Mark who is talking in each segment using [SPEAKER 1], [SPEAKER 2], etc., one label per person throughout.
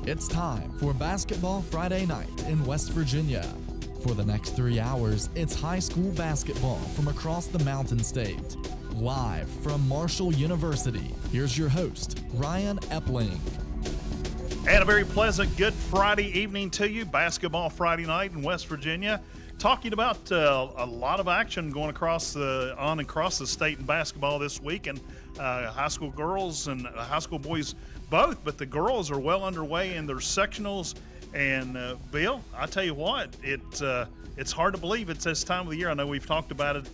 [SPEAKER 1] It's time for Basketball Friday Night in West Virginia. For the next 3 hours, it's high school basketball from across the Mountain State. Live from Marshall University, here's your host, Ryan Epling.
[SPEAKER 2] And a very pleasant good Friday evening to you. Basketball Friday Night in West Virginia. Talking about a lot of action going across the state in basketball this week, and high school girls and high school boys both. But the girls are well underway in their sectionals. And Bill, I tell you what, it's hard to believe it's this time of the year. I know we've talked about it,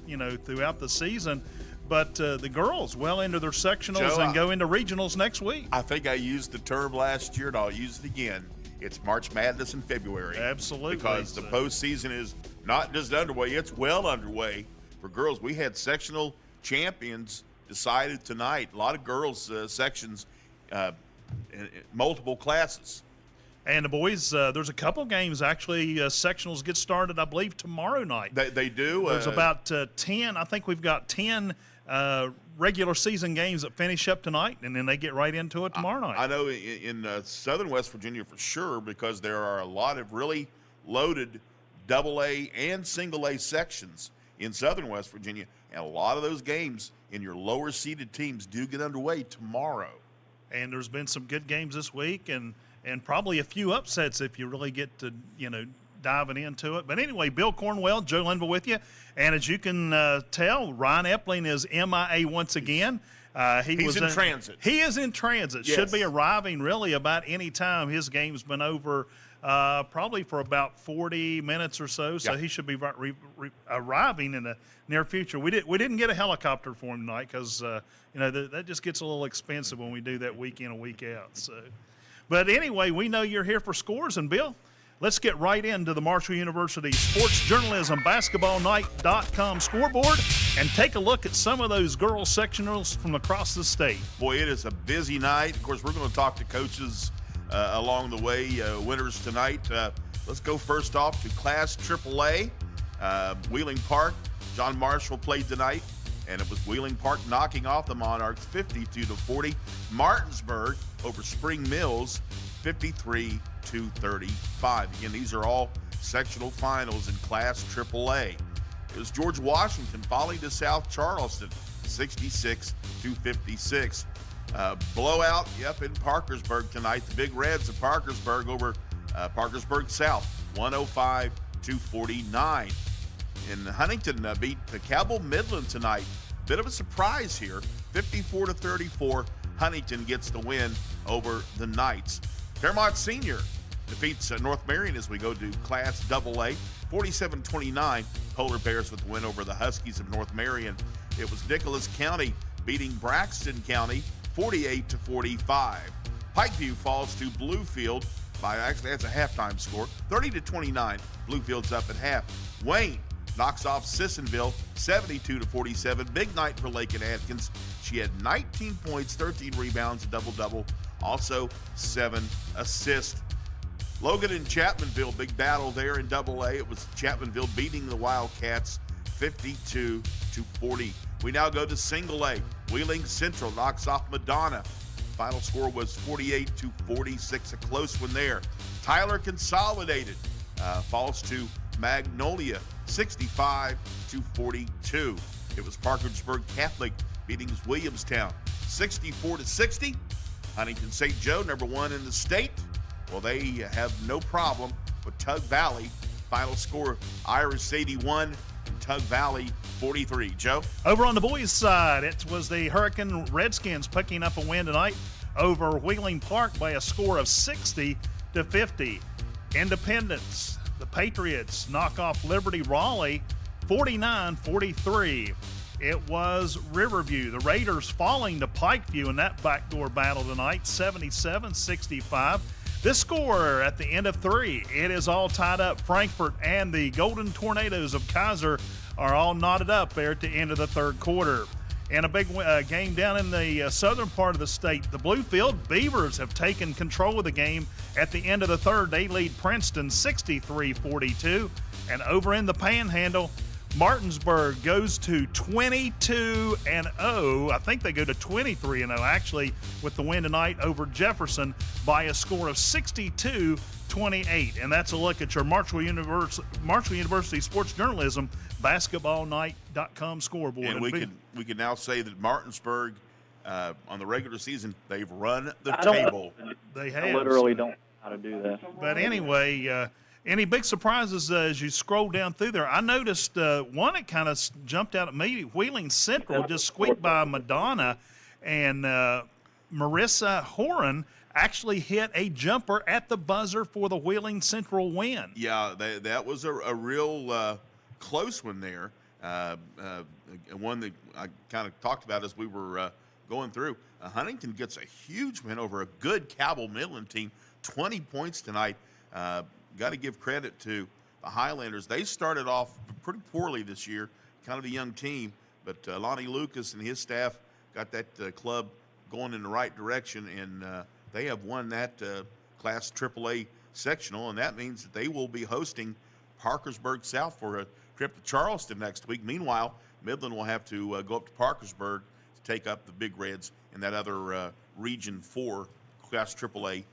[SPEAKER 2] throughout the season. But the girls well into their sectionals, Joe, and go into regionals next week.
[SPEAKER 3] I think I used the term last year, and I'll use it again. It's March Madness in February.
[SPEAKER 2] Absolutely.
[SPEAKER 3] Because the postseason is not just underway, it's well underway for girls. We had sectional champions decided tonight. A lot of girls' sections, in multiple classes.
[SPEAKER 2] And the boys, there's a couple games, actually, sectionals get started, I believe, tomorrow night.
[SPEAKER 3] They do.
[SPEAKER 2] There's about 10. I think we've got 10 regular season games that finish up tonight, and then they get right into it tomorrow night.
[SPEAKER 3] I know in southern West Virginia for sure, because there are a lot of really loaded AA and single A sections in southern West Virginia, and a lot of those games in your lower seeded teams do get underway tomorrow.
[SPEAKER 2] And there's been some good games this week, and probably a few upsets if you really get to, diving into it. But anyway, Bill Cornwell, Joe Linville with you. And as you can tell, Ryan Epling is MIA once again.
[SPEAKER 3] He's in transit.
[SPEAKER 2] He is in transit.
[SPEAKER 3] Yes.
[SPEAKER 2] Should be arriving really about any time. His game's been over probably for about 40 minutes or so. So he should be arriving in the near future. We didn't get a helicopter for him tonight because, that just gets a little expensive when we do that week in and week out. So. But anyway, we know you're here for scores. And, Bill, let's get right into the Marshall University Sports Journalism BasketballNight.com scoreboard and take a look at some of those girls' sectionals from across the state.
[SPEAKER 3] Boy, it is a busy night. Of course, we're going to talk to coaches along the way, winners tonight. Let's go first off to Class AAA. Wheeling Park, John Marshall played tonight, and it was Wheeling Park knocking off the Monarchs 52-40. Martinsburg over Spring Mills 53-35. Again, these are all sectional finals in Class AAA. It was George Washington falling to South Charleston 66-56. Blowout, in Parkersburg tonight. The Big Reds of Parkersburg over Parkersburg South 105-49. And Huntington beat Cabell Midland tonight. Bit of a surprise here, 54-34. Huntington gets the win over the Knights. Fairmont Senior defeats North Marion as we go to Class AA, 47-29. Polar Bears with the win over the Huskies of North Marion. It was Nicholas County beating Braxton County 48-45. Pikeview falls to Bluefield by, actually that's a halftime score, 30-29. Bluefield's up at half. Wayne knocks off Sissonville 72-47. Big night for Lakin Atkins. She had 19 points, 13 rebounds, a double-double, also 7 assists. Logan and Chapmanville, big battle there in AA. It was Chapmanville beating the Wildcats 52-40. We now go to single A. Wheeling Central knocks off Madonna. Final score was 48-46, a close one there. Tyler Consolidated falls to Magnolia 65-42. It was Parkersburg Catholic beating Williamstown 64-60. Huntington St. Joe, number one in the state. Well, they have no problem with Tug Valley. Final score, Iris 81 and Tug Valley 43. Joe?
[SPEAKER 2] Over on the boys' side, it was the Hurricane Redskins picking up a win tonight over Wheeling Park by a score of 60-50. Independence, the Patriots knock off Liberty Raleigh 49-43. It was Riverview, the Raiders falling to Pikeview in that backdoor battle tonight, 77-65. This score at the end of 3, it is all tied up. Frankfort and the Golden Tornadoes of Kaiser are all knotted up there at the end of the third quarter. And a big game down in the southern part of the state. The Bluefield Beavers have taken control of the game at the end of the third. They lead Princeton 63-42. And over in the Panhandle, Martinsburg goes to 22-0. I think they go to 23-0 actually with the win tonight over Jefferson by a score of 62-28. And that's a look at your Marshall University Sports Journalism basketballnight.com scoreboard.
[SPEAKER 3] And we can now say that Martinsburg on the regular season, they've run the table.
[SPEAKER 2] They have.
[SPEAKER 4] I literally don't know how to do that.
[SPEAKER 2] But anyway, any big surprises as you scroll down through there? I noticed one that kind of jumped out at me. Wheeling Central just squeaked by Madonna, and Marissa Horan actually hit a jumper at the buzzer for the Wheeling Central win.
[SPEAKER 3] Yeah, that was a real close one there. One that I kind of talked about as we were going through. Huntington gets a huge win over a good Cabell Midland team, 20 points tonight. Got to give credit to the Highlanders. They started off pretty poorly this year, kind of a young team, but Lonnie Lucas and his staff got that club going in the right direction, and they have won that Class AAA sectional, and that means that they will be hosting Parkersburg South for a trip to Charleston next week. Meanwhile, Midland will have to go up to Parkersburg to take up the Big Reds in that other Region 4 Class AAA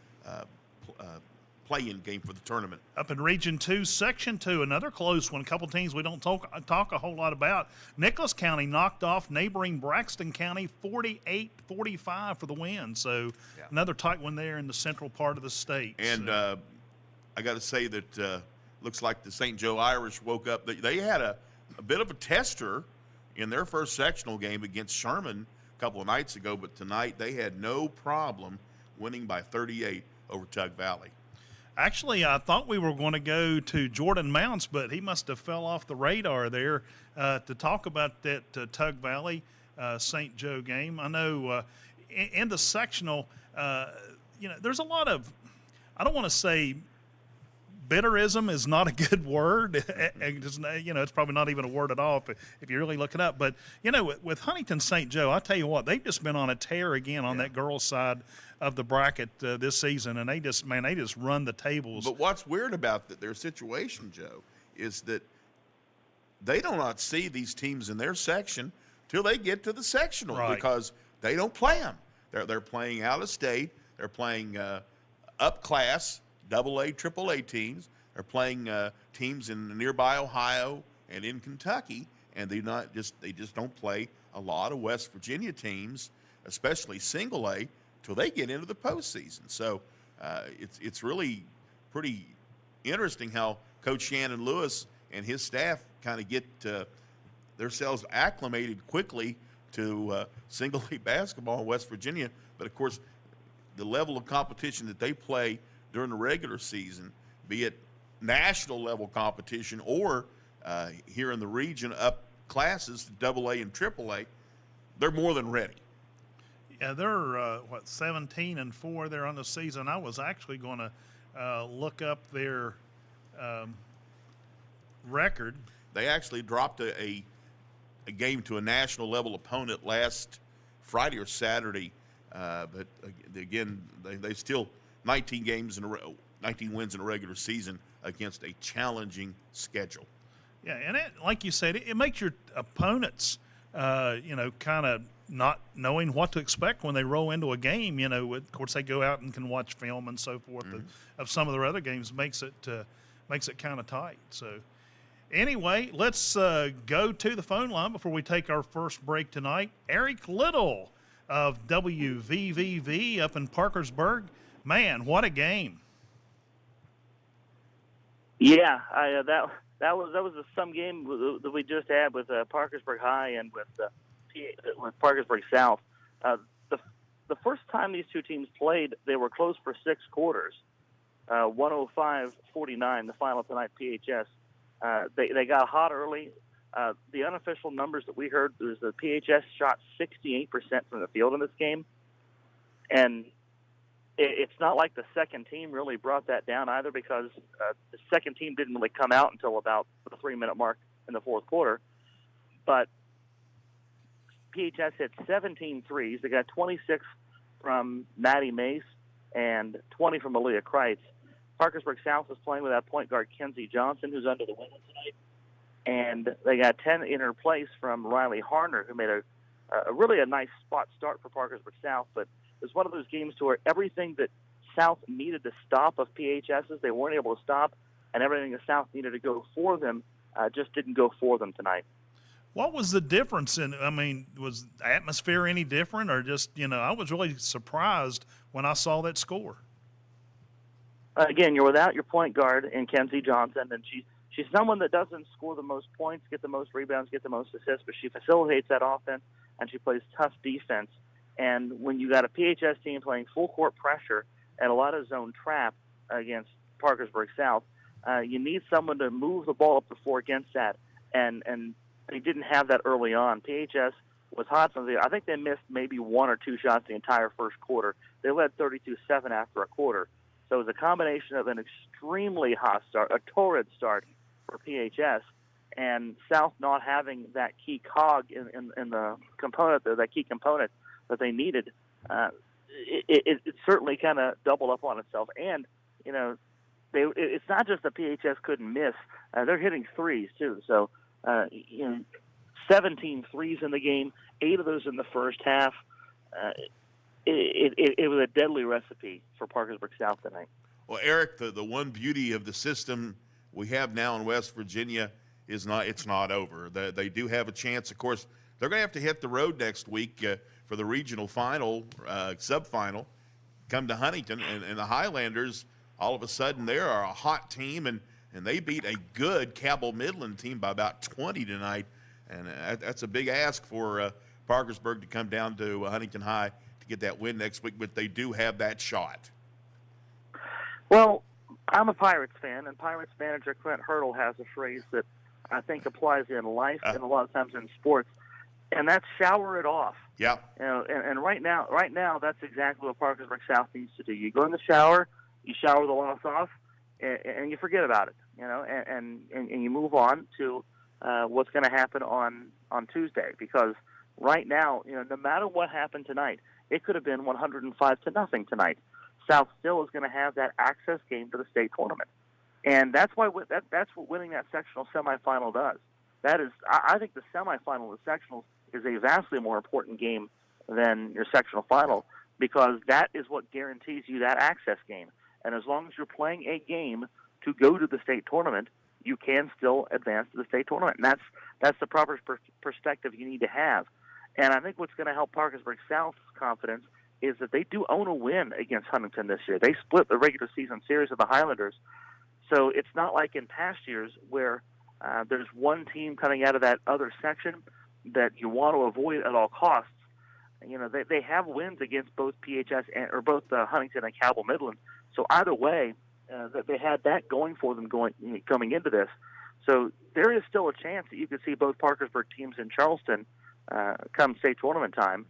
[SPEAKER 3] play-in game for the tournament.
[SPEAKER 2] Up in Region 2, Section 2, another close one. A couple teams we don't talk a whole lot about. Nicholas County knocked off neighboring Braxton County 48-45 for the win. So another tight one there in the central part of the state.
[SPEAKER 3] And I got to say that looks like the St. Joe Irish woke up. They had a bit of a tester in their first sectional game against Sherman a couple of nights ago, but tonight they had no problem winning by 38 over Tug Valley.
[SPEAKER 2] Actually, I thought we were going to go to Jordan Mounts, but he must have fell off the radar there to talk about that Tug Valley St. Joe game. I know in the sectional, there's a lot of, I don't want to say bitterism is not a good word. It's probably not even a word at all if you really look it up. But, with Huntington St. Joe, I tell you what, they've just been on a tear again on that girls' side of the bracket this season, and they just run the tables.
[SPEAKER 3] But what's weird about their situation, Joe, is that they do not see these teams in their section till they get to the sectional because they don't play them. They're playing out of state. They're playing up class, AA, AAA teams. They're playing teams in nearby Ohio and in Kentucky, and they just don't play a lot of West Virginia teams, especially single A, till they get into the postseason. So it's really pretty interesting how Coach Shannon Lewis and his staff kind of get themselves acclimated quickly to single A basketball in West Virginia. But, of course, the level of competition that they play during the regular season, be it national level competition or here in the region up classes to AA and AAA, they're more than ready.
[SPEAKER 2] Yeah, they're 17-4 there on the season. I was actually going to look up their record.
[SPEAKER 3] They actually dropped a game to a national level opponent last Friday or Saturday, but again, they still 19 games in a row, 19 wins in a regular season against a challenging schedule.
[SPEAKER 2] Yeah, and like you said, it makes your opponents, kind of not knowing what to expect when they roll into a game. Of course, they go out and can watch film and so forth of some of their other games. Makes it kind of tight. So, anyway, let's go to the phone line before we take our first break tonight. Eric Little of WVVV up in Parkersburg. Man, what a game!
[SPEAKER 4] Yeah, that was some game that we just had with Parkersburg High and with Parkersburg South. The first time these two teams played, they were close for 6 quarters. 105-49, the final tonight. PHS. They got hot early. The unofficial numbers that we heard was the PHS shot 68% from the field in this game, and it's not like the second team really brought that down either, because the second team didn't really come out until about the 3-minute mark in the fourth quarter. But PHS hit 17 threes. They got 26 from Maddie Mace and 20 from Aaliyah Kreitz. Parkersburg South was playing with that point guard Kenzie Johnson, who's under the wing tonight. and they got 10 in her place from Riley Harner, who made a really a nice spot start for Parkersburg South. But it was one of those games to where everything that South needed to stop of PHS's, they weren't able to stop, and everything that South needed to go for them just didn't go for them tonight.
[SPEAKER 2] What was the difference was the atmosphere any different, or just, I was really surprised when I saw that score.
[SPEAKER 4] Again, you're without your point guard in Kenzie Johnson, and she's someone that doesn't score the most points, get the most rebounds, get the most assists, but she facilitates that offense, and she plays tough defense. And when you got a PHS team playing full court pressure and a lot of zone trap against Parkersburg South, you need someone to move the ball up the floor against that, and they didn't have that early on. PHS was hot from there. I think they missed maybe one or two shots the entire first quarter. They led 32-7 after a quarter. So it was a combination of an extremely hot start, a torrid start for PHS, and South not having that key cog in the component, that key component that they needed. It certainly kind of doubled up on itself. And, it's not just that PHS couldn't miss. They're hitting threes, too. So, 17 threes in the game, 8 of those in the first half. It was a deadly recipe for Parkersburg South tonight.
[SPEAKER 3] Well, Eric, the one beauty of the system we have now in West Virginia is it's not over. They do have a chance. Of course, they're going to have to hit the road next week for the regional final, sub-final, come to Huntington. And the Highlanders, all of a sudden, they are a hot team, and they beat a good Cabell Midland team by about 20 tonight. And that's a big ask for Parkersburg to come down to Huntington High to get that win next week, but they do have that shot.
[SPEAKER 4] Well, I'm a Pirates fan, and Pirates manager Clint Hurdle has a phrase that I think applies in life and a lot of times in sports, and that's shower it off.
[SPEAKER 3] Yeah.
[SPEAKER 4] And right now, that's exactly what Parkersburg South needs to do. You go in the shower, you shower the loss off, and you forget about it, and you move on to what's going to happen on Tuesday. Because right now, no matter what happened tonight, it could have been 105-0 tonight. South still is going to have that access game to the state tournament, and that's what winning that sectional semifinal does. That is, I think the semifinal of the sectionals is a vastly more important game than your sectional final, because that is what guarantees you that access game. And as long as you're playing a game to go to the state tournament, you can still advance to the state tournament. And that's the proper perspective you need to have. And I think what's going to help Parkersburg South's confidence is that they do own a win against Huntington this year. They split the regular season series of the Highlanders. So it's not like in past years where there's one team coming out of that other section that you want to avoid at all costs. They have wins against both PHS or both Huntington and Cabell Midland. So either way, that they had that going for them coming into this. So there is still a chance that you could see both Parkersburg teams in Charleston come state tournament time.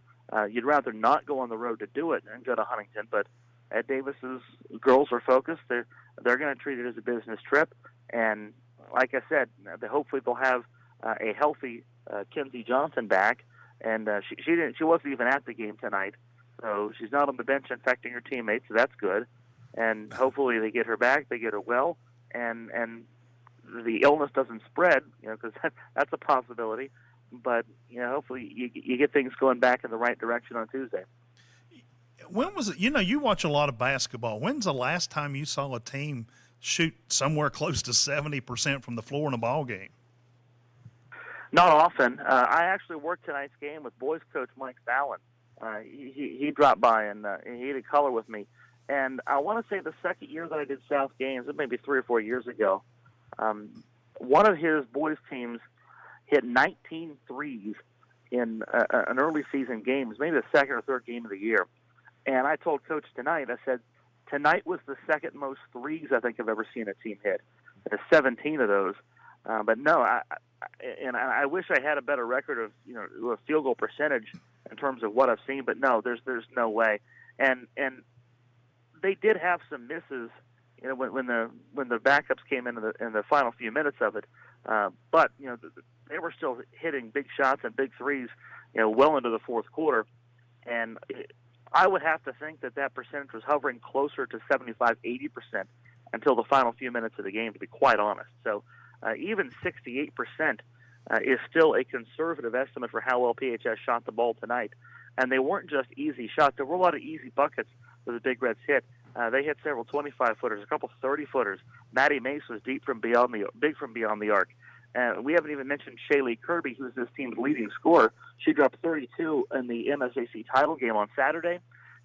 [SPEAKER 4] You'd rather not go on the road to do it and go to Huntington, but Ed Davis's girls are focused. They're going to treat it as a business trip, and like I said, hopefully they'll have a healthy Kenzie Johnson back. And she wasn't even at the game tonight, so she's not on the bench infecting her teammates, so that's good. And hopefully they get her back, they get her well, and the illness doesn't spread, because that's a possibility. But hopefully you get things going back in the right direction on Tuesday.
[SPEAKER 2] When was it? You watch a lot of basketball. When's the last time you saw a team shoot somewhere close to 70% from the floor in a ball game?
[SPEAKER 4] Not often. I actually worked tonight's game with boys coach Mike Fallon. He dropped by and he had a color with me. And I want to say the second year that I did South games, it may be 3 or 4 years ago, one of his boys' teams hit 19 threes in an early season game. It was maybe the second or third game of the year. And I told Coach tonight, I said, tonight was the second most threes I think I've ever seen a team hit. There's 17 of those. But no, I wish I had a better record of a field goal percentage in terms of what I've seen. But no, there's no way. And they did have some misses, when the backups came in the final few minutes of it. But they were still hitting big shots and big threes, well into the fourth quarter. And I would have to think that percentage was hovering closer to 75-80% until the final few minutes of the game, to be quite honest. So even 68% is still a conservative estimate for how well PHS shot the ball tonight. And they weren't just easy shots. There were a lot of easy buckets that the Big Reds hit. They hit several 25-footers, a couple 30-footers. Maddie Mace was big from beyond the arc. We haven't even mentioned Shaylee Kirby, who's this team's leading scorer. She dropped 32 in the MSAC title game on Saturday.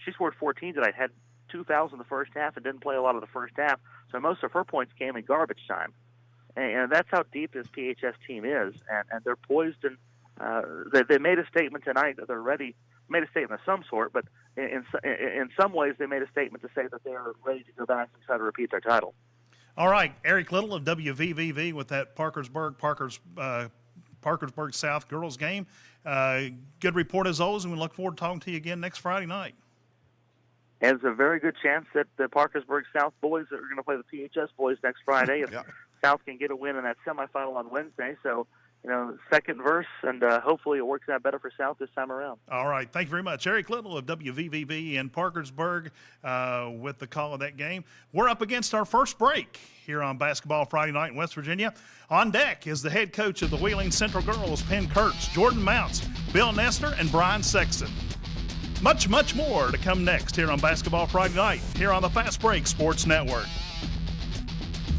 [SPEAKER 4] She scored 14 tonight, had 2 fouls in the first half, and didn't play a lot of the first half. So most of her points came in garbage time. And that's how deep this PHS team is. And they're poised, and they made a statement tonight that they're ready. Made a statement of some sort, but in some ways they made a statement to say that they're ready to go back and try to repeat their title.
[SPEAKER 2] All right, Eric Little of WVVV with that Parkersburg South girls game. Good report as always, and we look forward to talking to you again next Friday night.
[SPEAKER 4] And there's a very good chance that the Parkersburg South boys are going to play the PHS boys next Friday. If South can get a win in that semifinal on Wednesday, so second verse, and hopefully it works out better for South this time around.
[SPEAKER 2] All right, thank you very much. Eric Little of WVVV in Parkersburg with the call of that game. We're up against our first break here on Basketball Friday Night in West Virginia. On deck is the head coach of the Wheeling Central Girls, Penn Kurtz, Jordan Mounts, Bill Nestor, and Brian Sexton. Much, much more to come next here on Basketball Friday Night here on the Fast Break Sports Network.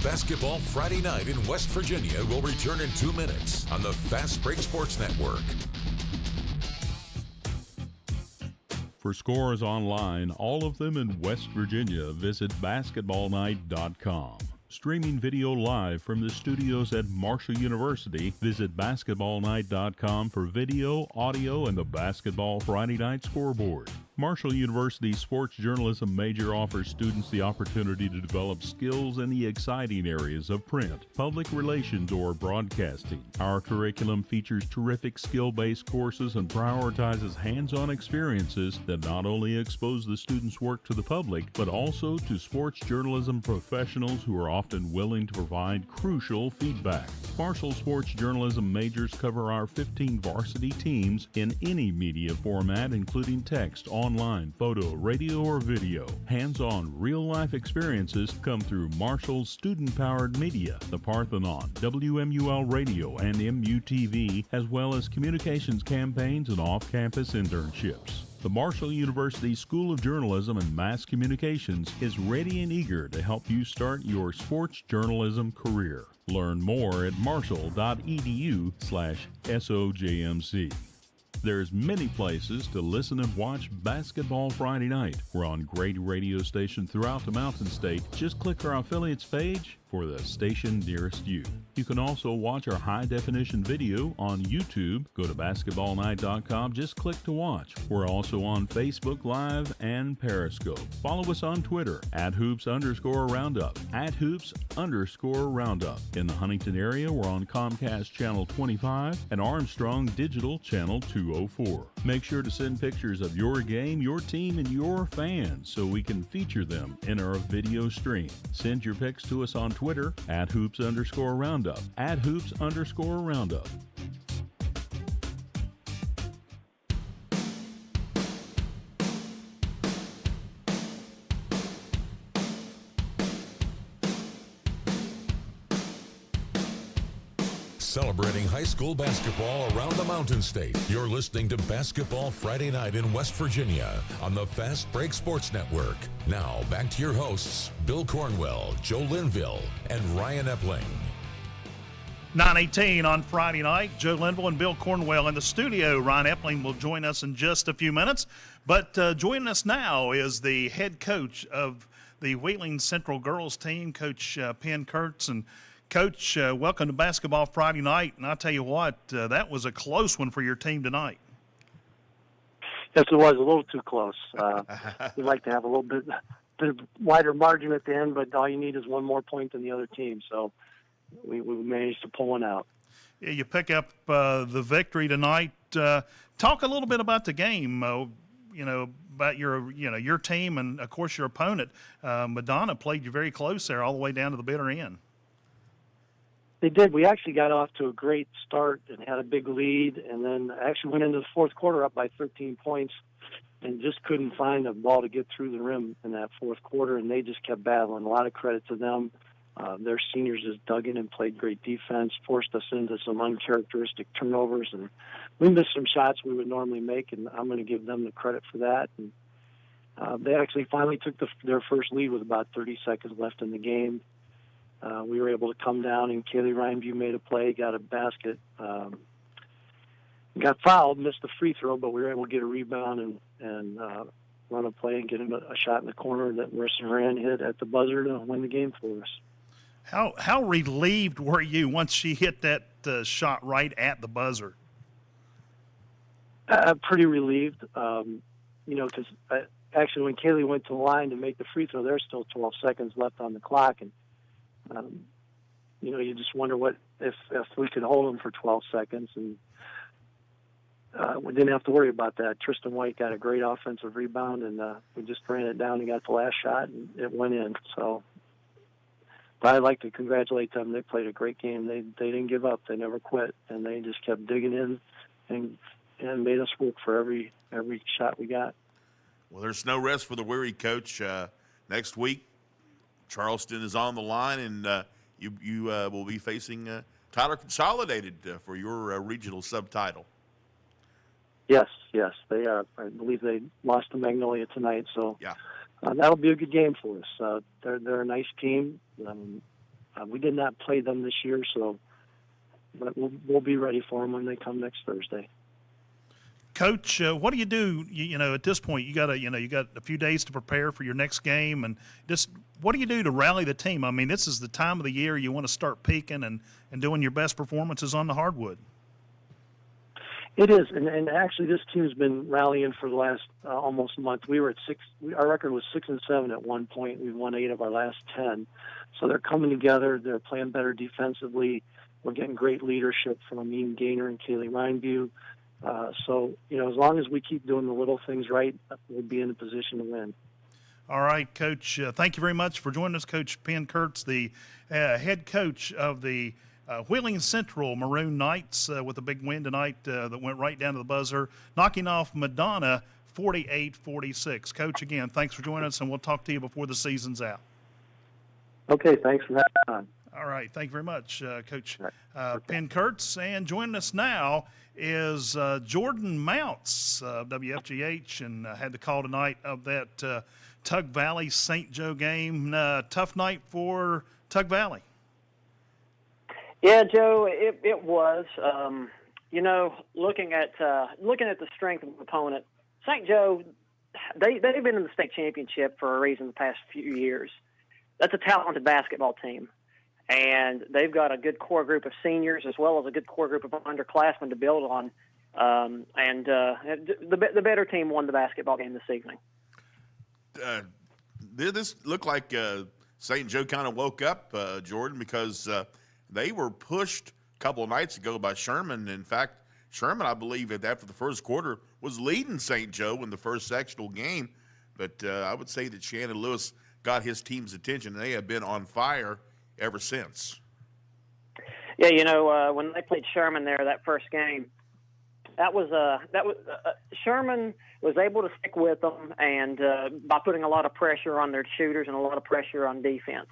[SPEAKER 5] Basketball Friday Night in West Virginia will return in 2 minutes on the Fast Break Sports Network.
[SPEAKER 6] For scores online, all of them in West Virginia, visit basketballnight.com. Streaming video live from the studios at Marshall University, visit basketballnight.com for video, audio, and the Basketball Friday Night scoreboard. Marshall University's sports journalism major offers students the opportunity to develop skills in the exciting areas of print, public relations, or broadcasting. Our curriculum features terrific skill-based courses and prioritizes hands-on experiences that not only expose the students' work to the public, but also to sports journalism professionals who are often willing to provide crucial feedback. Marshall sports journalism majors cover our 15 varsity teams in any media format, including text, online, photo, radio, or video. Hands-on, real-life experiences come through Marshall's student-powered media, the Parthenon, WMUL Radio, and MUTV, as well as communications campaigns and off-campus internships. The Marshall University School of Journalism and Mass Communications is ready and eager to help you start your sports journalism career. Learn more at marshall.edu/SOJMC. There's many places to listen and watch Basketball Friday Night. We're on great radio stations throughout the Mountain State. Just click our affiliates page for the station nearest you. You can also watch our high-definition video on YouTube. Go to basketballnight.com. Just click to watch. We're also on Facebook Live and Periscope. Follow us on Twitter @hoops_roundup, @hoops_roundup. In the Huntington area, we're on Comcast Channel 25 and Armstrong Digital Channel 204. Make sure to send pictures of your game, your team, and your fans so we can feature them in our video stream. Send your pics to us on Twitter @hoops_roundup, @hoops_roundup.
[SPEAKER 5] Celebrating high school basketball around the Mountain State. You're listening to Basketball Friday Night in West Virginia on the Fast Break Sports Network. Now, back to your hosts, Bill Cornwell, Joe Linville, and Ryan Epling.
[SPEAKER 2] 9:18 on Friday night. Joe Linville and Bill Cornwell in the studio. Ryan Epling will join us in just a few minutes. But joining us now is the head coach of the Wheeling Central girls team, Coach Penn Kurtz. And Coach, welcome to Basketball Friday Night. And I'll tell you what, that was a close one for your team tonight.
[SPEAKER 7] Yes, it was a little too close. We'd like to have a little bit wider margin at the end, but all you need is one more point than the other team. So we managed to pull one out.
[SPEAKER 2] Yeah, you pick up the victory tonight. Talk a little bit about the game. About your team and of course your opponent. Madonna played you very close there, all the way down to the bitter end.
[SPEAKER 7] They did. We actually got off to a great start and had a big lead, and then actually went into the fourth quarter up by 13 points and just couldn't find a ball to get through the rim in that fourth quarter, and they just kept battling. A lot of credit to them. Their seniors just dug in and played great defense, forced us into some uncharacteristic turnovers, and we missed some shots we would normally make, and I'm going to give them the credit for that. And they actually finally took their first lead with about 30 seconds left in the game. We were able to come down, and Kaylee Ryanview made a play, got a basket, got fouled, missed the free throw, but we were able to get a rebound and run a play and get him a shot in the corner that Marissa Moran hit at the buzzer to win the game for us.
[SPEAKER 2] How relieved were you once she hit that shot right at the buzzer?
[SPEAKER 7] Pretty relieved, because actually when Kaylee went to the line to make the free throw, there's still 12 seconds left on the clock, and you just wonder what if we could hold them for 12 seconds, and we didn't have to worry about that. Tristan White got a great offensive rebound, and we just ran it down and got the last shot, and it went in. So, but I'd like to congratulate them. They played a great game. They didn't give up. They never quit, and they just kept digging in and made us work for every shot we got.
[SPEAKER 3] Well, there's no rest for the weary, Coach. Next week, Charleston is on the line, and you will be facing Tyler Consolidated for your regional subtitle.
[SPEAKER 7] Yes, they are. I believe they lost to Magnolia tonight, so
[SPEAKER 3] yeah,
[SPEAKER 7] that'll be a good game for us. They're a nice team. We did not play them this year, but we'll be ready for them when they come next Thursday.
[SPEAKER 2] Coach, what do you do? At this point, you got a few days to prepare for your next game, and just what do you do to rally the team? I mean, this is the time of the year you want to start peaking and doing your best performances on the hardwood.
[SPEAKER 7] It is, and actually, this team's been rallying for the last almost month. We were at 6. Our record was 6-7 at one point. We've won 8 of our last 10. So they're coming together. They're playing better defensively. We're getting great leadership from Amin Gaynor and Kaylee Ryanview. So as long as we keep doing the little things right, we'll be in a position to win.
[SPEAKER 2] All right, Coach. Thank you very much for joining us, Coach Penn Kurtz, the head coach of the Wheeling Central Maroon Knights, with a big win tonight that went right down to the buzzer, knocking off Madonna 48-46. Coach, again, thanks for joining us, and we'll talk to you before the season's out.
[SPEAKER 7] Okay, thanks for having me on.
[SPEAKER 2] All right, thank you very much, Coach
[SPEAKER 7] Okay.
[SPEAKER 2] Penn Kurtz. And joining us now is Jordan Mounts of WFGH, and had the call tonight of that Tug Valley St. Joe game. Tough night for Tug Valley.
[SPEAKER 8] Yeah, Joe, it was. Looking at the strength of the opponent, St. Joe, they've been in the state championship for a reason the past few years. That's a talented basketball team, and they've got a good core group of seniors as well as a good core group of underclassmen to build on. The better team won the basketball game this evening.
[SPEAKER 3] This looked like St. Joe kind of woke up, Jordan, because they were pushed a couple of nights ago by Sherman. In fact, Sherman, I believe, after the first quarter, was leading St. Joe in the first sectional game. But I would say that Shannon Lewis got his team's attention, and they have been on fire ever since.
[SPEAKER 8] Yeah, when they played Sherman there that first game, that was Sherman was able to stick with them, and by putting a lot of pressure on their shooters and a lot of pressure on defense.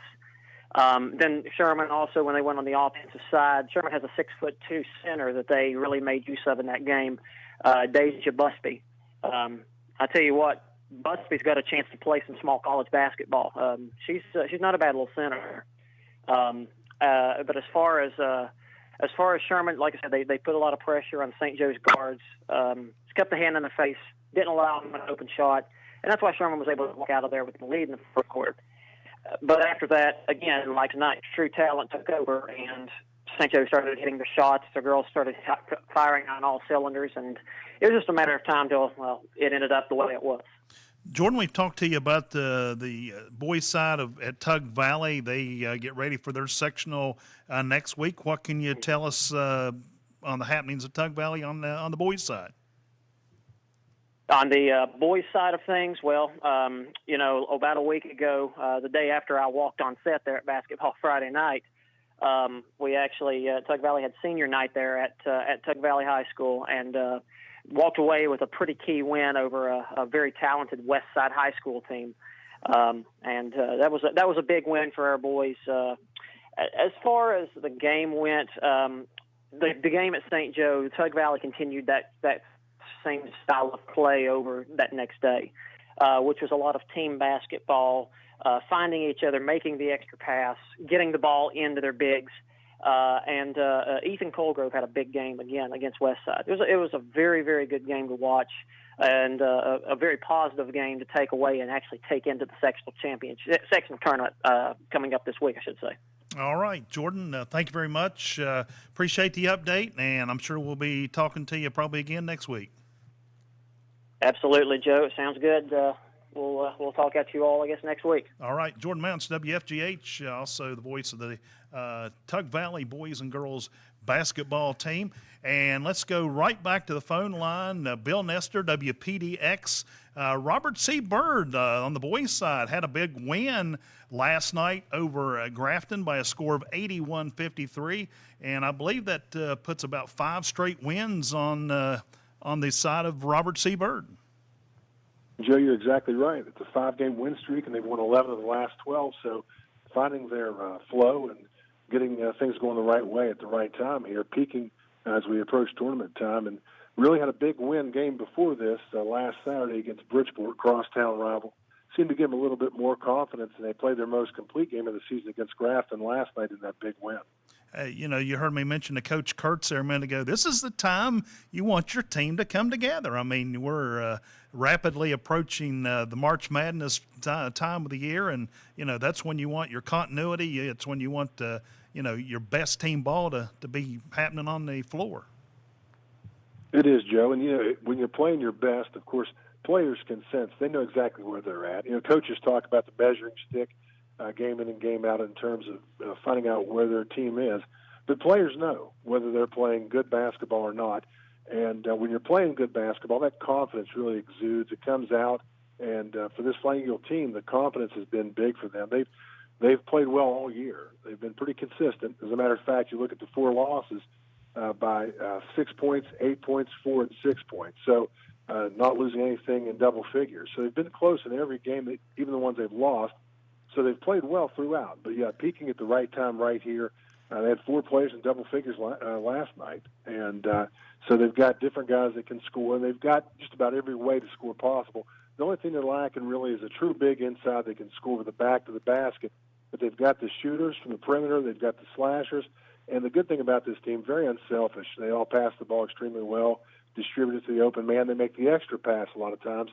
[SPEAKER 8] Then Sherman also, when they went on the offensive side, Sherman has a 6'2" center that they really made use of in that game, Deja Busby. I tell you what, Busby's got a chance to play some small college basketball. She's not a bad little center. But as far as Sherman, like I said, they put a lot of pressure on St. Joe's guards. Just kept the hand in the face, didn't allow them an open shot, and that's why Sherman was able to walk out of there with the lead in the first quarter. But after that, again, like tonight, true talent took over, and St. Joe started hitting the shots. The girls started firing on all cylinders, and it was just a matter of time till, it ended up the way it was.
[SPEAKER 2] Jordan, we've talked to you about the boys' side at Tug Valley. They get ready for their sectional next week. What can you tell us on the happenings at Tug Valley on the boys' side?
[SPEAKER 8] On the boys' side of things, about a week ago, the day after I walked on set there at Basketball Friday night, we actually Tug Valley had senior night there at Tug Valley High School, and walked away with a pretty key win over a very talented West Side High School team. And that was a big win for our boys. As far as the game went, the game at St. Joe, Tug Valley continued that same style of play over that next day, which was a lot of team basketball, finding each other, making the extra pass, getting the ball into their bigs. And Ethan Colgrove had a big game again against Westside. It was a very, very good game to watch, and a very positive game to take away and actually take into the sectional tournament coming up this week, I should say.
[SPEAKER 2] All right, Jordan, thank you very much. Appreciate the update, and I'm sure we'll be talking to you probably again next week.
[SPEAKER 8] Absolutely, Joe. It sounds good. We'll talk at you all, I guess, next week.
[SPEAKER 2] All right, Jordan Mounts, WFGH, also the voice of the Tug Valley boys and girls basketball team. And let's go right back to the phone line. Bill Nestor, WPDX. Robert C. Byrd on the boys' side had a big win last night over Grafton by a score of 81-53. And I believe that puts about 5 straight wins on the side of Robert C. Byrd.
[SPEAKER 9] Joe, you're exactly right. It's a 5-game win streak, and they've won 11 of the last 12. So finding their flow and getting things going the right way at the right time here, peaking as we approach tournament time, and really had a big win game before this last Saturday against Bridgeport, crosstown rival. Seemed to give them a little bit more confidence, and they played their most complete game of the season against Grafton last night in that big win.
[SPEAKER 2] You heard me mention to Coach Kurtz there a minute ago. This is the time you want your team to come together. I mean, we're rapidly approaching the March Madness time of the year, and, that's when you want your continuity. It's when you want, your best team ball to be happening on the floor.
[SPEAKER 9] It is, Joe. And, when you're playing your best, of course, players can sense. They know exactly where they're at. Coaches talk about the measuring stick game in and game out in terms of finding out where their team is. But players know whether they're playing good basketball or not. And when you're playing good basketball, that confidence really exudes. It comes out. And for this Flying Eagle team, the confidence has been big for them. They've played well all year. They've been pretty consistent. As a matter of fact, you look at the 4 losses by 6 points, 8 points, 4 and 6 points. So not losing anything in double figures. So they've been close in every game, even the ones they've lost. So they've played well throughout. But, peaking at the right time right here. They had 4 players in double figures last night. And so they've got different guys that can score, and they've got just about every way to score possible. The only thing they're lacking really is a true big inside that can score with the back to the basket. But they've got the shooters from the perimeter. They've got the slashers. And the good thing about this team, very unselfish. They all pass the ball extremely well, distribute it to the open man. They make the extra pass a lot of times.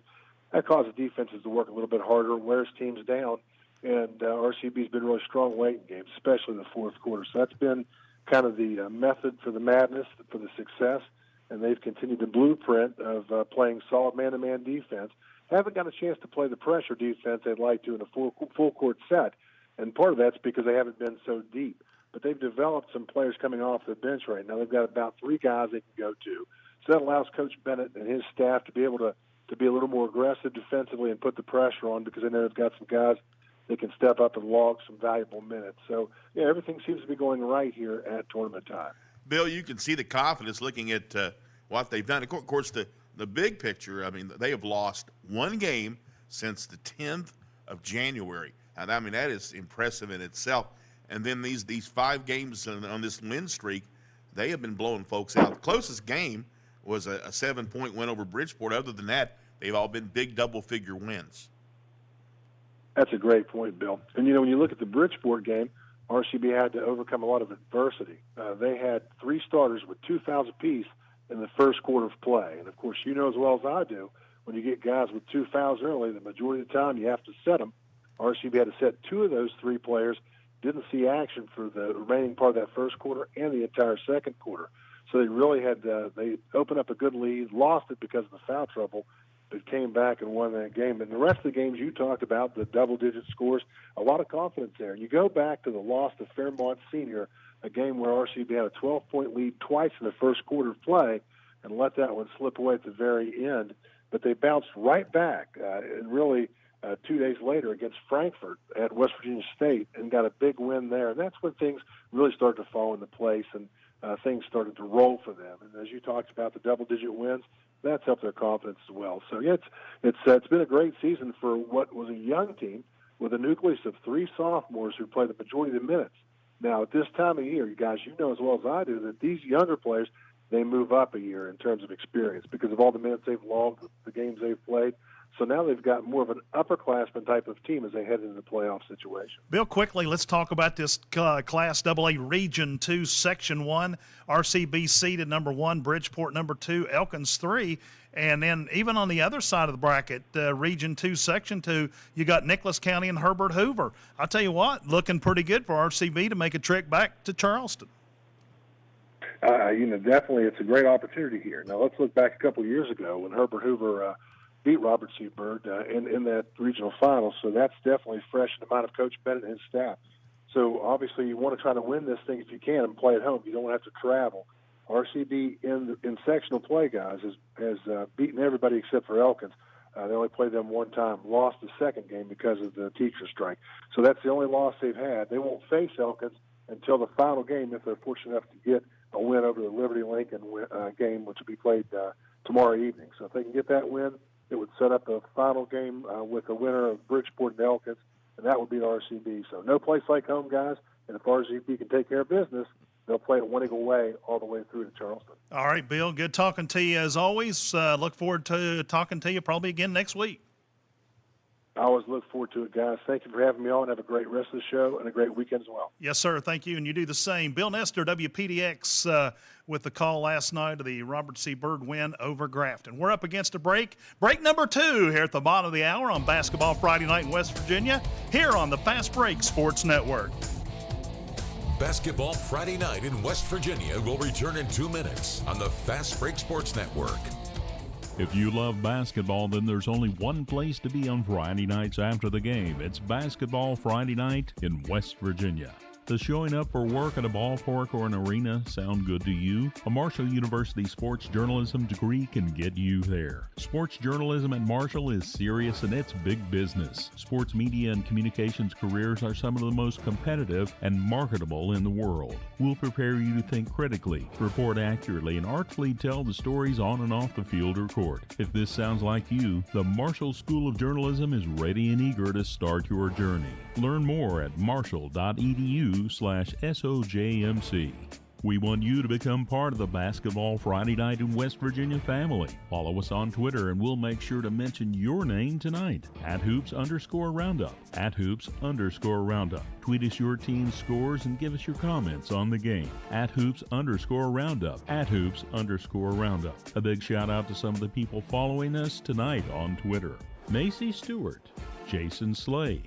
[SPEAKER 9] That causes defenses to work a little bit harder and wears teams down. And RCB's been really strong late in games, especially in the fourth quarter. So that's been kind of the method for the madness, for the success. And they've continued the blueprint of playing solid man-to-man defense. Haven't got a chance to play the pressure defense they'd like to in a full-court set. And part of that's because they haven't been so deep. But they've developed some players coming off the bench right now. They've got about 3 guys they can go to. So that allows Coach Bennett and his staff to be able to be a little more aggressive defensively and put the pressure on, because they know they've got some guys that can step up and log some valuable minutes. So, everything seems to be going right here at tournament time.
[SPEAKER 3] Bill, you can see the confidence looking at what they've done. Of course, the big picture, I mean, they have lost 1 game since the 10th of January. And, I mean, that is impressive in itself. And then these 5 games on this win streak, they have been blowing folks out. The closest game was a 7-point win over Bridgeport. Other than that, they've all been big double-figure wins.
[SPEAKER 9] That's a great point, Bill. And, when you look at the Bridgeport game, RCB had to overcome a lot of adversity. They had 3 starters with 2 fouls apiece in the first quarter of play. And, of course, you know as well as I do, when you get guys with 2 fouls early, the majority of the time you have to set them. RCB had to set 2 of those 3 players, didn't see action for the remaining part of that first quarter and the entire second quarter. So they really had they opened up a good lead, lost it because of the foul trouble, but came back and won that game. And the rest of the games you talked about, the double-digit scores, a lot of confidence there. And you go back to the loss to Fairmont Senior, a game where RCB had a 12-point lead twice in the first quarter of play and let that one slip away at the very end. But they bounced right back and really 2 days later against Frankfort at West Virginia State and got a big win there. And that's when things really started to fall into place and things started to roll for them. And as you talked about, the double-digit wins, that's helped their confidence as well. So it's been a great season for what was a young team with a nucleus of 3 sophomores who played the majority of the minutes. Now, at this time of year, you guys, you know as well as I do that these younger players, they move up a year in terms of experience because of all the minutes they've logged, the games they've played. So now they've got more of an upperclassman type of team as they head into the playoff situation.
[SPEAKER 2] Bill, quickly, let's talk about this Class AA Region 2, Section 1. RCB seeded number 1, Bridgeport number 2, Elkins 3. And then even on the other side of the bracket, Region 2, Section 2, you got Nicholas County and Herbert Hoover. I'll tell you what, looking pretty good for RCB to make a trek back to Charleston.
[SPEAKER 9] Definitely it's a great opportunity here. Now, let's look back a couple of years ago when Herbert Hoover beat Robert C. Byrd in that regional final. So that's definitely fresh in the mind of Coach Bennett and his staff. So obviously you want to try to win this thing if you can and play at home. You don't want to have to travel. RCB in sectional play, guys, has beaten everybody except for Elkins. They only played them one time, lost the second game because of the teacher strike. So that's the only loss they've had. They won't face Elkins until the final game if they're fortunate enough to get a win over the Liberty Lincoln game, which will be played tomorrow evening. So if they can get that win, it would set up a final game with the winner of Bridgeport and Elkins, and that would be the RCB. So no place like home, guys. And if RCB can take care of business, they'll play it one eagle way all the way through to Charleston.
[SPEAKER 2] All right, Bill, good talking to you as always. Look forward to talking to you probably again next week.
[SPEAKER 9] I always look forward to it, guys. Thank you for having me on. Have a great rest of the show and a great weekend as well.
[SPEAKER 2] Yes, sir. Thank you, and you do the same. Bill Nestor, WPDX, with the call last night of the Robert C. Byrd win over Grafton. We're up against a break. Break number 2 here at the bottom of the hour on Basketball Friday Night in West Virginia, here on the Fast Break Sports Network.
[SPEAKER 5] Basketball Friday Night in West Virginia will return in 2 minutes on the Fast Break Sports Network.
[SPEAKER 6] If you love basketball, then there's only one place to be on Friday nights after the game. It's Basketball Friday Night in West Virginia. Does showing up for work at a ballpark or an arena sound good to you? A Marshall University sports journalism degree can get you there. Sports journalism at Marshall is serious and it's big business. Sports media and communications careers are some of the most competitive and marketable in the world. We'll prepare you to think critically, report accurately, and artfully tell the stories on and off the field or court. If this sounds like you, the Marshall School of Journalism is ready and eager to start your journey. Learn more at marshall.edu/SOJMC. We want you to become part of the Basketball Friday Night in West Virginia family. Follow us on Twitter and we'll make sure to mention your name tonight at @Hoops_Roundup. @Hoops_Roundup. Tweet us your team's scores and give us your comments on the game @Hoops_Roundup. @Hoops_Roundup. A big shout out to some of the people following us tonight on Twitter. Macy Stewart, Jason Slay,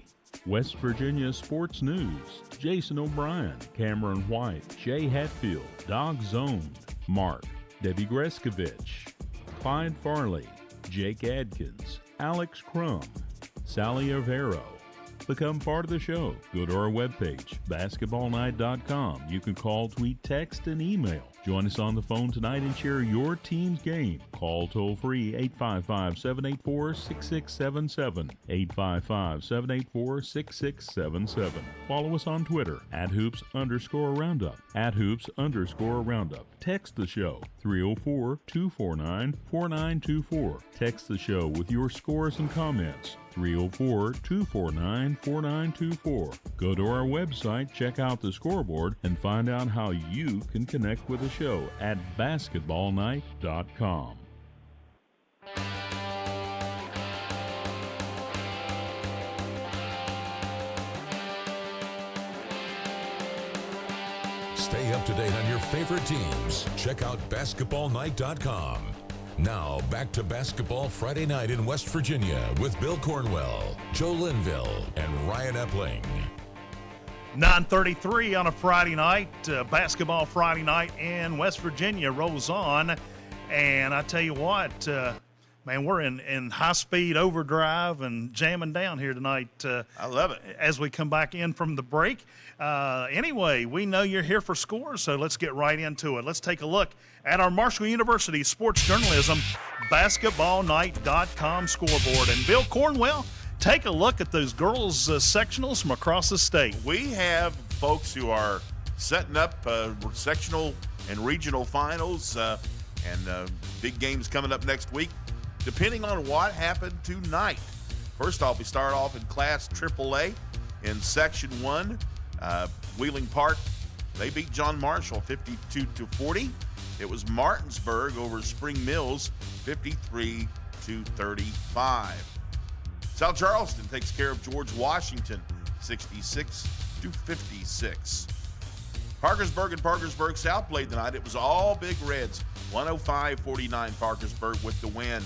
[SPEAKER 6] West Virginia Sports News, Jason O'Brien, Cameron White, Jay Hatfield, Dog Zoned, Mark, Debbie Greskovich, Clyde Farley, Jake Adkins, Alex Crum, Sally Avero. Become part of the show. Go to our webpage, basketballnight.com. You can call, tweet, text, and email. Join us on the phone tonight and share your team's game. Call toll-free 855-784-6677. 855-784-6677. Follow us on Twitter @Hoops_Roundup. @Hoops_Roundup. Text the show 304-249-4924. Text the show with your scores and comments 304-249-4924. Go to our website, check out the scoreboard, and find out how you can connect with the show at basketballnight.com.
[SPEAKER 5] Stay up to date on your favorite teams. Check out basketballnight.com. Now, back to Basketball Friday Night in West Virginia with Bill Cornwell, Joe Linville, and Ryan Epling.
[SPEAKER 2] 9:33 on a Friday night. Basketball Friday Night in West Virginia rolls on. And I tell you what, man, we're in high-speed overdrive and jamming down here tonight.
[SPEAKER 3] I love it.
[SPEAKER 2] As we come back in from the break. Anyway, we know you're here for scores, so let's get right into it. Let's take a look at our Marshall University Sports Journalism BasketballNight.com scoreboard. And Bill Cornwell, take a look at those girls' sectionals from across the state.
[SPEAKER 3] We have folks who are setting up sectional and regional finals and big games coming up next week, depending on what happened tonight. First off, we start off in Class AAA in Section 1. Wheeling Park, they beat John Marshall 52-40. It was Martinsburg over Spring Mills 53-35. South Charleston takes care of George Washington 66-56. Parkersburg and Parkersburg South played tonight. It was all Big Reds. 105-49 Parkersburg with the win.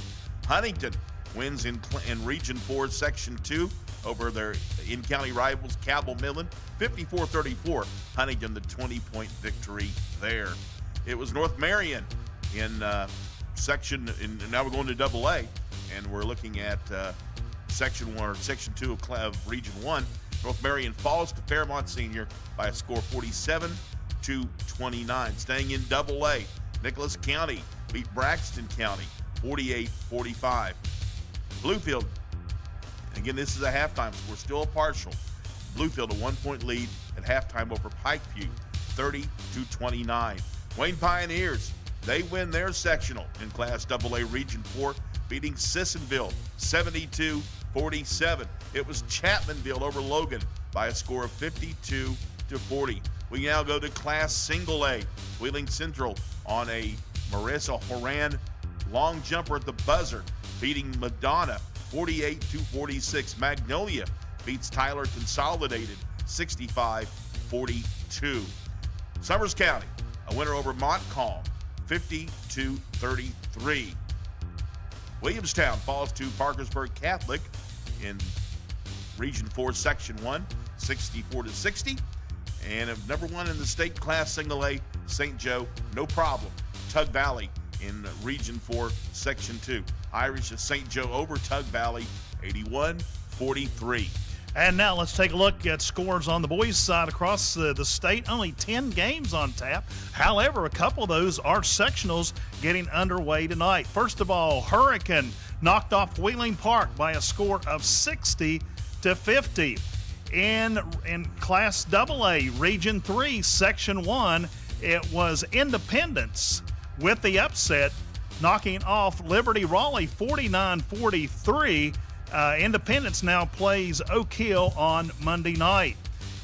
[SPEAKER 3] Huntington wins in Region 4, Section 2 over their in-county rivals, Cabell Midland. 54-34. Huntington, the 20-point victory there. It was North Marion in Section, and now we're going to Double A, and we're looking at Section 1 or Section 2 of Region 1. North Marion falls to Fairmont Senior by a score 47-29. Staying in Double A, Nicholas County beat Braxton County 48-45. Bluefield, again, this is a halftime score, still a partial. Bluefield a 1-point lead at halftime over Pikeview, 30-29. Wayne Pioneers, they win their sectional in Class AA Region 4, beating Sissonville 72-47. It was Chapmanville over Logan by a score of 52-40. We now go to Class Single A. Wheeling Central on a Marissa Horan long jumper at the buzzer, beating Madonna 48-46. Magnolia beats Tyler Consolidated 65-42. Summers County, a winner over Montcalm 50-33. Williamstown falls to Parkersburg Catholic in Region 4, Section 1, 64-60. And number 1 in the state Class Single A, St. Joe, no problem. Tug Valley in Region 4, Section 2. Irish at St. Joe over Tug Valley, 81-43.
[SPEAKER 2] And now let's take a look at scores on the boys' side across the state. Only 10 games on tap. However, a couple of those are sectionals getting underway tonight. First of all, Hurricane knocked off Wheeling Park by a score of 60-50. In Class AA, Region 3, Section 1, it was Independence with the upset, knocking off Liberty Raleigh 49-43. Independence now plays Oak Hill on Monday night.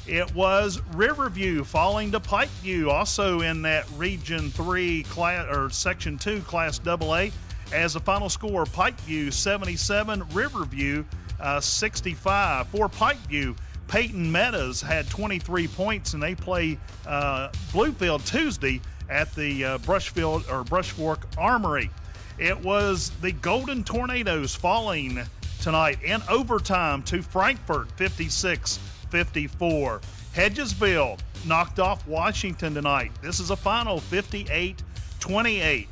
[SPEAKER 2] It was Riverview falling to Pikeview, also in that Region 3 class or Section 2 Class AA. As the final score, Pikeview 77, Riverview 65. For Pikeview, Peyton Meadows had 23 points, and they play Bluefield Tuesday at the Brushfork Armory. It was the Golden Tornadoes falling tonight in overtime to Frankfort 56-54. Hedgesville knocked off Washington tonight. This is a final 58-28.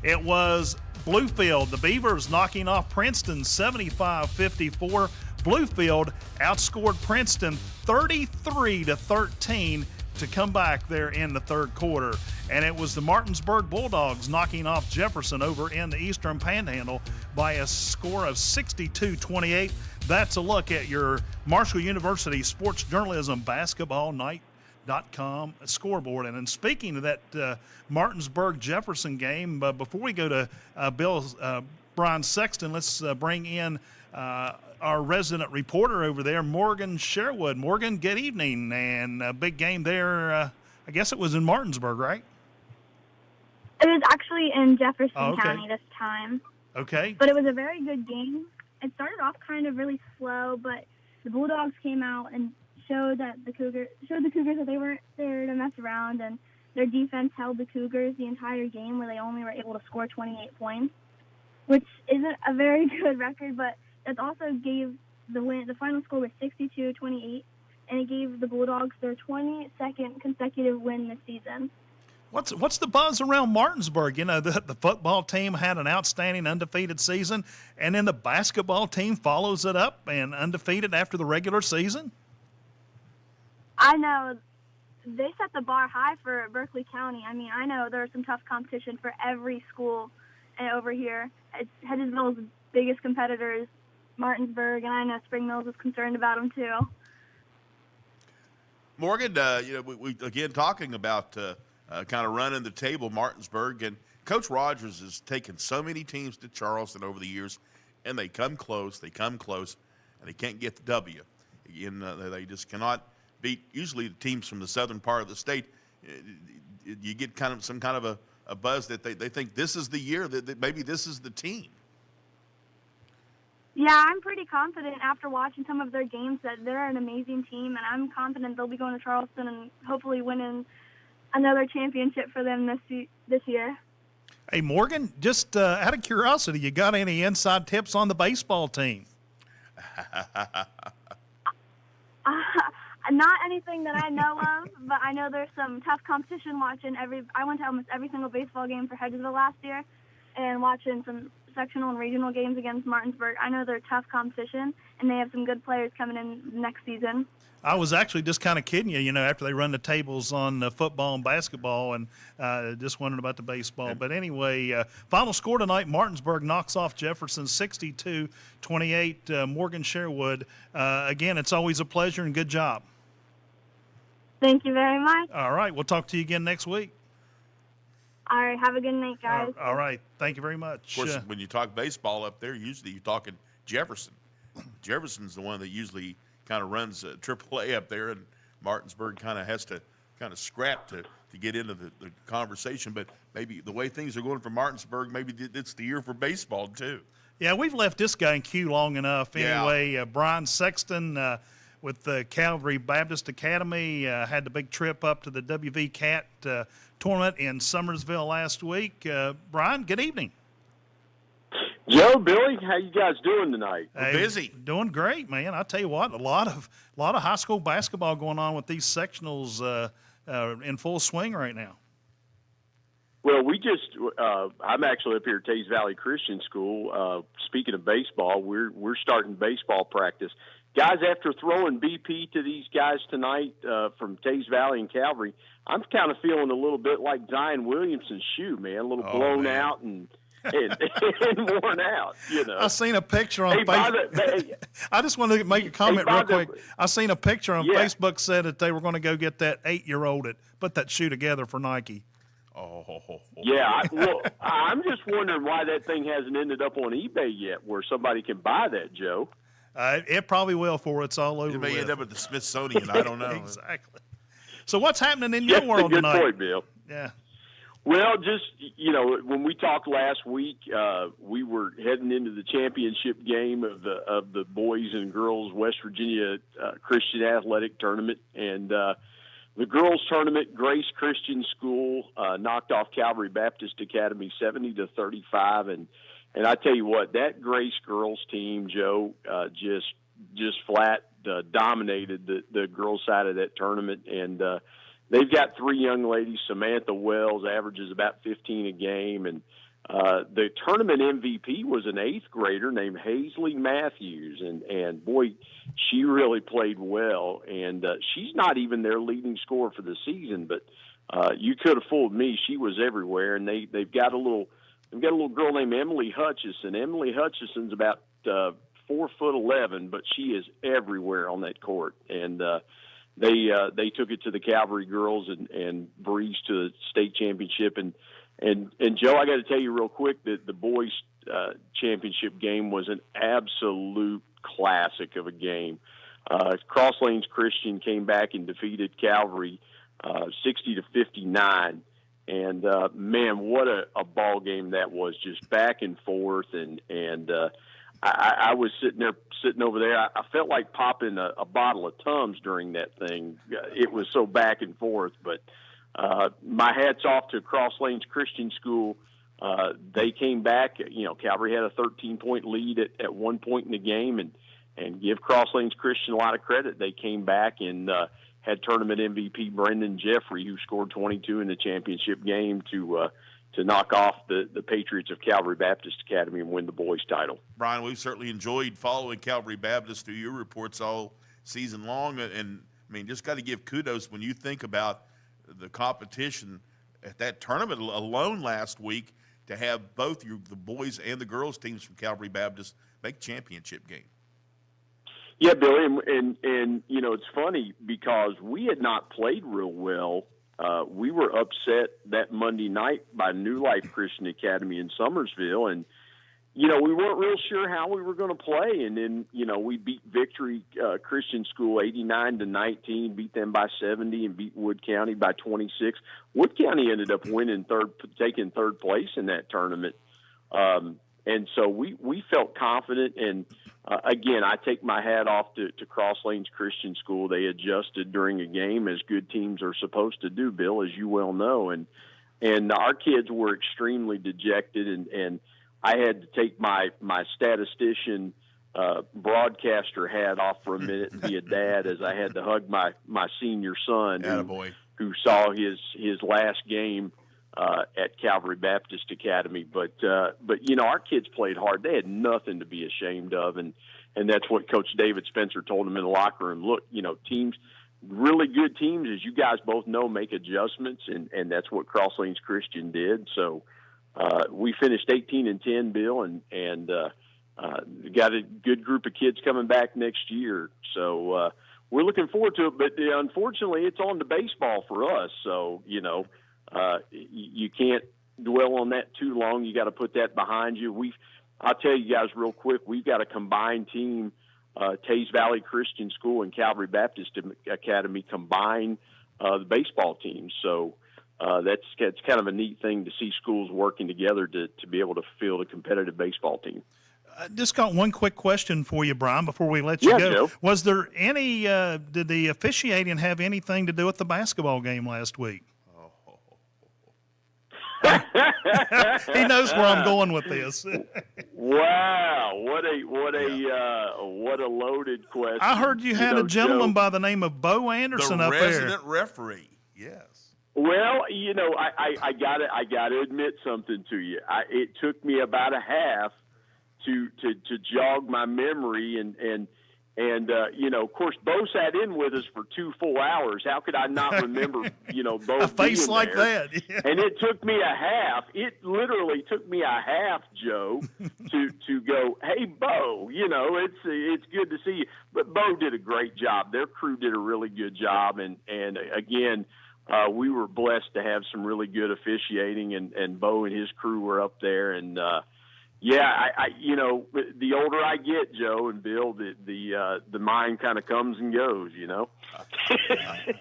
[SPEAKER 2] It was Bluefield, the Beavers, knocking off Princeton 75-54. Bluefield outscored Princeton 33-13 to come back there in the third quarter. And it was the Martinsburg Bulldogs knocking off Jefferson over in the Eastern Panhandle by a score of 62-28. That's a look at your Marshall University Sports Journalism Basketball Night.com scoreboard. And speaking of that Martinsburg-Jefferson game, before we go to Brian Sexton, let's bring in our resident reporter over there, Morgan Sherwood. Morgan, good evening. And a big game there. I guess it was in Martinsburg, right?
[SPEAKER 10] It was actually in Jefferson County this time.
[SPEAKER 2] Okay.
[SPEAKER 10] But it was a very good game. It started off kind of really slow, but the Bulldogs came out and showed the Cougars that they weren't there to mess around, and their defense held the Cougars the entire game, where they only were able to score 28 points, which isn't a very good record, but that also gave the win. The final score was 62-28, and it gave the Bulldogs their 22nd consecutive win this season.
[SPEAKER 2] What's the buzz around Martinsburg? You know, the football team had an outstanding undefeated season, and then the basketball team follows it up and undefeated after the regular season?
[SPEAKER 10] I know. They set the bar high for Berkeley County. I mean, I know there's some tough competition for every school over here. Hedgesville's biggest competitor is Martinsburg, and I know Spring Mills is concerned about them too.
[SPEAKER 3] Morgan, we again talking about kind of running the table, Martinsburg, and Coach Rogers has taken so many teams to Charleston over the years, and they come close, and they can't get the W. Again, they just cannot beat usually the teams from the southern part of the state, you get some kind of a buzz that they think this is the year, that maybe this is the team.
[SPEAKER 10] Yeah, I'm pretty confident after watching some of their games that they're an amazing team, and I'm confident they'll be going to Charleston and hopefully winning another championship for them this year.
[SPEAKER 2] Hey, Morgan, just out of curiosity, you got any inside tips on the baseball team?
[SPEAKER 10] Not anything that I know of, but I know there's some tough competition watching I went to almost every single baseball game for Hedgesville last year and watching some sectional and regional games against Martinsburg. I know they're tough competition, and they have some good players coming in next season.
[SPEAKER 2] I was actually just kind of kidding you, after they run the tables on football and basketball, and just wondering about the baseball. But anyway, final score tonight, Martinsburg knocks off Jefferson 62-28, Morgan Sherwood. Again, it's always a pleasure and good job.
[SPEAKER 10] Thank you very much.
[SPEAKER 2] All right, we'll talk to you again next week.
[SPEAKER 10] All right, have a good night, guys.
[SPEAKER 2] All right, thank you very much.
[SPEAKER 3] Of course, when you talk baseball up there, usually you're talking Jefferson. Jefferson's the one that usually kind of runs AAA up there, and Martinsburg kind of has to scrap to get into the conversation. But maybe the way things are going for Martinsburg, maybe it's the year for baseball too.
[SPEAKER 2] Yeah, we've left this guy in queue long enough.
[SPEAKER 3] Yeah.
[SPEAKER 2] Anyway, Brian Sexton with the Calvary Baptist Academy had the big trip up to the WV Cat tournament in Summersville last week. Brian, good evening.
[SPEAKER 11] Joe, Billy, how you guys doing tonight?
[SPEAKER 2] Hey,
[SPEAKER 3] busy.
[SPEAKER 2] Doing great, man. I tell you what, a lot of high school basketball going on with these sectionals in full swing right now.
[SPEAKER 11] Well, I'm actually up here at Tays Valley Christian School. Speaking of baseball, we're starting baseball practice. Guys, after throwing BP to these guys tonight from Tays Valley and Calvary, I'm kind of feeling a little bit like Zion Williamson's shoe, man, a little blown out and worn out,
[SPEAKER 2] I seen a picture on Facebook. I just wanted to make a comment real quick. I seen a picture on Facebook said that they were going to go get that 8-year-old that put that shoe together for Nike.
[SPEAKER 11] Yeah, I'm just wondering why that thing hasn't ended up on eBay yet where somebody can buy that, Joe.
[SPEAKER 2] It probably will for it's all over.
[SPEAKER 3] It may end up at the Smithsonian. I don't know.
[SPEAKER 2] Exactly. So what's happening in your world tonight?
[SPEAKER 11] Good point, Bill.
[SPEAKER 2] Yeah.
[SPEAKER 11] Well, just, when we talked last week, we were heading into the championship game of the boys and girls West Virginia Christian Athletic Tournament. And the girls tournament, Grace Christian School knocked off Calvary Baptist Academy 70-35. And I tell you what, that Grace girls team, Joe, just flat dominated the girls side of that tournament. And they've got 3 young ladies. Samantha Wells averages about 15 a game. And the tournament MVP was an 8th grader named Hazley Matthews. And boy, she really played well. And she's not even their leading scorer for the season, but you could have fooled me. She was everywhere. And they've got a little girl named Emily Hutchison. Emily Hutchison's about 4'11", but she is everywhere on that court. And they took it to the Calvary girls and breezed to the state championship. And Joe, I got to tell you real quick that the boys championship game was an absolute classic of a game. Cross Lanes Christian came back and defeated Calvary 60-59. And man, what a ball game that was! Just back and forth, and I was sitting over there. I felt like popping a bottle of Tums during that thing. It was so back and forth. But my hat's off to Cross Lanes Christian School. They came back. Calvary had a 13-point lead at one point in the game, and give Cross Lanes Christian a lot of credit. They came back and had tournament MVP Brendan Jeffrey, who scored 22 in the championship game to knock off the Patriots of Calvary Baptist Academy and win the boys title.
[SPEAKER 3] Brian, we've certainly enjoyed following Calvary Baptist through your reports all season long. And, I mean, just got to give kudos when you think about the competition at that tournament alone last week to have both the boys and the girls teams from Calvary Baptist make championship game.
[SPEAKER 11] Yeah, Billy, and it's funny because we had not played real well. We were upset that Monday night by New Life Christian Academy in Summersville, and we weren't real sure how we were going to play. And then, we beat Victory Christian School 89-19, beat them by 70, and beat Wood County by 26. Wood County ended up taking third place in that tournament. And so we felt confident. And again, I take my hat off to Cross Lanes Christian School. They adjusted during a game, as good teams are supposed to do, Bill, as you well know. And our kids were extremely dejected, and I had to take my statistician broadcaster hat off for a minute and be a dad, as I had to hug my senior son who saw his last game at Calvary Baptist Academy. But our kids played hard. They had nothing to be ashamed of, and that's what Coach David Spencer told them in the locker room. Look, teams, really good teams, as you guys both know, make adjustments, and that's what Cross Lanes Christian did. So we finished 18-10, Bill, and got a good group of kids coming back next year. So we're looking forward to it. But unfortunately, it's on to baseball for us. So you can't dwell on that too long. You got to put that behind you. I'll tell you guys real quick. We've got a combined team. Tays Valley Christian School and Calvary Baptist Academy combine the baseball teams. So that's kind of a neat thing to see schools working together to be able to field a competitive baseball team.
[SPEAKER 2] Just got one quick question for you, Brian, before we let you go.
[SPEAKER 11] Joe.
[SPEAKER 2] Was there any, did the officiating have anything to do with the basketball game last week? He knows where I'm going with this.
[SPEAKER 11] Wow, what a loaded question.
[SPEAKER 2] I heard you had a gentleman by the name of Bo Anderson up there.
[SPEAKER 3] The resident referee, yes.
[SPEAKER 11] Well, I gotta admit something to you. It took me about a half to jog my memory, and of course, Bo sat in with us for 2 full hours. How could I not remember, Bo
[SPEAKER 2] a face
[SPEAKER 11] being
[SPEAKER 2] like
[SPEAKER 11] there?
[SPEAKER 2] that? Yeah.
[SPEAKER 11] And it took me a half. It literally took me a half, Joe, to go, hey, Bo, it's good to see you. But Bo did a great job. Their crew did a really good job, and again, we were blessed to have some really good officiating, and Bo and his crew were up there, and the older I get, Joe and Bill, the mind kind of comes and goes,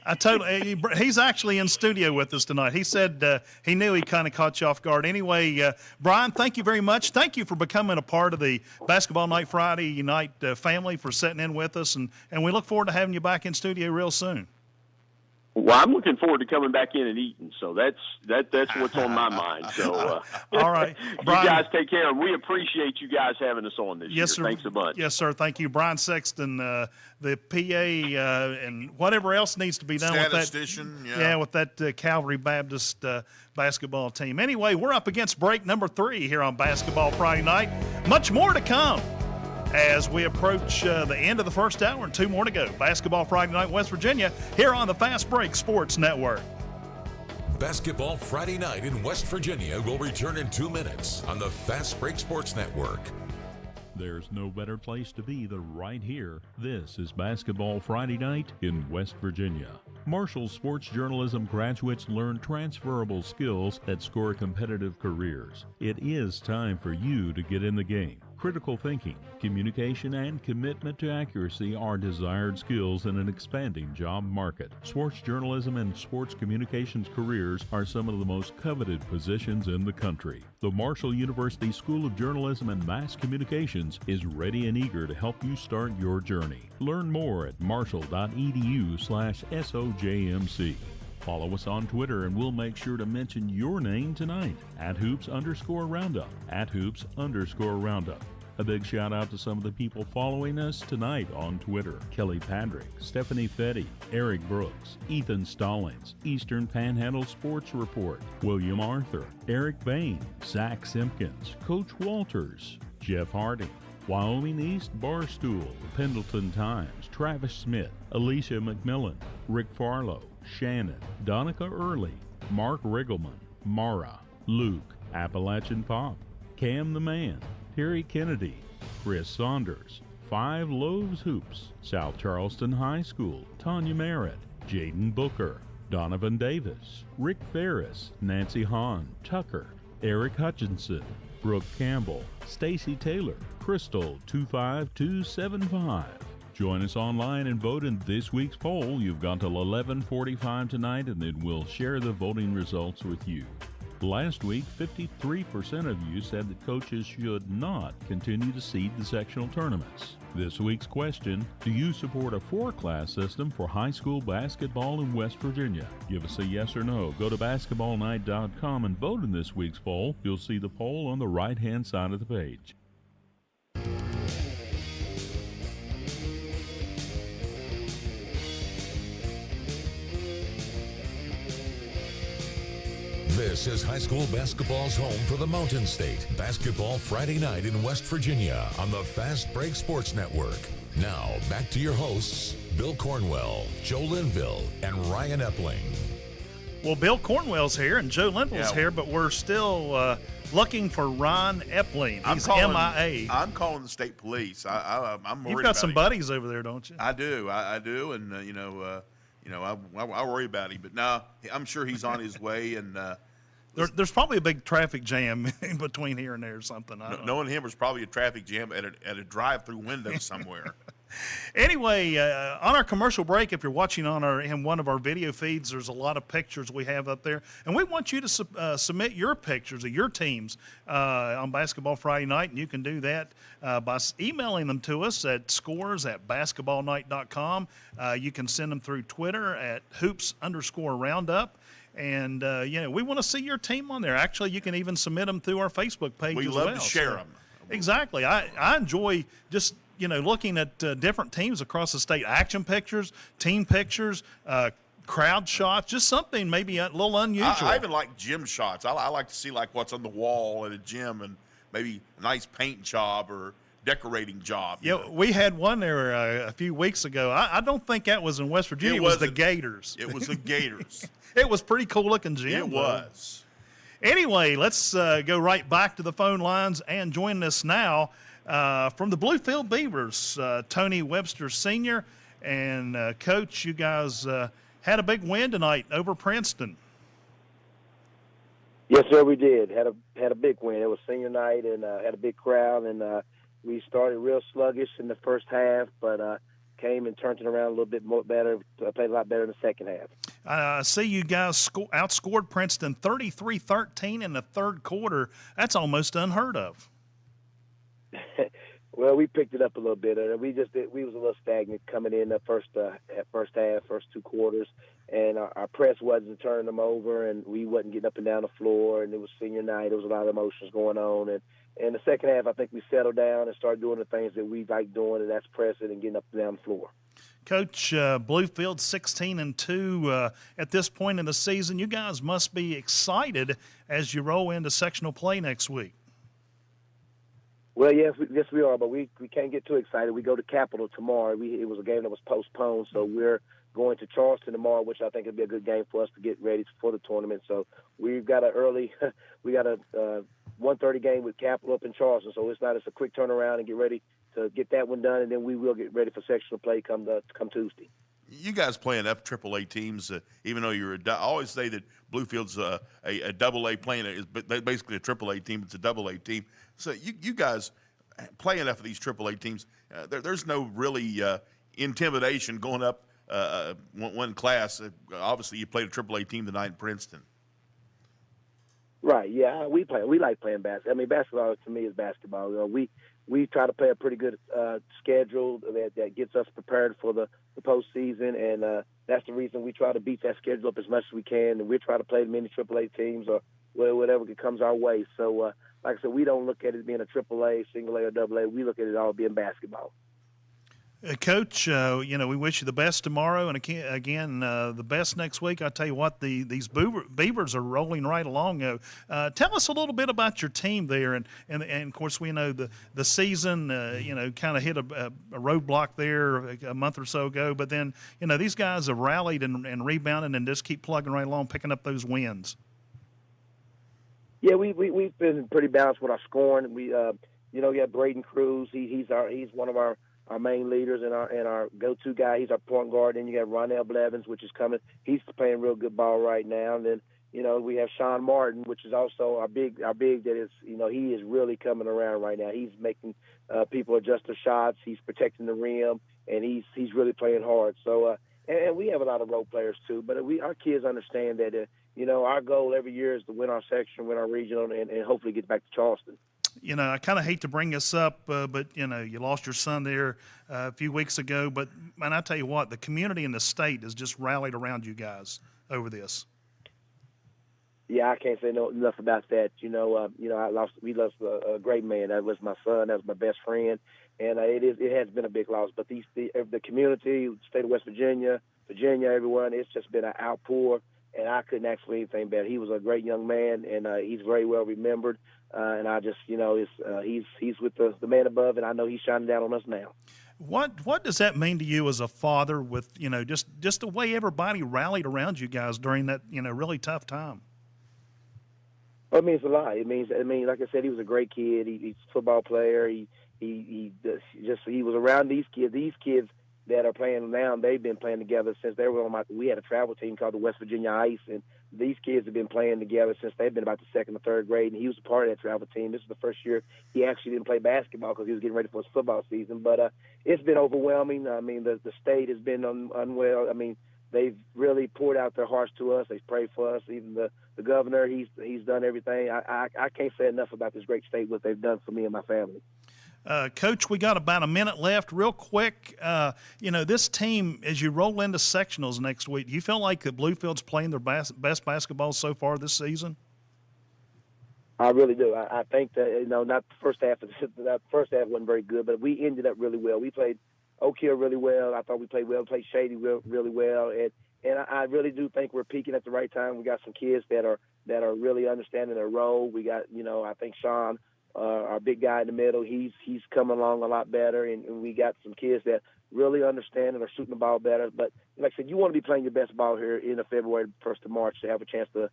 [SPEAKER 2] I totally. He's actually in studio with us tonight. He said he knew he kind of caught you off guard. Anyway, Brian, thank you very much. Thank you for becoming a part of the Basketball Night Friday night family, for sitting in with us, and we look forward to having you back in studio real soon.
[SPEAKER 11] Well, I'm looking forward to coming back in and eating, so that's what's on my mind. So,
[SPEAKER 2] all right,
[SPEAKER 11] Brian, you guys take care, and we appreciate you guys having us on this year.
[SPEAKER 2] Sir.
[SPEAKER 11] Thanks a bunch.
[SPEAKER 2] Yes, sir. Thank you, Brian Sexton, the PA, and whatever else needs to be done with that. With that Calvary Baptist basketball team. Anyway, we're up against break number 3 here on Basketball Friday Night. Much more to come as we approach the end of the first hour, and 2 more to go. Basketball Friday Night, West Virginia, here on the Fast Break Sports Network.
[SPEAKER 5] Basketball Friday Night in West Virginia will return in 2 minutes on the Fast Break Sports Network.
[SPEAKER 6] There's no better place to be than right here. This is Basketball Friday Night in West Virginia. Marshall sports journalism graduates learn transferable skills that score competitive careers. It is time for you to get in the game. Critical thinking, communication, and commitment to accuracy are desired skills in an expanding job market. Sports journalism and sports communications careers are some of the most coveted positions in the country. The Marshall University School of Journalism and Mass Communications is ready and eager to help you start your journey. Learn more at marshall.edu/SOJMC. Follow us on Twitter, and we'll make sure to mention your name tonight at @hoops_roundup, @hoops_roundup. A big shout out to some of the people following us tonight on Twitter: Kelly Padrick, Stephanie Fetty, Eric Brooks, Ethan Stallings, Eastern Panhandle Sports Report, William Arthur, Eric Bain, Zach Simpkins, Coach Walters, Jeff Harding, Wyoming East Barstool, Pendleton Times, Travis Smith, Alicia McMillan, Rick Farlow, Shannon, Donica Early, Mark Riggleman, Mara, Luke, Appalachian Pop, Cam the Man, Terry Kennedy, Chris Saunders, 5 Loaves Hoops, South Charleston High School, Tanya Merritt, Jaden Booker, Donovan Davis, Rick Ferris, Nancy Hahn, Tucker, Eric Hutchinson, Brooke Campbell, Stacy Taylor, Crystal 25275. Join us online and vote in this week's poll. You've got till 11:45 tonight, and then we'll share the voting results with you. Last week, 53% of you said that coaches should not continue to seed the sectional tournaments. This week's question, do you support a 4-class system for high school basketball in West Virginia? Give us a yes or no. Go to basketballnight.com and vote in this week's poll. You'll see the poll on the right-hand side of the page.
[SPEAKER 5] This is high school basketball's home for the Mountain State. Basketball Friday night in West Virginia on the Fast Break Sports Network. Now, back to your hosts, Bill Cornwell, Joe Linville, and Ryan Epling.
[SPEAKER 2] Well, Bill Cornwell's here and Joe Linville's here, but we're still looking for Ryan Epling. He's MIA.
[SPEAKER 3] I'm calling the state police. I'm worried.
[SPEAKER 2] You've got some buddies over there, don't you?
[SPEAKER 3] I do, and I worry about him. But now I'm sure he's on his way, and
[SPEAKER 2] there's probably a big traffic jam in between here and there or something.
[SPEAKER 3] Knowing him, there's probably a traffic jam at a drive-through window somewhere.
[SPEAKER 2] Anyway, on our commercial break, if you're watching on in one of our video feeds, there's a lot of pictures we have up there, and we want you to submit your pictures of your teams on Basketball Friday Night, and you can do that by emailing them to us at scores@basketballnight.com. You can send them through Twitter at hoops_roundup. And, we want to see your team on there. Actually, you can even submit them through our Facebook page as well.
[SPEAKER 3] We love to share them.
[SPEAKER 2] Exactly. I enjoy just, looking at different teams across the state, action pictures, team pictures, crowd shots, just something maybe a little unusual.
[SPEAKER 3] I even like gym shots. I like to see what's on the wall at a gym and maybe a nice paint job or decorating job.
[SPEAKER 2] Yeah, we had one there a few weeks ago. I don't think that was in West Virginia. It was the Gators.
[SPEAKER 3] It was the Gators.
[SPEAKER 2] It was pretty cool looking gym.
[SPEAKER 3] It was.
[SPEAKER 2] Anyway, let's go right back to the phone lines, and joining us now from the Bluefield Beavers, Tony Webster Sr. And Coach, you guys had a big win tonight over Princeton.
[SPEAKER 12] Yes, sir, we did. Had a big win. It was senior night and had a big crowd, and we started real sluggish in the first half, but came and turned it around a little bit more better, played a lot better in the second half.
[SPEAKER 2] I see you guys outscored Princeton 33-13 in the third quarter. That's almost unheard of.
[SPEAKER 12] Well, we picked it up a little bit. We was a little stagnant coming in the first half, first two quarters, and our press wasn't turning them over, and we wasn't getting up and down the floor, and it was senior night. There was a lot of emotions going on, and in the second half, I think we settled down and started doing the things that we like doing, and that's pressing and getting up and down the floor.
[SPEAKER 2] Coach, Bluefield 16-2 at this point in the season. You guys must be excited as you roll into sectional play next week.
[SPEAKER 12] Well, yes, we are, but we can't get too excited. We go to Capital tomorrow. It was a game that was postponed, so we're going to Charleston tomorrow, which I think would be a good game for us to get ready for the tournament. So we've got a 1:30 game with Capital up in Charleston, so it's a quick turnaround and get ready to get that one done, and then we will get ready for sectional play come Tuesday.
[SPEAKER 3] You guys playing FAAA teams, even though I always say that Bluefield's a AA playing is basically a AAA team. It's a AA team. So you guys playing enough of these AAA teams, there's no really intimidation going up one class. Obviously, you played a AAA team tonight in Princeton.
[SPEAKER 12] Right. Yeah, we like playing basketball. I mean, basketball to me is basketball. We try to play a pretty good schedule that gets us prepared for the postseason, and that's the reason we try to beat that schedule up as much as we can. And we try to play as many AAA teams or whatever comes our way. So, like I said, we don't look at it being a AAA, single A, or AA. We look at it all being basketball.
[SPEAKER 2] Coach, we wish you the best tomorrow, and again, the best next week. I tell you what, these Beavers are rolling right along. Tell us a little bit about your team there, and of course we know the season, kind of hit a roadblock there a month or so ago, but then these guys have rallied and rebounded and just keep plugging right along, picking up those wins.
[SPEAKER 12] Yeah, we've been pretty balanced with our scoring. We have Braden Cruz. He's one of our main leaders and our go-to guy. He's our point guard. Then you got Ryan Epling, which is coming. He's playing real good ball right now. And then we have Sean Martin, which is also our big that is, he is really coming around right now. He's making people adjust their shots. He's protecting the rim, and he's really playing hard. So, and we have a lot of role players too. But our kids understand that, our goal every year is to win our section, win our regional, and hopefully get back to Charleston.
[SPEAKER 2] I kind of hate to bring this up, but, you lost your son there a few weeks ago. But, man, I tell you what, the community and the state has just rallied around you guys over this.
[SPEAKER 12] Yeah, I can't say enough about that. We lost a great man. That was my son. That was my best friend. And it has been a big loss. But the community, the state of West Virginia, everyone, it's just been an outpour. And I couldn't ask for anything better. He was a great young man, and he's very well remembered. And I just, he's with the man above, and I know he's shining down on us now.
[SPEAKER 2] What does that mean to you as a father with, just the way everybody rallied around you guys during that, really tough time?
[SPEAKER 12] Well, it means a lot. It means, like I said, he was a great kid. He's a football player. He was around these kids. These kids that are playing now, they've been playing together since they were we had a travel team called the West Virginia Ice, and these kids have been playing together since they've been about the second or third grade, and he was a part of that travel team. This is the first year he actually didn't play basketball because he was getting ready for his football season. But it's been overwhelming. The state has been unwell. They've really poured out their hearts to us. They've prayed for us. Even the governor, he's done everything. I can't say enough about this great state, what they've done for me and my family.
[SPEAKER 2] Coach, we got about a minute left. Real quick, this team, as you roll into sectionals next week, do you feel like the Bluefield's playing their best basketball so far this season?
[SPEAKER 12] I really do. I think that, not the first half. The first half wasn't very good, but we ended up really well. We played Oak Hill really well. I thought we played well. Played Shady really well, and I really do think we're peaking at the right time. We got some kids that are really understanding their role. We got, I think Sean, our big guy in the middle, he's coming along a lot better, and we got some kids that really understand and are shooting the ball better. But like I said, you want to be playing your best ball here in February 1st of March to have a chance to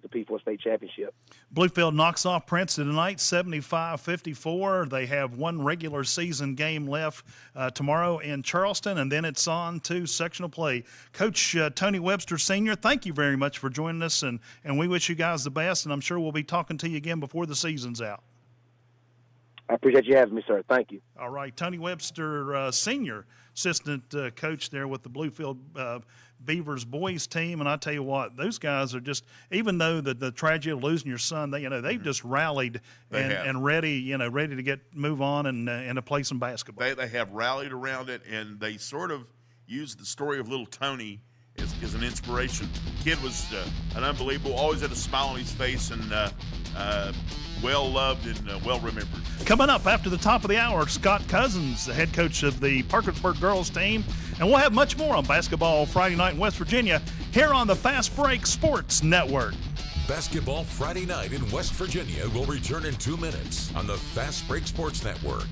[SPEAKER 12] compete for a state championship.
[SPEAKER 2] Bluefield knocks off Princeton tonight, 75-54. They have one regular season game left tomorrow in Charleston, and then it's on to sectional play. Coach Tony Webster Sr., thank you very much for joining us, and we wish you guys the best, and I'm sure we'll be talking to you again before the season's out.
[SPEAKER 12] I appreciate you having me, sir. Thank you.
[SPEAKER 2] All right. Tony Webster, senior assistant coach there with the Bluefield Beavers boys team. And I tell you what, those guys are just, even though the tragedy of losing your son, they've just rallied and ready to move on and to play some basketball.
[SPEAKER 3] They have rallied around it, and they sort of use the story of little Tony as an inspiration. Kid was an unbelievable, always had a smile on his face, and well-loved and well-remembered.
[SPEAKER 2] Coming up after the top of the hour, Scott Cousins, the head coach of the Parkersburg girls team. And we'll have much more on Basketball Friday Night in West Virginia here on the Fast Break Sports Network.
[SPEAKER 5] Basketball Friday Night in West Virginia will return in 2 minutes on the Fast Break Sports Network.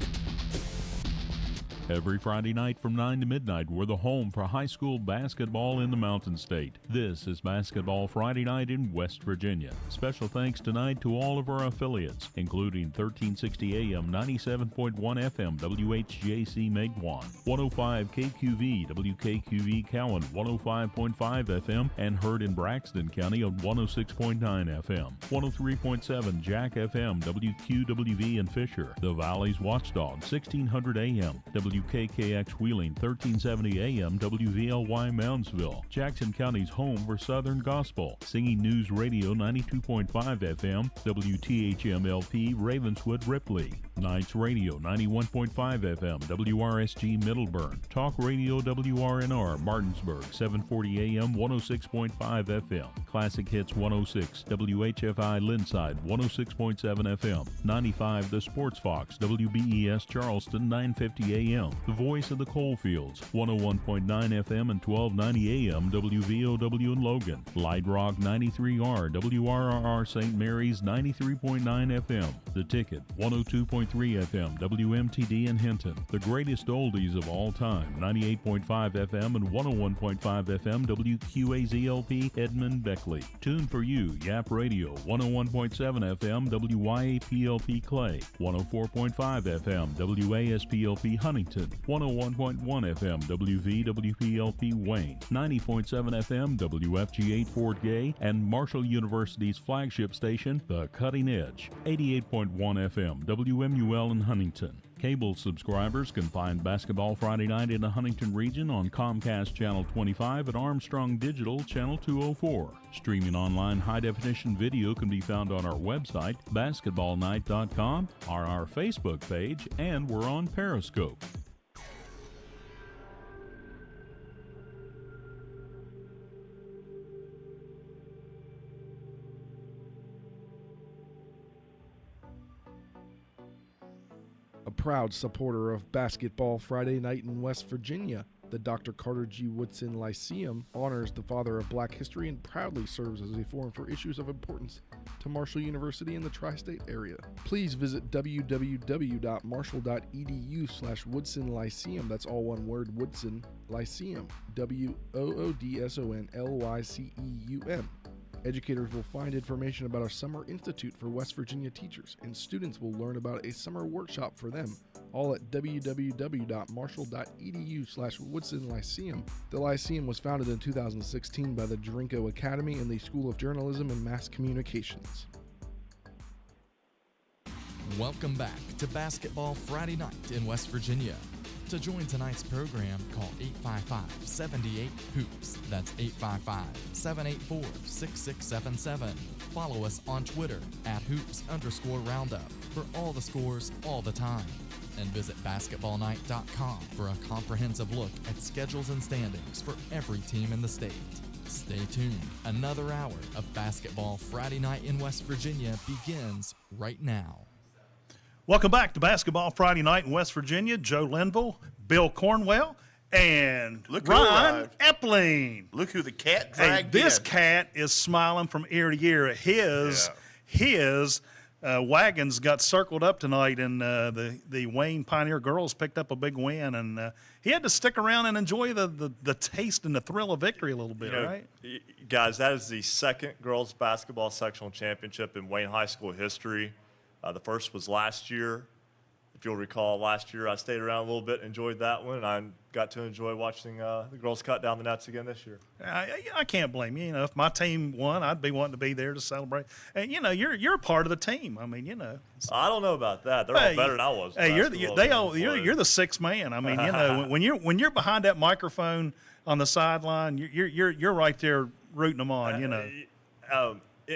[SPEAKER 6] Every Friday night from 9 to midnight, we're the home for high school basketball in the Mountain State. This is Basketball Friday Night in West Virginia. Special thanks tonight to all of our affiliates, including 1360 AM, 97.1 FM, WHJC Megawan, 105 KQV, WKQV Cowan, 105.5 FM, and heard in Braxton County on 106.9 FM, 103.7 Jack FM, WQWV in Fisher, the Valley's Watchdog, 1600 AM, WKKX Wheeling, 1370 AM, WVLY Moundsville, Jackson County's home for Southern Gospel, Singing News Radio 92.5 FM, WTHM-LP Ravenswood Ripley, Knights Radio 91.5 FM, WRSG Middleburn, Talk Radio WRNR Martinsburg, 740 AM, 106.5 FM, Classic Hits 106, WHFI Linside 106.7 FM, 95 The Sports Fox, WBES Charleston 950 AM, The Voice of the Coalfields, 101.9 FM and 1290 AM, WVOW in Logan, Light Rock 93R, WRRR St. Mary's 93.9 FM, The Ticket 102.3 FM, WMTD in Hinton, the greatest oldies of all time, 98.5 FM and 101.5 FM, WQAZLP Edmond Beckley. Tune for You, Yap Radio, 101.7 FM, WYAPLP Clay, 104.5 FM, WASPLP Huntington, Huntington, 101.1 FM WVWPLP Wayne, 90.7 FM WFG8 Fort Gay, and Marshall University's flagship station, The Cutting Edge, 88.1 FM WMUL in Huntington. Cable subscribers can find Basketball Friday Night in the Huntington region on Comcast Channel 25 and Armstrong Digital Channel 204. Streaming online high-definition video can be found on our website, basketballnight.com, or our Facebook page, and we're on Periscope.
[SPEAKER 13] A proud supporter of Basketball Friday Night in West Virginia, the Dr. Carter G. Woodson Lyceum honors the father of Black history and proudly serves as a forum for issues of importance to Marshall University in the tri-state area. Please visit www.marshall.edu/Woodson Lyceum. That's all one word, Woodson Lyceum. WOODSON Educators will find information about our Summer Institute for West Virginia teachers, and students will learn about a summer workshop for them, all at www.marshall.edu/Woodson Lyceum. The Lyceum was founded in 2016 by the Drinko Academy and the School of Journalism and Mass Communications.
[SPEAKER 1] Welcome back to Basketball Friday Night in West Virginia. To join tonight's program, call 855-78-HOOPS. That's 855-784-6677. Follow us on Twitter @hoops_roundup for all the scores all the time. And visit basketballnight.com for a comprehensive look at schedules and standings for every team in the state. Stay tuned. Another hour of Basketball Friday Night in West Virginia begins right now.
[SPEAKER 2] Welcome back to Basketball Friday Night in West Virginia. Joe Linville, Bill Cornwell, and Ryan Epling.
[SPEAKER 3] Look who the cat dragged
[SPEAKER 2] This
[SPEAKER 3] in.
[SPEAKER 2] cat is smiling from ear to ear. His wagons got circled up tonight, and the Wayne Pioneer girls picked up a big win, and he had to stick around and enjoy the taste and the thrill of victory a little bit, right?
[SPEAKER 14] Guys, that is the second girls basketball sectional championship in Wayne High School history. The first was last year. If you'll recall, last year I stayed around a little bit, enjoyed that one, and I got to enjoy watching the girls cut down the nets again this year.
[SPEAKER 2] I can't blame you. You know, if my team won, I'd be wanting to be there to celebrate. And you know, you're a part of the team. I mean, you know.
[SPEAKER 14] I don't know about that. They're all better than I was.
[SPEAKER 2] Hey, you're the sixth man. I mean, you know, when you're behind that microphone on the sideline, you're right there rooting them on. You know.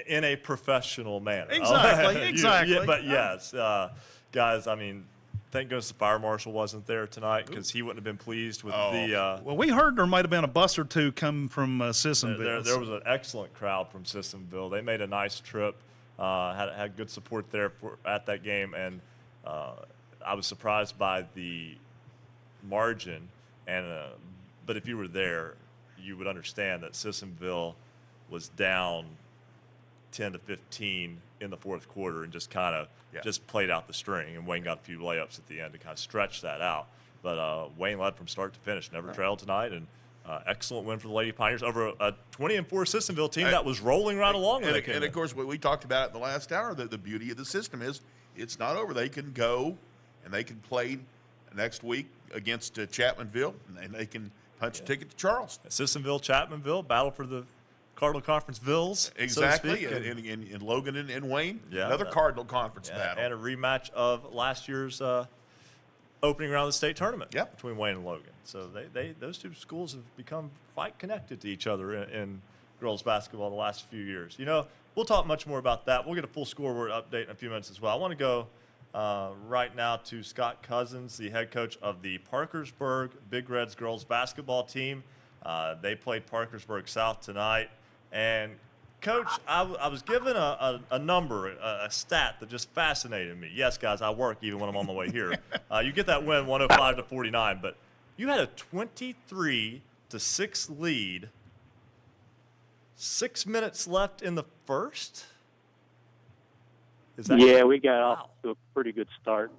[SPEAKER 14] In a professional manner.
[SPEAKER 2] Exactly.
[SPEAKER 14] But yes, guys, I mean, thank goodness the fire marshal wasn't there tonight because he wouldn't have been pleased with the.
[SPEAKER 2] Well, we heard there might have been a bus or two come from Sissonville.
[SPEAKER 14] There was an excellent crowd from Sissonville. They made a nice trip, had good support there at that game, and I was surprised by the margin. And but if you were there, you would understand that Sissonville was down 10 to 15 in the fourth quarter and just kind of just played out the string, and Wayne got a few layups at the end to kind of stretch that out. But Wayne led from start to finish, never trailed tonight, and excellent win for the Lady Pioneers over a 20-4 Sissonville team that was rolling right along.
[SPEAKER 3] And of course, what we talked about in the last hour, the beauty of the system is it's not over. They can go and they can play next week against Chapmanville, and they can punch a ticket to Charleston.
[SPEAKER 14] Sissonville, Chapmanville, battle for the Cardinal Conference Vills.
[SPEAKER 3] Exactly,
[SPEAKER 14] so to speak.
[SPEAKER 3] in Logan and Wayne.
[SPEAKER 14] Yeah,
[SPEAKER 3] another Cardinal Conference battle.
[SPEAKER 14] And a rematch of last year's opening round of the state tournament between Wayne and Logan. So those two schools have become quite connected to each other in girls basketball in the last few years. You know, we'll talk much more about that. We'll get a full scoreboard update in a few minutes as well. I want to go right now to Scott Cousins, the head coach of the Parkersburg Big Reds girls basketball team. They played Parkersburg South tonight. And, Coach, I was given a number, a stat that just fascinated me. Yes, guys, I work even when I'm on my way here. You get that win 105-49, but you had a 23-6 lead, 6 minutes left in the first?
[SPEAKER 15] We got off to a pretty good start.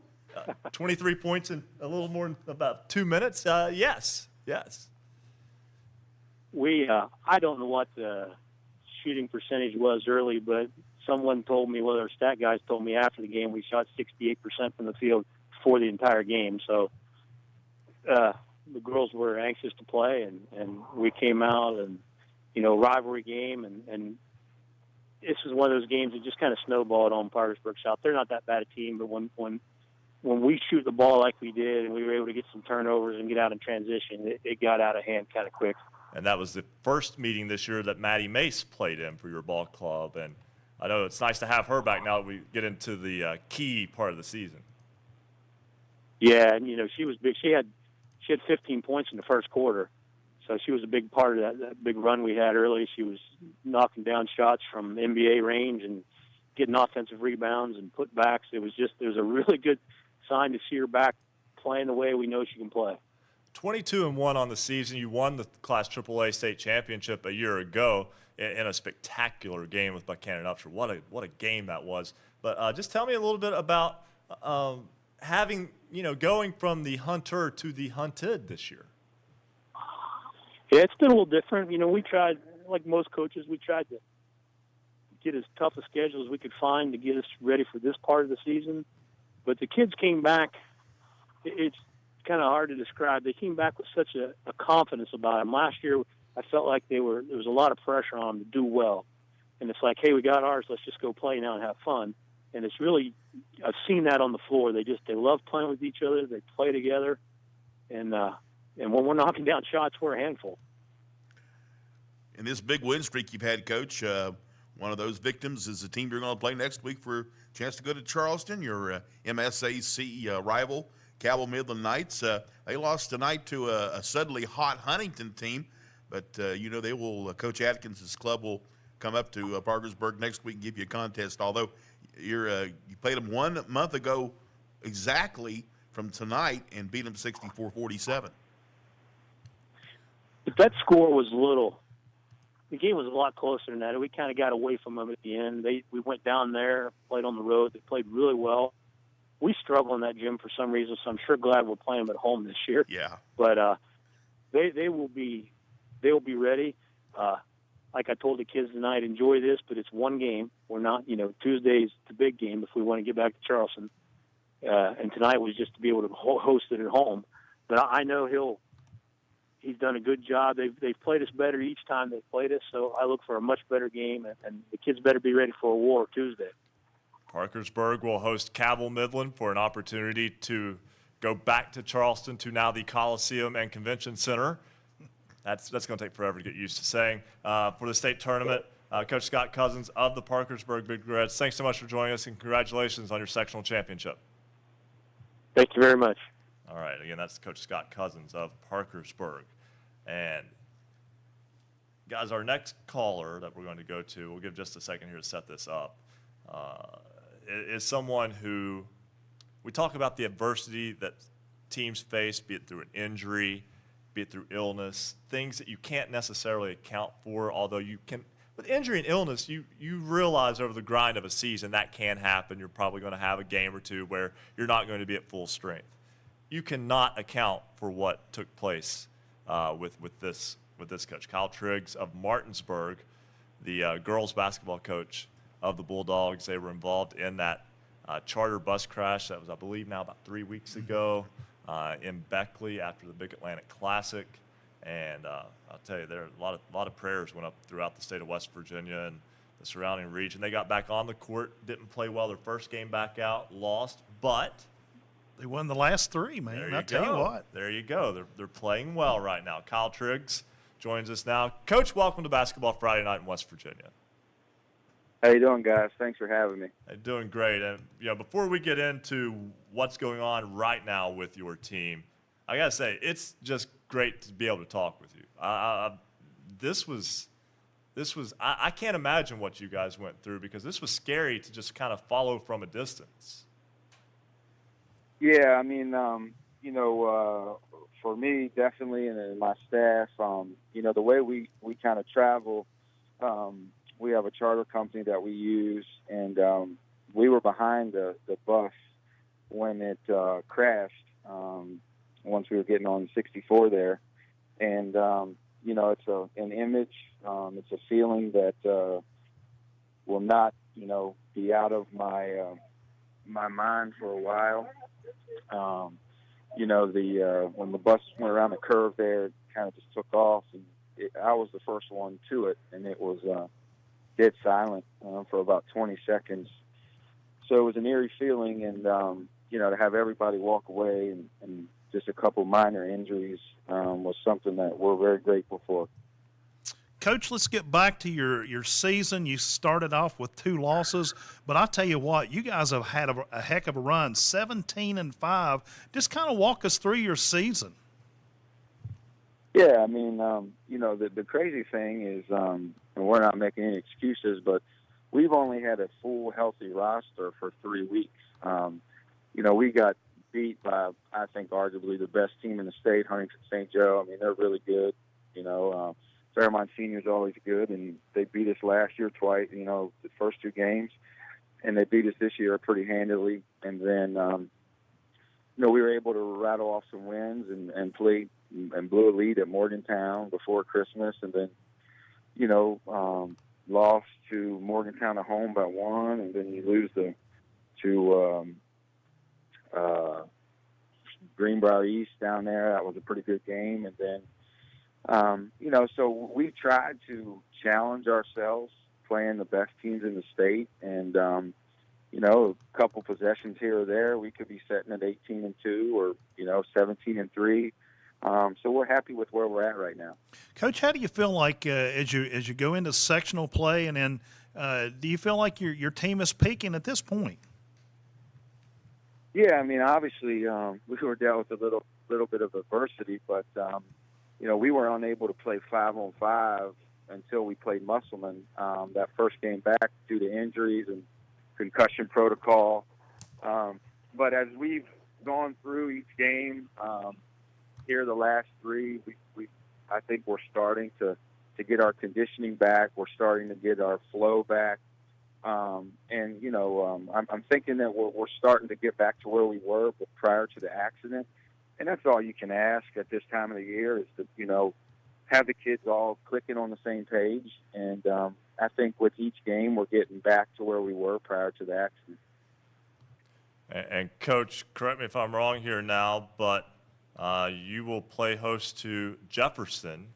[SPEAKER 14] 23 points in a little more than about 2 minutes? Yes.
[SPEAKER 15] I don't know what the shooting percentage was early, but someone told me, our stat guys told me after the game, we shot 68% from the field for the entire game. So the girls were anxious to play, and we came out and, rivalry game, and this is one of those games that just kind of snowballed on Parkersburg South. They're not that bad a team, but when we shoot the ball like we did and we were able to get some turnovers and get out in transition, it got out of hand kind of quick.
[SPEAKER 14] And that was the first meeting this year that Maddie Mace played in for your ball club. And I know it's nice to have her back now that we get into the key part of the season.
[SPEAKER 15] Yeah, and, she was big. She had 15 points in the first quarter. So she was a big part of that big run we had early. She was knocking down shots from NBA range and getting offensive rebounds and putbacks. It was a really good sign to see her back playing the way we know she can play.
[SPEAKER 14] 22-1 on the season. You won the Class AAA state championship a year ago in a spectacular game with Buchanan Upshur. What a game that was. But just tell me a little bit about having, going from the hunter to the hunted this year.
[SPEAKER 15] Yeah, it's been a little different. We tried, like most coaches, we tried to get as tough a schedule as we could find to get us ready for this part of the season. But the kids came back. It's kind of hard to describe. They came back with such a confidence about them. Last year, I felt like there was a lot of pressure on them to do well. And it's like, hey, we got ours. Let's just go play now and have fun. And it's really, I've seen that on the floor. They love playing with each other. They play together. And when we're knocking down shots, we're a handful.
[SPEAKER 3] In this big win streak you've had, Coach, one of those victims is the team you're going to play next week for a chance to go to Charleston, your MSAC rival, Cabell Midland Knights. They lost tonight to a suddenly hot Huntington team, but they will. Coach Atkins' club will come up to Parkersburg next week and give you a contest. Although you played them 1 month ago exactly from tonight and beat them 64-47.
[SPEAKER 15] But that score was little. The game was a lot closer than that. We kind of got away from them at the end. We went down there, played on the road. They played really well. We struggle in that gym for some reason, so I'm sure glad we're playing them at home this year.
[SPEAKER 3] Yeah.
[SPEAKER 15] But they will be ready. Like I told the kids tonight, enjoy this, but it's one game. We're not, Tuesday's the big game if we want to get back to Charleston. And tonight was just to be able to host it at home. But I know he's done a good job. They've played us better each time they've played us, so I look for a much better game, and the kids better be ready for a war Tuesday.
[SPEAKER 14] Parkersburg will host Cabell Midland for an opportunity to go back to Charleston, to now the Coliseum and Convention Center. That's going to take forever to get used to saying. For the state tournament, Coach Scott Cousins of the Parkersburg Big Reds, thanks so much for joining us, and congratulations on your sectional championship.
[SPEAKER 15] Thank you very much.
[SPEAKER 14] All right, again, that's Coach Scott Cousins of Parkersburg. And, guys, our next caller that we're going to go to, we'll give just a second here to set this up, is someone who we talk about the adversity that teams face, be it through an injury, be it through illness, things that you can't necessarily account for, although you can. With injury and illness, you realize over the grind of a season that can happen. You're probably going to have a game or two where you're not going to be at full strength. You cannot account for what took place with this coach. Kyle Triggs of Martinsburg, the girls basketball coach of the Bulldogs. They were involved in that charter bus crash that was, I believe, now about 3 weeks ago in Beckley after the Big Atlantic Classic. And I'll tell you, there are a lot of prayers went up throughout the state of West Virginia and the surrounding region. They got back on the court, didn't play well their first game back out, lost, but
[SPEAKER 2] they won the last 3, man. I'll tell you what.
[SPEAKER 14] There you go. They're playing well right now. Kyle Triggs joins us now. Coach, welcome to Basketball Friday Night in West Virginia.
[SPEAKER 16] How you doing, guys? Thanks for having me.
[SPEAKER 14] Hey, doing great. And before we get into what's going on right now with your team, I gotta say it's just great to be able to talk with you. This was I can't imagine what you guys went through, because this was scary to just kind of follow from a distance.
[SPEAKER 16] Yeah, I mean, for me, definitely, and my staff, the way we kind of travel, we have a charter company that we use, and we were behind the bus when it crashed, once we were getting on 64 there. And, it's an image, it's a feeling that will not, be out of my mind for a while. when the bus went around the curve there, it kind of just took off, and I was the first one to it, and it was dead silent for about 20 seconds. So it was an eerie feeling, and to have everybody walk away and just a couple minor injuries was something that we're very grateful for.
[SPEAKER 2] Coach, let's get back to your season. You started off with 2 losses, but I tell you what, you guys have had a heck of a run, 17-5. Just kind of walk us through your season.
[SPEAKER 16] Yeah, I mean, the crazy thing is, and we're not making any excuses, but we've only had a full, healthy roster for 3 weeks. We got beat by, I think, arguably the best team in the state, Huntington St. Joe. I mean, they're really good. Fairmont Senior's always good, and they beat us last year twice, the first 2 games, and they beat us this year pretty handily. And then, we were able to rattle off some wins and play and blew a lead at Morgantown before Christmas, and then, lost to Morgantown at home by 1, and then you lose to Greenbrier East down there. That was a pretty good game, and then, so we tried to challenge ourselves playing the best teams in the state, and a couple possessions here or there, we could be sitting at 18-2 or 17-3. So we're happy with where we're at right now.
[SPEAKER 2] Coach, how do you feel like as you go into sectional play, and then do you feel like your team is peaking at this point?
[SPEAKER 16] Yeah, I mean, obviously we were dealt with a little bit of adversity, but we were unable to play 5-on-5 until we played Musselman that first game back due to injuries and concussion protocol. But as we've gone through each game, here the last 3, I think we're starting to get our conditioning back. We're starting to get our flow back. I'm thinking that we're starting to get back to where we were prior to the accident. And that's all you can ask at this time of the year is to, have the kids all clicking on the same page. And I think with each game, we're getting back to where we were prior to the accident.
[SPEAKER 14] And Coach, correct me if I'm wrong here now, but you will play host to Jefferson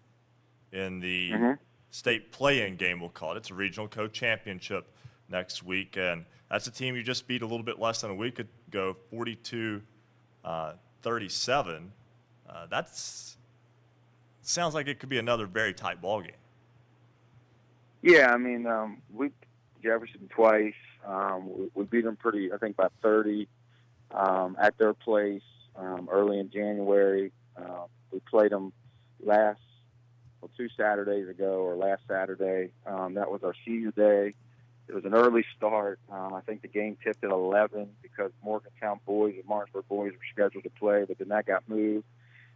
[SPEAKER 14] in the state play-in game, we'll call it. It's a regional co-championship next week, and that's a team you just beat a little bit less than a week ago, 42-37. That's sounds like it could be another very tight ball game.
[SPEAKER 16] Yeah, I mean, we beat Jefferson twice. We beat them I think by 30 at their place early in January. We played them 2 Saturdays ago, or last Saturday. That was our senior day. It was an early start. I think the game tipped at 11 because Morgantown boys and Martinsburg boys were scheduled to play, but then that got moved.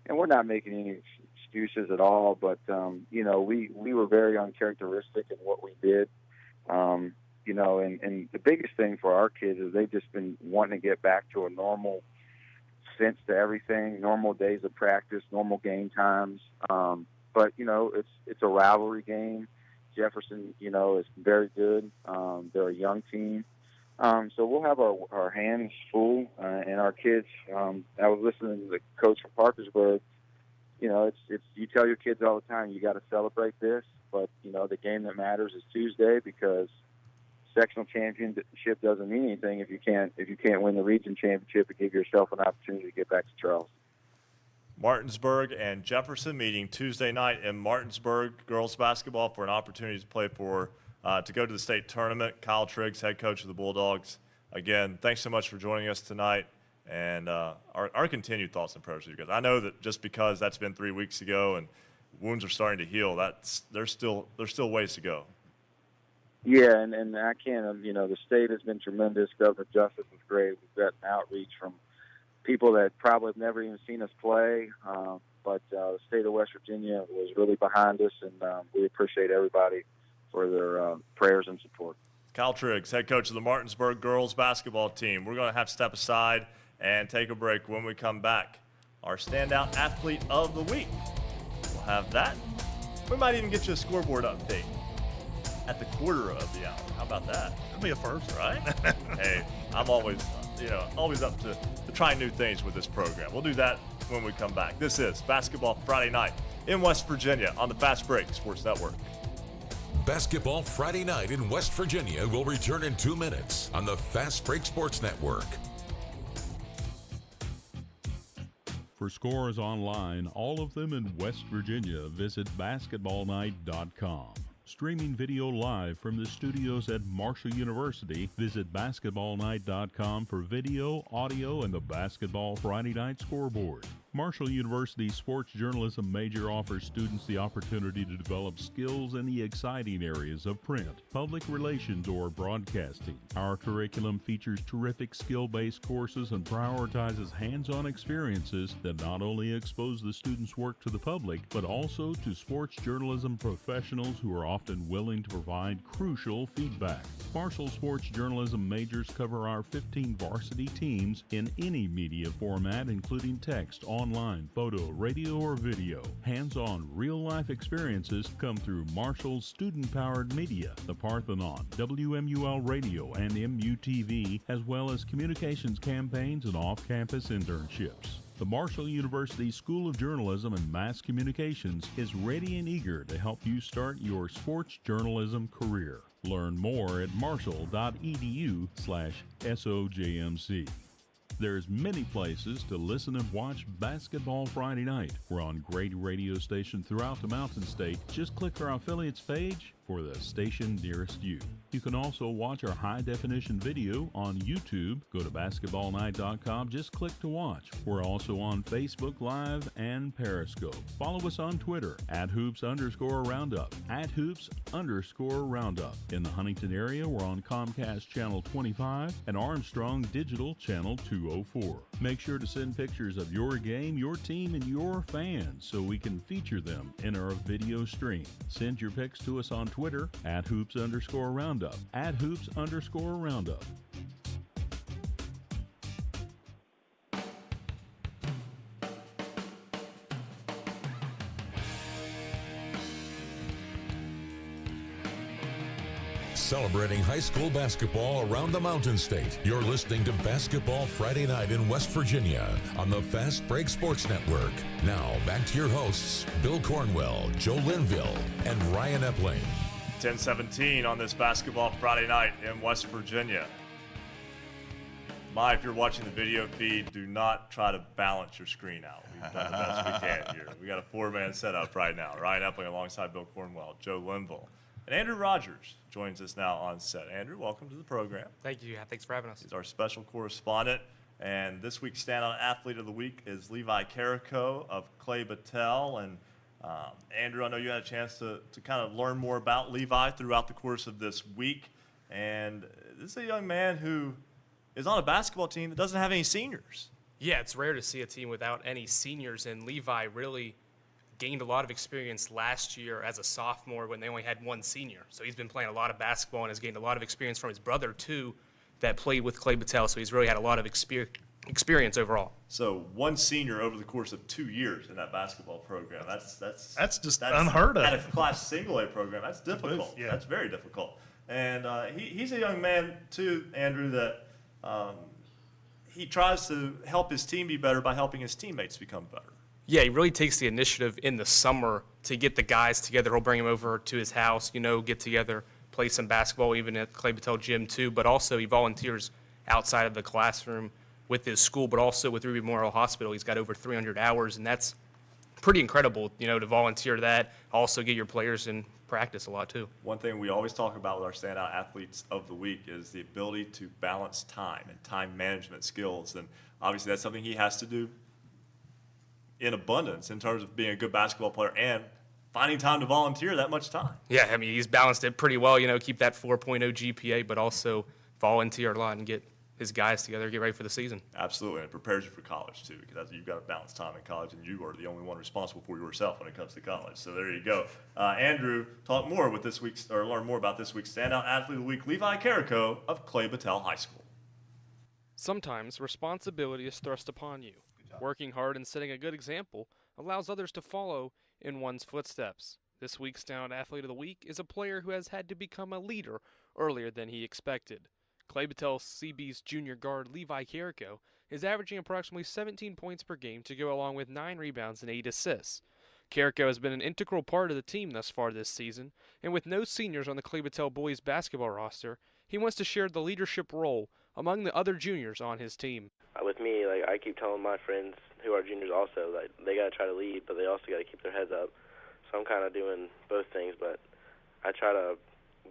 [SPEAKER 16] And we're not making any excuses at all, but, we were very uncharacteristic in what we did. And the biggest thing for our kids is they've just been wanting to get back to a normal sense to everything, normal days of practice, normal game times. But, it's a rivalry game. Jefferson, is very good. They're a young team. So we'll have our hands full, and our kids, I was listening to the coach from Parkersburg. It's you tell your kids all the time, you got to celebrate this, but, the game that matters is Tuesday, because sectional championship doesn't mean anything if you can't win the region championship and give yourself an opportunity to get back to Charleston.
[SPEAKER 14] Martinsburg and Jefferson meeting Tuesday night in Martinsburg. Girls basketball for an opportunity to play to go to the state tournament. Kyle Triggs, head coach of the Bulldogs. Again, thanks so much for joining us tonight, and our continued thoughts and prayers for you guys. I know that just because that's been 3 weeks ago and wounds are starting to heal, there's still ways to go.
[SPEAKER 16] Yeah, and I can't. The state has been tremendous. Governor Justice was great. We've got outreach from people that probably have never even seen us play, but the state of West Virginia was really behind us, and we appreciate everybody for their prayers and support.
[SPEAKER 14] Kyle Triggs, head coach of the Martinsburg girls basketball team. We're going to have to step aside and take a break. When we come back, our standout athlete of the week. We'll have that. We might even get you a scoreboard update at the quarter of the hour. How about that?
[SPEAKER 2] That'd be a first.
[SPEAKER 14] Right? Hey, I'm always, always up to try new things with this program. We'll do that when we come back. This is Basketball Friday Night in West Virginia on the Fast Break Sports Network.
[SPEAKER 5] Basketball Friday Night in West Virginia will return in 2 minutes on the Fast Break Sports Network.
[SPEAKER 6] For scores online, all of them in West Virginia, visit basketballnight.com. Streaming video live from the studios at Marshall University, visit basketballnight.com for video, audio, and the Basketball Friday Night scoreboard. Marshall University's sports journalism major offers students the opportunity to develop skills in the exciting areas of print, public relations, or broadcasting. Our curriculum features terrific skill-based courses and prioritizes hands-on experiences that not only expose the students' work to the public, but also to sports journalism professionals who are often willing to provide crucial feedback. Marshall sports journalism majors cover our 15 varsity teams in any media format, including text, online, photo, radio, or video. Hands-on, real-life experiences come through Marshall's student-powered media, the Parthenon, WMUL Radio, and MUTV, as well as communications campaigns and off-campus internships. The Marshall University School of Journalism and Mass Communications is ready and eager to help you start your sports journalism career. Learn more at marshall.edu/SOJMC. There's many places to listen and watch Basketball Friday Night. We're on great radio stations throughout the Mountain State. Just click our affiliates page for the station nearest you. You can also watch our high-definition video on YouTube. Go to basketballnight.com. Just click to watch. We're also on Facebook Live and Periscope. Follow us on Twitter @hoops_roundup, @hoops_roundup. In the Huntington area, we're on Comcast Channel 25 and Armstrong Digital Channel 204. Make sure to send pictures of your game, your team, and your fans so we can feature them in our video stream. Send your pics to us on Twitter @hoops_roundup, @hoops_roundup.
[SPEAKER 5] Celebrating high school basketball around the Mountain State. You're listening to Basketball Friday Night in West Virginia on the Fast Break Sports Network. Now, back to your hosts, Bill Cornwell, Joe Linville, and Ryan Epling.
[SPEAKER 14] 10:17 on this Basketball Friday Night in West Virginia. If you're watching the video feed, do not try to balance your screen out. We've done the best we can here. We got a four-man setup right now. Ryan Epling alongside Bill Cornwell, Joe Linville. And Andrew Rogers joins us now on set. Andrew, welcome to the program.
[SPEAKER 17] Thank you. Thanks for having us.
[SPEAKER 14] He's our special correspondent. And this week's Standout Athlete of the Week is Levi Carrico of Clay Battelle. And Andrew, I know you had a chance to kind of learn more about Levi throughout the course of this week. And this is a young man who is on a basketball team that doesn't have any seniors.
[SPEAKER 17] Yeah, it's rare to see a team without any seniors. And Levi really gained a lot of experience last year as a sophomore when they only had one senior. So he's been playing a lot of basketball and has gained a lot of experience from his brother, too, that played with Clay Battelle. So he's really had a lot of experience overall.
[SPEAKER 14] So one senior over the course of 2 years in that basketball program. That's
[SPEAKER 2] just unheard of.
[SPEAKER 14] At a Class Single A program, that's difficult.
[SPEAKER 2] Yeah.
[SPEAKER 14] That's very difficult. And he's a young man, too, Andrew, that he tries to help his team be better by helping his teammates become better.
[SPEAKER 17] Yeah, he really takes the initiative in the summer to get the guys together. He'll bring them over to his house, get together, play some basketball, even at Clay Battelle Gym too. But also he volunteers outside of the classroom with his school, but also with Ruby Memorial Hospital. He's got over 300 hours, and that's pretty incredible, to volunteer that. Also get your players in practice a lot too.
[SPEAKER 14] One thing we always talk about with our Standout Athletes of the Week is the ability to balance time and time management skills. And obviously that's something he has to do in abundance in terms of being a good basketball player and finding time to volunteer that much time.
[SPEAKER 17] Yeah, he's balanced it pretty well, keep that 4.0 GPA, but also volunteer a lot and get his guys together, get ready for the season.
[SPEAKER 14] Absolutely, and it prepares you for college too, because you've got to balance time in college, and you are the only one responsible for yourself when it comes to college. So there you go. Andrew, learn more about this week's Standout Athlete of the Week, Levi Carrico of Clay Battelle High School.
[SPEAKER 18] Sometimes responsibility is thrust upon you. Working hard and setting a good example allows others to follow in one's footsteps. This week's Standout Athlete of the Week is a player who has had to become a leader earlier than he expected. Clay Battelle CB's junior guard Levi Carrico is averaging approximately 17 points per game to go along with 9 rebounds and 8 assists. Carrico has been an integral part of the team thus far this season, and with no seniors on the Clay Battelle boys basketball roster, he wants to share the leadership role among the other juniors on his team.
[SPEAKER 19] With me, I keep telling my friends who are juniors also, they got to try to lead, but they also got to keep their heads up. So I'm kind of doing both things, but I try to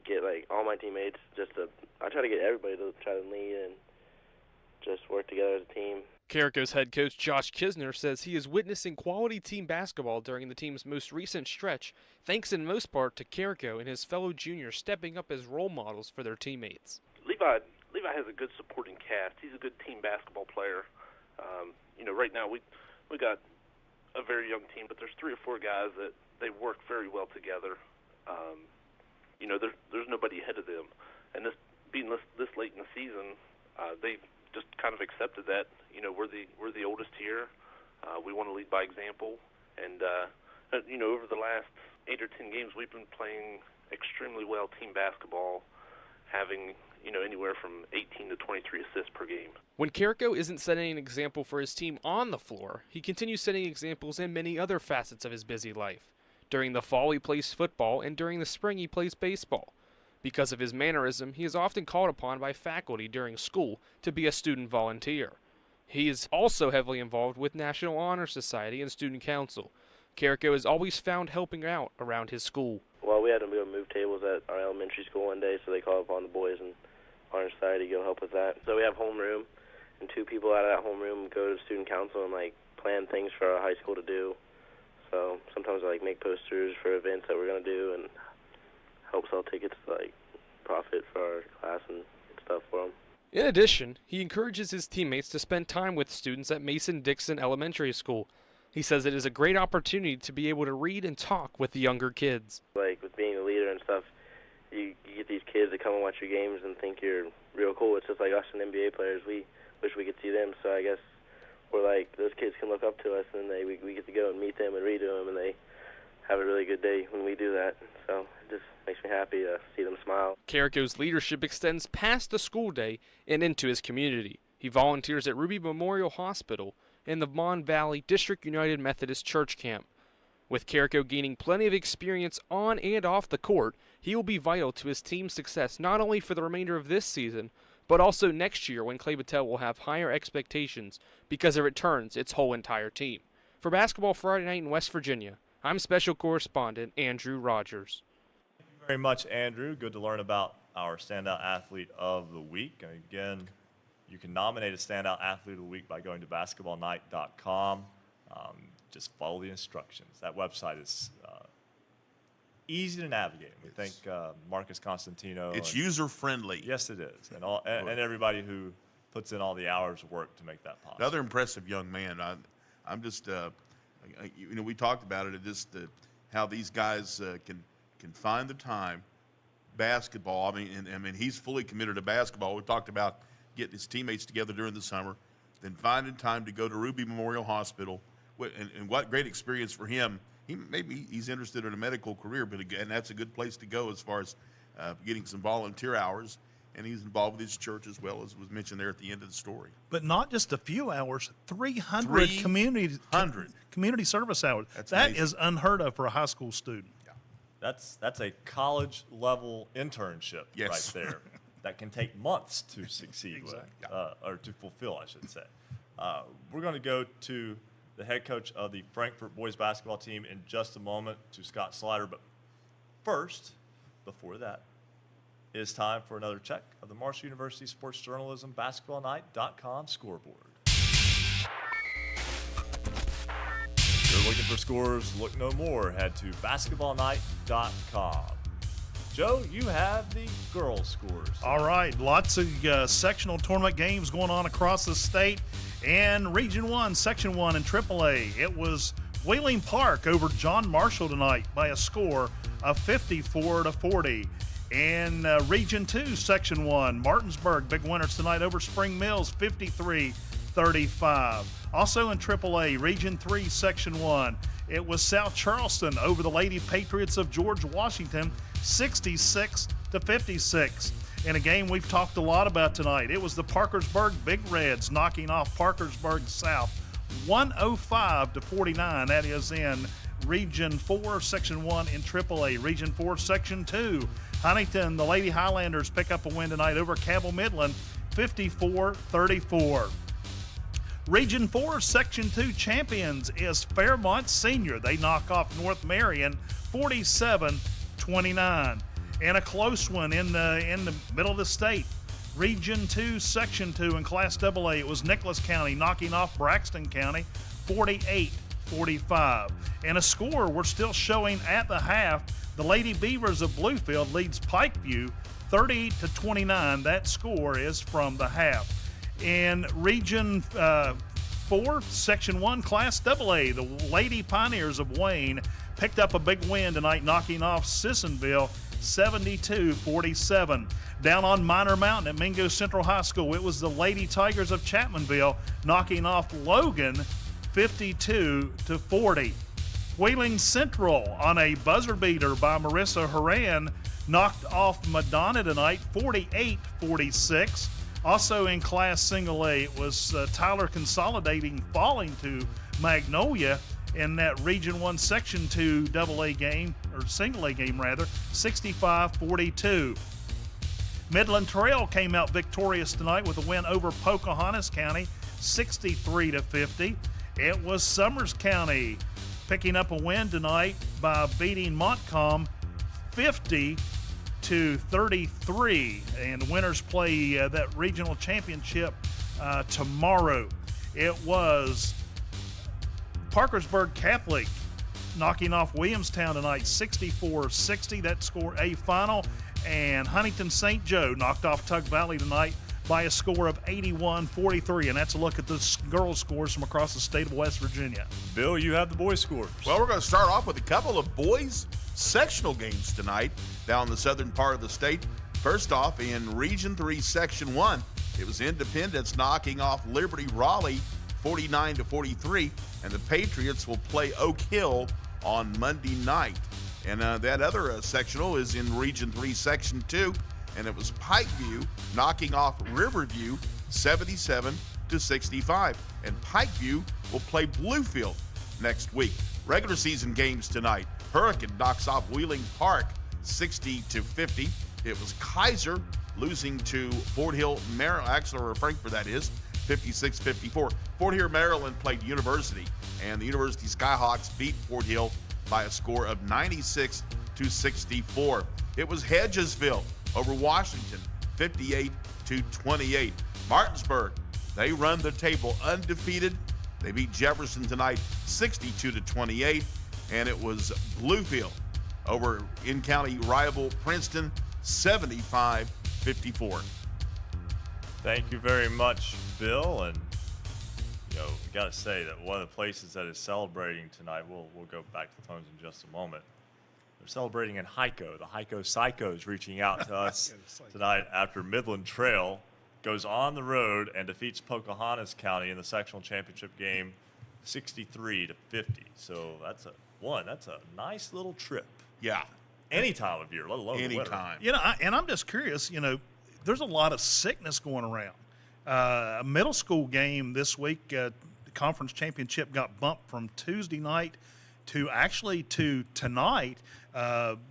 [SPEAKER 19] get all my teammates I try to get everybody to try to lead and just work together as a team.
[SPEAKER 18] Carrico's head coach Josh Kisner says he is witnessing quality team basketball during the team's most recent stretch, thanks in most part to Carrico and his fellow juniors stepping up as role models for their teammates.
[SPEAKER 20] Levi has a good supporting cast. He's a good team basketball player. Right now we got a very young team, but there's 3 or 4 guys that they work very well together. There's nobody ahead of them, and being this late in the season, they just kind of accepted that. We're the oldest here. We want to lead by example, and over the last 8 or 10 games, we've been playing extremely well team basketball, having anywhere from 18 to 23 assists per game.
[SPEAKER 18] When Carrico isn't setting an example for his team on the floor, he continues setting examples in many other facets of his busy life. During the fall, he plays football, and during the spring, he plays baseball. Because of his mannerism, he is often called upon by faculty during school to be a student volunteer. He is also heavily involved with National Honor Society and Student Council. Carrico is always found helping out around his school.
[SPEAKER 19] Well, we had to go move tables at our elementary school one day, so they called upon the boys and Honor Society to go help with that. So we have homeroom, and 2 people out of that homeroom go to Student Council and plan things for our high school to do. So sometimes I make posters for events that we're going to do and help sell tickets to profit for our class and stuff for them.
[SPEAKER 18] In addition, he encourages his teammates to spend time with students at Mason-Dixon Elementary School. He says it is a great opportunity to be able to read and talk with the younger kids.
[SPEAKER 19] With being a leader and stuff, you get these kids that come and watch your games and think you're real cool. It's just like us and NBA players. We wish we could see them, so I guess we're those kids can look up to us, and we get to go and meet them and read to them, and they have a really good day when we do that. So it just makes me happy to see them smile.
[SPEAKER 18] Carrico's leadership extends past the school day and into his community. He volunteers at Ruby Memorial Hospital and the Mon Valley District United Methodist Church Camp. With Carrico gaining plenty of experience on and off the court, he will be vital to his team's success not only for the remainder of this season, but also next year when Clay Battelle will have higher expectations because it returns its whole entire team. For Basketball Friday Night in West Virginia, I'm Special Correspondent Andrew Rogers.
[SPEAKER 14] Thank you very much, Andrew. Good to learn about our Standout Athlete of the Week. Again, you can nominate a Standout Athlete of the Week by going to basketballnight.com. Just follow the instructions. That website is easy to navigate. We thank Marcus Constantino.
[SPEAKER 3] It's user-friendly.
[SPEAKER 14] Yes, it is. And everybody who puts in all the hours of work to make that possible.
[SPEAKER 3] Another impressive young man. I'm just, we talked about it, how these guys can find the time. Basketball, I mean, he's fully committed to basketball. We talked about getting his teammates together during the summer, then finding time to go to Ruby Memorial Hospital. And what great experience for him. He's interested in a medical career, but again, that's a good place to go as far as getting some volunteer hours. And he's involved with his church as well, as was mentioned there at the end of the story.
[SPEAKER 2] But not just a few hours, 300 community service hours. That is unheard of for a high school student.
[SPEAKER 3] Yeah.
[SPEAKER 14] That's a college-level internship right there that can take months to succeed with, or to fulfill, I should say. We're going to go to the head coach of the Frankfort boys basketball team in just a moment, to Scott Slider. But first, before that, it's time for another check of the Marshall University Sports Journalism BasketballNight.com scoreboard. If you're looking for scores, look no more. Head to BasketballNight.com. Joe, you have the girls' scores.
[SPEAKER 2] All right, lots of sectional tournament games going on across the state. And Region 1, Section 1 in AAA, it was Wheeling Park over John Marshall tonight by a score of 54-40. In Region 2, Section 1, Martinsburg, big winners tonight over Spring Mills, 53-35. Also in AAA, Region 3, Section 1, it was South Charleston over the Lady Patriots of George Washington, 66-56. in a game we've talked a lot about tonight. It was the Parkersburg Big Reds knocking off Parkersburg South 105-49. That is in Region 4, Section 1 in AAA. Region 4, Section 2. Huntington, the Lady Highlanders pick up a win tonight over Cabell Midland 54-34. Region 4, Section 2 champions is Fairmont Senior. They knock off North Marion 47-29. And a close one in the middle of the state. Region 2, Section 2 in Class AA. It was Nicholas County knocking off Braxton County 48-45. And a score we're still showing at the half. The Lady Beavers of Bluefield leads Pikeview 30-29. That score is from the half. In Region 4, Section 1, Class AA, the Lady Pioneers of Wayne picked up a big win tonight, knocking off Sissonville 72-47. Down on Minor Mountain at Mingo Central High School, it was the Lady Tigers of Chapmanville knocking off Logan 52-40. Wheeling Central on a buzzer beater by Marissa Horan knocked off Madonna tonight 48-46. Also in Class Single A, it was Tyler Consolidating falling to Magnolia in that Region 1 Section 2 AA game, or Single A game rather, 65-42. Midland Trail came out victorious tonight with a win over Pocahontas County 63-50. It was Summers County picking up a win tonight by beating Montcalm 50-33. And the winners play that regional championship tomorrow. It was Parkersburg Catholic knocking off Williamstown tonight 64-60. That score a final. And Huntington St. Joe knocked off Tug Valley tonight by a score of 81-43. And that's a look at the girls' scores from across the state of West Virginia.
[SPEAKER 14] Bill, you have the boys' scores.
[SPEAKER 3] Well, we're going to start off with a couple of boys' sectional games tonight down the southern part of the state. First off, in Region 3, Section 1, it was Independence knocking off Liberty Raleigh 49-43, and the Patriots will play Oak Hill on Monday night. And that other sectional is in Region 3, Section 2, and it was Pikeview knocking off Riverview 77-65. And Pikeview will play Bluefield next week. Regular season games tonight. Hurricane knocks off Wheeling Park 60-50. It was Kaiser losing to Fort Hill, Maryland, actually, or Frankfort, that is, 56-54. Fort Hill, Maryland played University, and the University Skyhawks beat Fort Hill by a score of 96-64. It was Hedgesville over Washington, 58-28. Martinsburg, they run the table undefeated. They beat Jefferson tonight, 62-28, and it was Bluefield over in-county rival Princeton, 75-54.
[SPEAKER 14] Thank you very much, Bill. And we got to say that one of the places that is celebrating tonight, we'll go back to the phones in just a moment. They're celebrating in Hico. The Hico Psychos reaching out to us tonight after Midland Trail goes on the road and defeats Pocahontas County in the sectional championship game 63-50. So that's a nice little trip.
[SPEAKER 3] Yeah.
[SPEAKER 14] Any time of year, let alone
[SPEAKER 3] any
[SPEAKER 14] winter.
[SPEAKER 3] time.
[SPEAKER 2] And I'm just curious, there's a lot of sickness going around. A middle school game this week, the conference championship got bumped from Tuesday night to tonight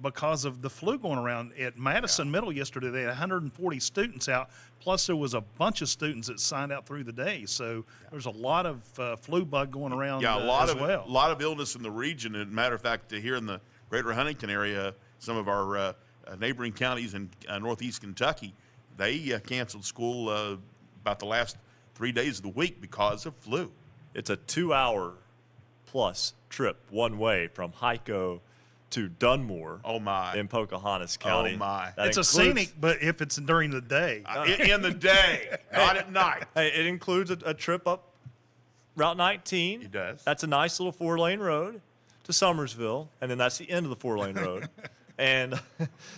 [SPEAKER 2] because of the flu going around. At Madison Middle yesterday, they had 140 students out, plus there was a bunch of students that signed out through the day. So there's a lot of flu bug going around
[SPEAKER 3] a lot
[SPEAKER 2] well.
[SPEAKER 3] A lot of illness in the region. As a matter of fact, here in the greater Huntington area, some of our neighboring counties in northeast Kentucky, they canceled school about the last 3 days of the week because of flu.
[SPEAKER 14] It's a 2-hour plus trip one way from Hico to Dunmore.
[SPEAKER 3] Oh my!
[SPEAKER 14] In Pocahontas County.
[SPEAKER 3] Oh my!
[SPEAKER 2] It's a scenic, but if it's during the day,
[SPEAKER 3] in the day, not at night.
[SPEAKER 14] Hey, it includes a trip up Route 19.
[SPEAKER 3] It does.
[SPEAKER 14] That's a nice little 4-lane road to Summersville, and then that's the end of the 4-lane road. And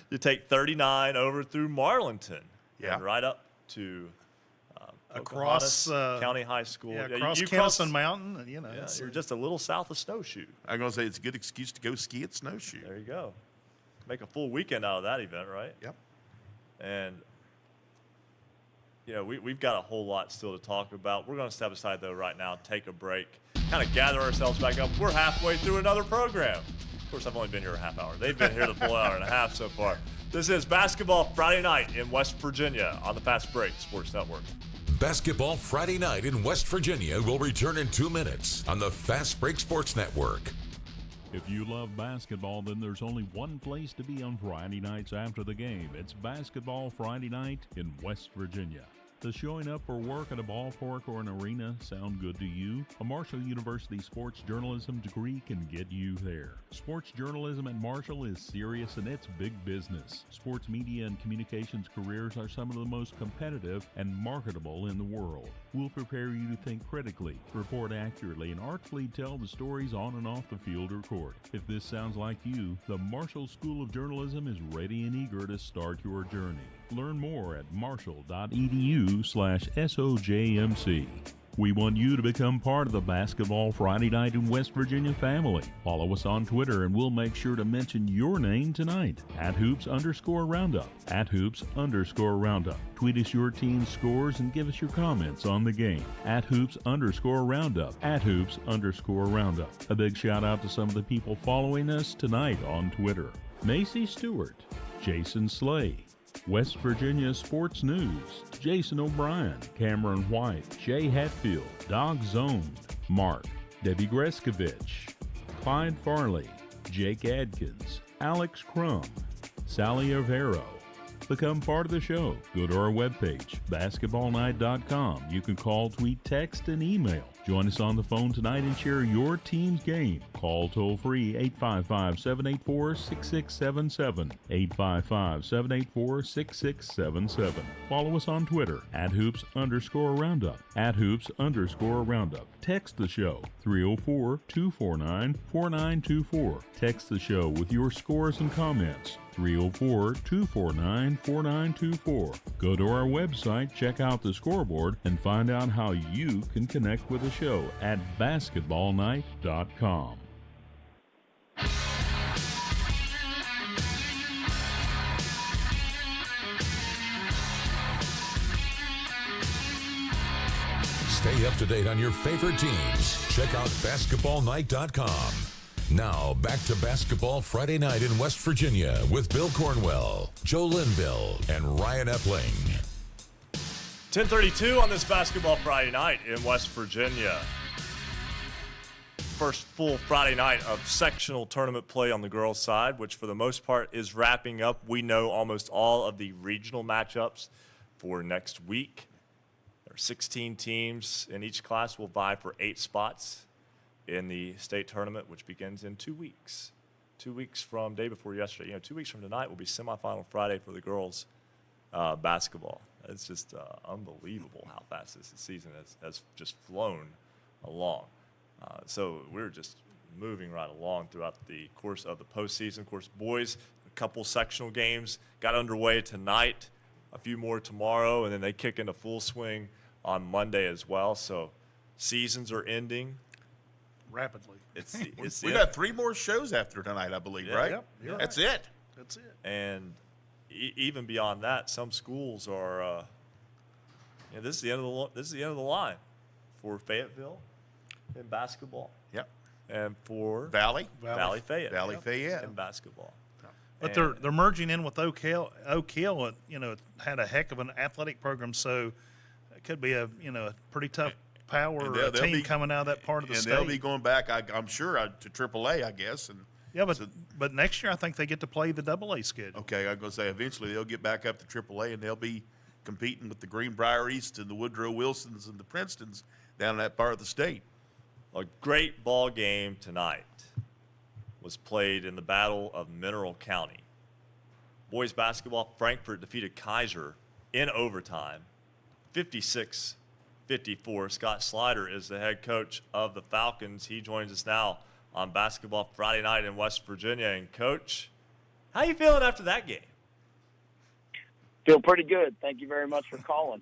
[SPEAKER 14] you take 39 over through Marlinton, and right up to
[SPEAKER 2] across
[SPEAKER 14] County High School.
[SPEAKER 2] Across Kennison Mountain,
[SPEAKER 14] you're just a little south of Snowshoe.
[SPEAKER 3] I'm going to say it's a good excuse to go ski at Snowshoe.
[SPEAKER 14] There you go. Make a full weekend out of that event, right?
[SPEAKER 3] Yep.
[SPEAKER 14] And we've got a whole lot still to talk about. We're going to step aside, though, right now, take a break, kind of gather ourselves back up. We're halfway through another program. Of course, I've only been here a half hour. They've been here the full hour and a half so far. This is Basketball Friday Night in West Virginia on the Fast Break Sports Network.
[SPEAKER 5] Basketball Friday Night in West Virginia will return in 2 minutes on the Fast Break Sports Network.
[SPEAKER 6] If you love basketball, then there's only one place to be on Friday nights after the game. It's Basketball Friday Night in West Virginia. Does showing up for work at a ballpark or an arena sound good to you? A Marshall University sports journalism degree can get you there. Sports journalism at Marshall is serious and it's big business. Sports media and communications careers are some of the most competitive and marketable in the world. We'll prepare you to think critically, report accurately, and artfully tell the stories on and off the field or court. If this sounds like you, the Marshall School of Journalism is ready and eager to start your journey. Learn more at marshall.edu/SOJMC. We want you to become part of the Basketball Friday Night in West Virginia family. Follow us on Twitter and we'll make sure to mention your name tonight. @Hoops_Roundup. @Hoops_Roundup. Tweet us your team's scores and give us your comments on the game. @Hoops_Roundup. @Hoops_Roundup. A big shout out to some of the people following us tonight on Twitter. Macy Stewart. Jason Slay. West Virginia Sports News, Jason O'Brien, Cameron White, Jay Hatfield, Dog Zoned, Mark, Debbie Greskovich, Clyde Farley, Jake Adkins, Alex Crum, Sally Avero. Become part of the show. Go to our webpage, basketballnight.com. You can call, tweet, text, and email. Join us on the phone tonight and share your team's game. Call toll-free 855-784-6677. 855-784-6677. Follow us on Twitter @Hoops_Roundup. @Hoops_Roundup. Text the show 304-249-4924. Text the show with your scores and comments. 304-249-4924. Go to our website, check out the scoreboard, and find out how you can connect with the show at basketballnight.com.
[SPEAKER 5] Stay up to date on your favorite teams. Check out basketballnight.com. Now, back to Basketball Friday Night in West Virginia with Bill Cornwell, Joe Linville, and Ryan Epling.
[SPEAKER 14] 10:32 on this Basketball Friday Night in West Virginia. First full Friday night of sectional tournament play on the girls' side, which for the most part is wrapping up. We know almost all of the regional matchups for next week. There are 16 teams, and each class will vie for 8 spots in the state tournament, which begins in 2 weeks. 2 weeks from day before yesterday. 2 weeks from tonight will be semifinal Friday for the girls basketball. It's just unbelievable how fast this season has just flown along. So we're just moving right along throughout the course of the postseason. Of course, boys, a couple sectional games got underway tonight, a few more tomorrow, and then they kick into full swing on Monday as well. So seasons are ending
[SPEAKER 2] rapidly.
[SPEAKER 3] We got 3 more shows after tonight, I believe, right?
[SPEAKER 2] Yep,
[SPEAKER 3] That's
[SPEAKER 2] right.
[SPEAKER 3] it.
[SPEAKER 2] That's it.
[SPEAKER 14] And even beyond that, some schools are. This is the end of the line for Fayetteville in basketball.
[SPEAKER 3] Yep.
[SPEAKER 14] And for
[SPEAKER 3] Valley
[SPEAKER 14] Fayette
[SPEAKER 3] in
[SPEAKER 14] basketball.
[SPEAKER 2] But they're merging in with Oak Hill. Oak Hill, had a heck of an athletic program, so it could be a pretty tough power team coming out of that part of the state.
[SPEAKER 3] And they'll be going back, I'm sure, to AAA, I guess. And
[SPEAKER 2] yeah, but next year I think they get to play the AA schedule.
[SPEAKER 3] Okay, I'm going to say eventually they'll get back up to AAA and they'll be competing with the Greenbrier East and the Woodrow Wilsons and the Princetons down in that part of the state.
[SPEAKER 14] A great ball game tonight was played in the Battle of Mineral County. Boys basketball, Frankfort defeated Kaiser in overtime, 56-54. Scott Slider is the head coach of the Falcons. He joins us now on Basketball Friday Night in West Virginia. And, Coach, how you feeling after that game?
[SPEAKER 21] Feel pretty good. Thank you very much for calling.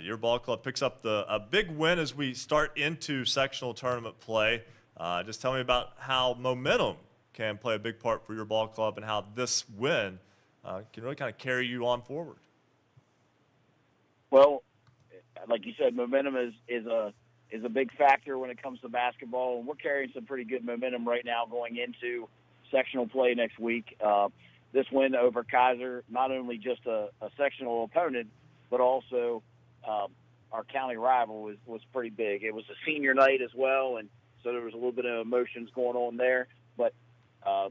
[SPEAKER 14] Your ball club picks up a big win as we start into sectional tournament play. Just tell me about how momentum can play a big part for your ball club and how this win can really kind of carry you on forward.
[SPEAKER 21] Well, like you said, momentum is a big factor when it comes to basketball, and we're carrying some pretty good momentum right now going into sectional play next week. This win over Kaiser, not only just a sectional opponent, but also our county rival was pretty big. It was a senior night as well, and so there was a little bit of emotions going on there. But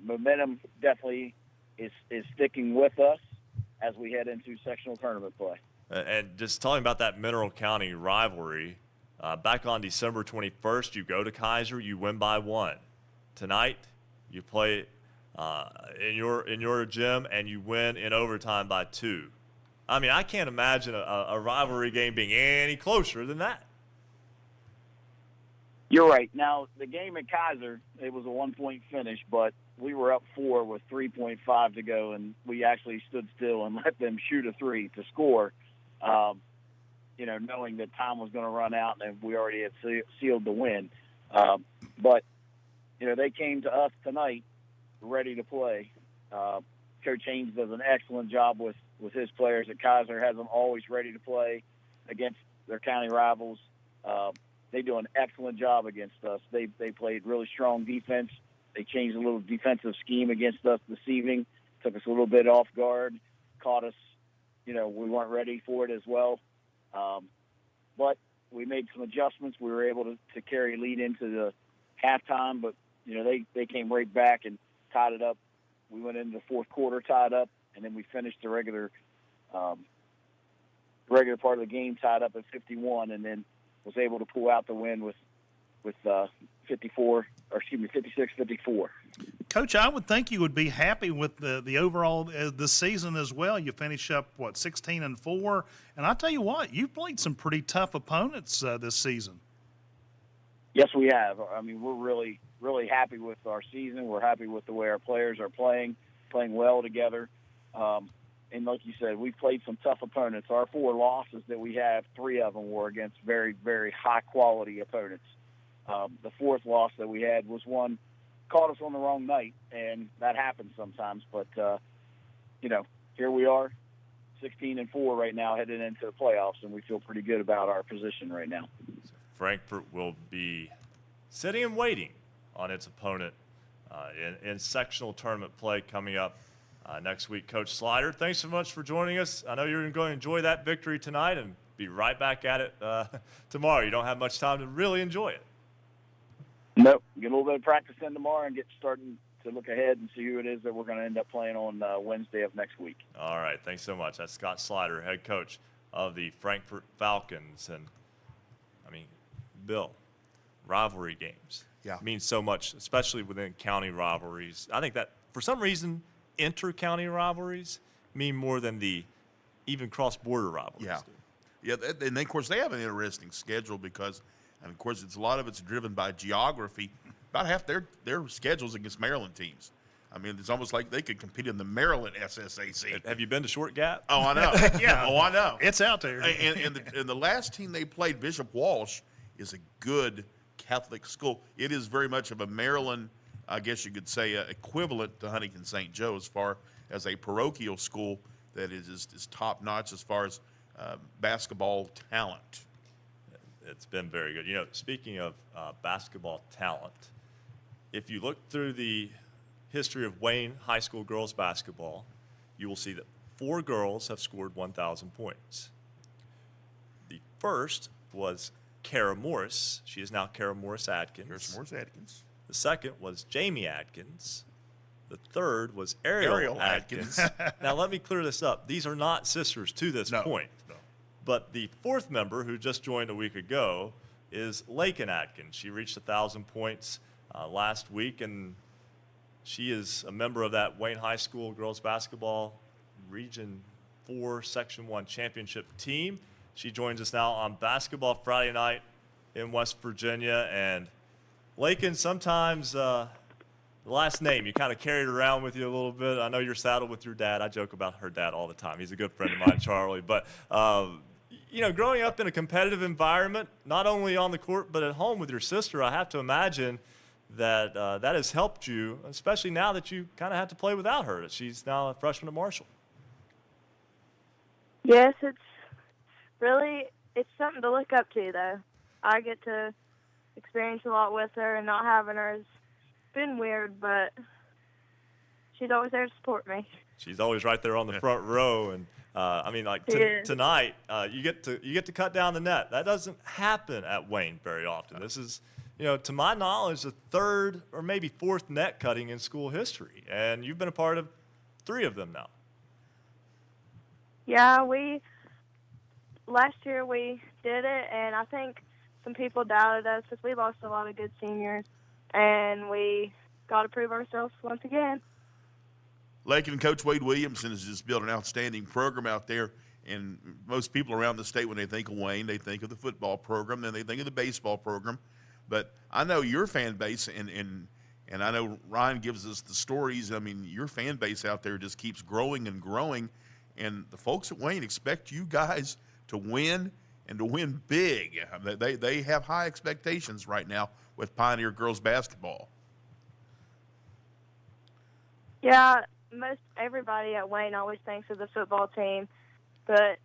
[SPEAKER 21] momentum definitely is sticking with us as we head into sectional tournament play.
[SPEAKER 14] And just talking about that Mineral County rivalry, back on December 21st, you go to Kaiser, you win by 1. Tonight, you play in your gym, and you win in overtime by 2. I mean, I can't imagine a rivalry game being any closer than that.
[SPEAKER 21] You're right. Now, the game at Kaiser, it was a 1-point finish, but we were up 4 with 3.5 to go, and we actually stood still and let them shoot a 3 to score, knowing that time was going to run out and we already had sealed the win. But they came to us tonight ready to play. Coach Haynes does an excellent job with his players at Kaiser, has them always ready to play against their county rivals. They do an excellent job against us. They played really strong defense. They changed a little defensive scheme against us this evening, took us a little bit off guard, caught us, we weren't ready for it as well. But we made some adjustments. We were able to carry a lead into the halftime, but, they came right back and tied it up. We went into the fourth quarter tied up, and then we finished the regular part of the game tied up at 51, and then was able to pull out the win with 56-54.
[SPEAKER 2] Coach, I would think you would be happy with the overall this season as well. You finish up 16-4, and I tell you what, you've played some pretty tough opponents this season.
[SPEAKER 21] Yes, we have. I mean, we're really, really happy with our season. We're happy with the way our players are playing well together. And like you said, we've played some tough opponents. Our 4 losses that we have, 3 of them were against very, very high-quality opponents. The 4th loss that we had was one caught us on the wrong night, and that happens sometimes. But, here we are, 16-4 right now, heading into the playoffs, and we feel pretty good about our position right now.
[SPEAKER 14] Frankfort will be sitting and waiting on its opponent in sectional tournament play coming up next week. Coach Slider, thanks so much for joining us. I know you're going to enjoy that victory tonight and be right back at it tomorrow. You don't have much time to really enjoy it.
[SPEAKER 21] Nope. Get a little bit of practice in tomorrow and get starting to look ahead and see who it is that we're going to end up playing on Wednesday of next week.
[SPEAKER 14] All right. Thanks so much. That's Scott Slider, head coach of the Frankfort Falcons. And, Bill, rivalry games mean so much, especially within county rivalries. I think that for some reason, inter-county rivalries mean more than the even cross-border rivalries.
[SPEAKER 3] Yeah, and of course they have an interesting schedule because, and of course a lot of it's driven by geography. About half their schedules against Maryland teams. I mean, it's almost like they could compete in the Maryland SSAC.
[SPEAKER 14] Have you been to Short Gap?
[SPEAKER 3] Oh, I know. I know.
[SPEAKER 2] It's out there.
[SPEAKER 3] And the last team they played, Bishop Walsh, is a good Catholic school. It is very much of a Maryland, I guess you could say, equivalent to Huntington St. Joe as far as a parochial school that is top-notch as far as basketball talent.
[SPEAKER 14] It's been very good. Speaking of basketball talent, if you look through the history of Wayne High School girls basketball, you will see that 4 girls have scored 1,000 points. The first was Kara Morris. She is now Kara Morris Adkins. The second was Jamie Adkins. The third was Ariel Adkins. Now, let me clear this up. These are not sisters to this point.
[SPEAKER 3] No.
[SPEAKER 14] But the 4th member, who just joined a week ago, is Lakin Adkins. She reached 1,000 points last week, and she is a member of that Wayne High School girls basketball Region 4 Section 1 championship team. She joins us now on Basketball Friday Night in West Virginia. And Lakin, sometimes the last name, you kind of carry it around with you a little bit. I know you're saddled with your dad. I joke about her dad all the time. He's a good friend of mine, Charlie. But, growing up in a competitive environment, not only on the court but at home with your sister, I have to imagine that that has helped you, especially now that you kind of have to play without her. She's now a freshman at Marshall.
[SPEAKER 4] Yes,
[SPEAKER 10] really, it's something to look up to, though. I get to experience a lot with her, and not having her has been weird, but she's always there to support me.
[SPEAKER 14] She's always right there on the front row, and I mean, like tonight, you get to cut down the net. That doesn't happen at Wayne very often. This is, to my knowledge, the third or maybe fourth net cutting in school history, and you've been a part of 3 of them now.
[SPEAKER 10] Yeah, last year we did it, and I think some people doubted us because we lost a lot of good seniors, and we got to prove ourselves once again.
[SPEAKER 3] Lakin Coach Wade Williamson has just built an outstanding program out there, and most people around the state, when they think of Wayne, they think of the football program, then they think of the baseball program. But I know your fan base, and I know Ryan gives us the stories. I mean, your fan base out there just keeps growing and growing, and the folks at Wayne expect you guys to win and to win big. They have high expectations right now with Pioneer girls basketball.
[SPEAKER 10] Yeah, most everybody at Wayne always thinks of the football team, but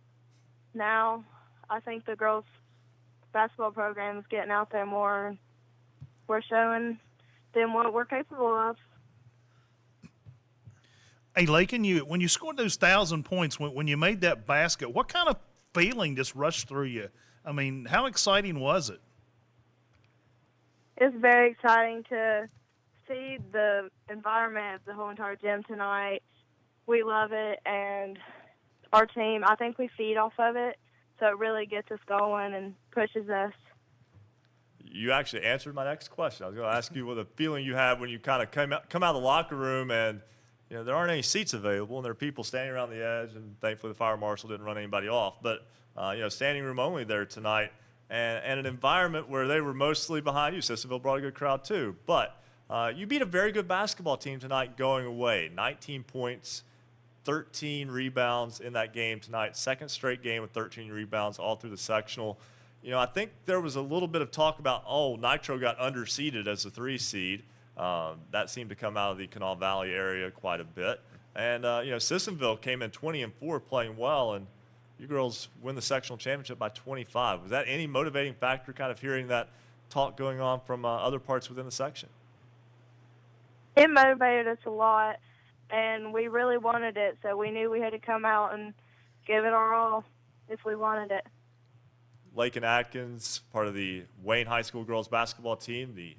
[SPEAKER 10] now I think the girls basketball program is getting out there more. We're showing them what we're capable of.
[SPEAKER 2] Hey, Lakin, when you scored those 1,000 points, when you made that basket, what kind of feeling just rushed through you? I mean, how exciting was it?
[SPEAKER 10] It's very exciting to see the environment of the whole entire gym tonight. We love it, and our team, I think we feed off of it, so it really gets us going and pushes us.
[SPEAKER 14] You actually answered my next question. I was going to ask you what the feeling you had when you kind of come out of the locker room and there aren't any seats available, and there are people standing around the edge, and thankfully the fire marshal didn't run anybody off. But, standing room only there tonight, and an environment where they were mostly behind you. Sissonville brought a good crowd too. But you beat a very good basketball team tonight going away. 19 points, 13 rebounds in that game tonight. Second straight game with 13 rebounds all through the sectional. I think there was a little bit of talk about, Nitro got underseeded as a 3 seed. That seemed to come out of the Kanawha Valley area quite a bit. And, Sissonville came in 20-4 playing well, and you girls win the sectional championship by 25. Was that any motivating factor, kind of hearing that talk going on from other parts within the section?
[SPEAKER 10] It motivated us a lot, and we really wanted it, so we knew we had to come out and give it our all if we wanted it.
[SPEAKER 14] Lakin Atkins, part of the Wayne High School girls basketball team, the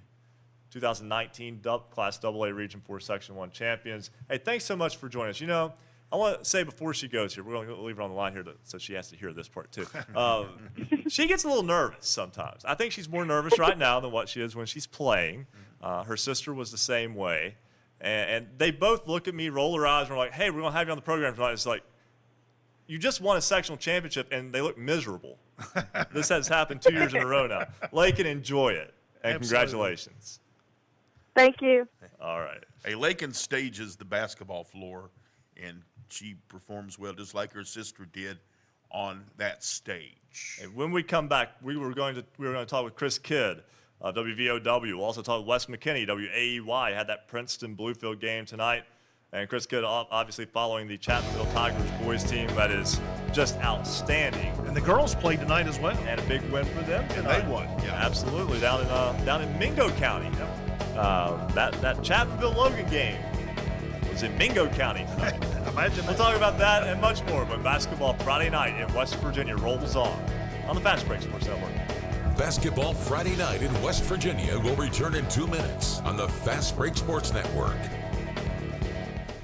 [SPEAKER 14] 2019 Class AA Region 4 Section 1 champions. Hey, thanks so much for joining us. I want to say before she goes here, we're going to leave her on the line here so she has to hear this part too. She gets a little nervous sometimes. I think she's more nervous right now than what she is when she's playing. Her sister was the same way. And they both look at me, roll their eyes, and we're like, hey, we're going to have you on the program tonight. It's like, you just won a sectional championship, and they look miserable. This has happened 2 years in a row now. Lakin, enjoy it, and congratulations.
[SPEAKER 10] Thank you.
[SPEAKER 3] All right. Hey, Lakin stages the basketball floor, and she performs well, just like her sister did on that stage.
[SPEAKER 14] And when we come back, we were going to talk with Chris Kidd, WVOW. We'll also talk with Wes McKinney, WAEY. Had that Princeton Bluefield game tonight. And Chris Kidd obviously following the Chapmanville Tigers boys team that is just outstanding.
[SPEAKER 2] And the girls played tonight as well.
[SPEAKER 14] And a big win for them tonight.
[SPEAKER 3] And they won. Yeah.
[SPEAKER 14] Absolutely. Down in Mingo County. Yep. That Chapmanville Logan game was in Mingo County tonight.
[SPEAKER 2] Imagine
[SPEAKER 14] we'll talk about that and much more when Basketball Friday night in West Virginia rolls on the Fast Break Sports Network.
[SPEAKER 5] Basketball Friday night in West Virginia will return in 2 minutes on the Fast Break Sports Network.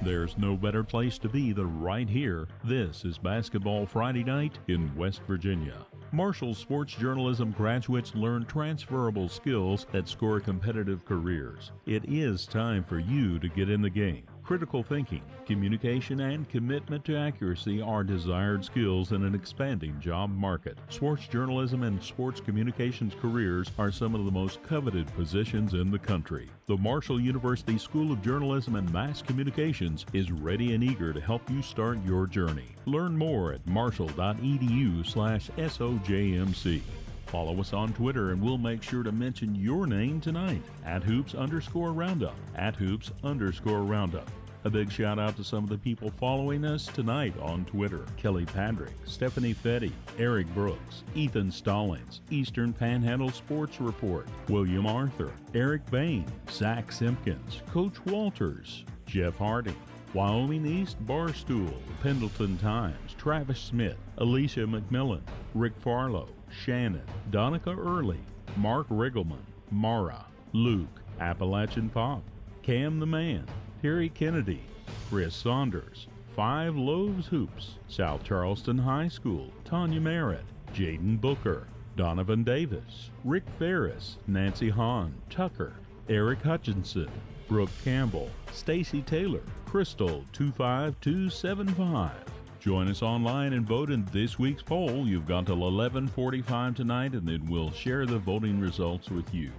[SPEAKER 6] There's no better place to be than right here. This is Basketball Friday night in West Virginia. Marshall sports journalism graduates learn transferable skills that score competitive careers. It is time for you to get in the game. Critical thinking, communication, and commitment to accuracy are desired skills in an expanding job market. Sports journalism and sports communications careers are some of the most coveted positions in the country. The Marshall University School of Journalism and Mass Communications is ready and eager to help you start your journey. Learn more at marshall.edu/SOJMC. Follow us on Twitter and we'll make sure to mention your name tonight at @hoops_roundup, @hoops_roundup. A big shout out to some of the people following us tonight on Twitter. Kelly Padrick, Stephanie Fetty, Eric Brooks, Ethan Stallings, Eastern Panhandle Sports Report, William Arthur, Eric Bain, Zach Simpkins, Coach Walters, Jeff Harding, Wyoming East Barstool, Pendleton Times, Travis Smith, Alicia McMillan, Rick Farlow, Shannon, Donica Early, Mark Riggleman, Mara, Luke, Appalachian Pop, Cam the Man, Terry Kennedy, Chris Saunders, Five Loaves Hoops, South Charleston High School, Tanya Merritt, Jaden Booker, Donovan Davis, Rick Ferris, Nancy Hahn, Tucker, Eric Hutchinson, Brooke Campbell, Stacy Taylor, Crystal 25275. Join us online and vote in this week's poll. You've got till 11:45 tonight, and then we'll share the voting results with you.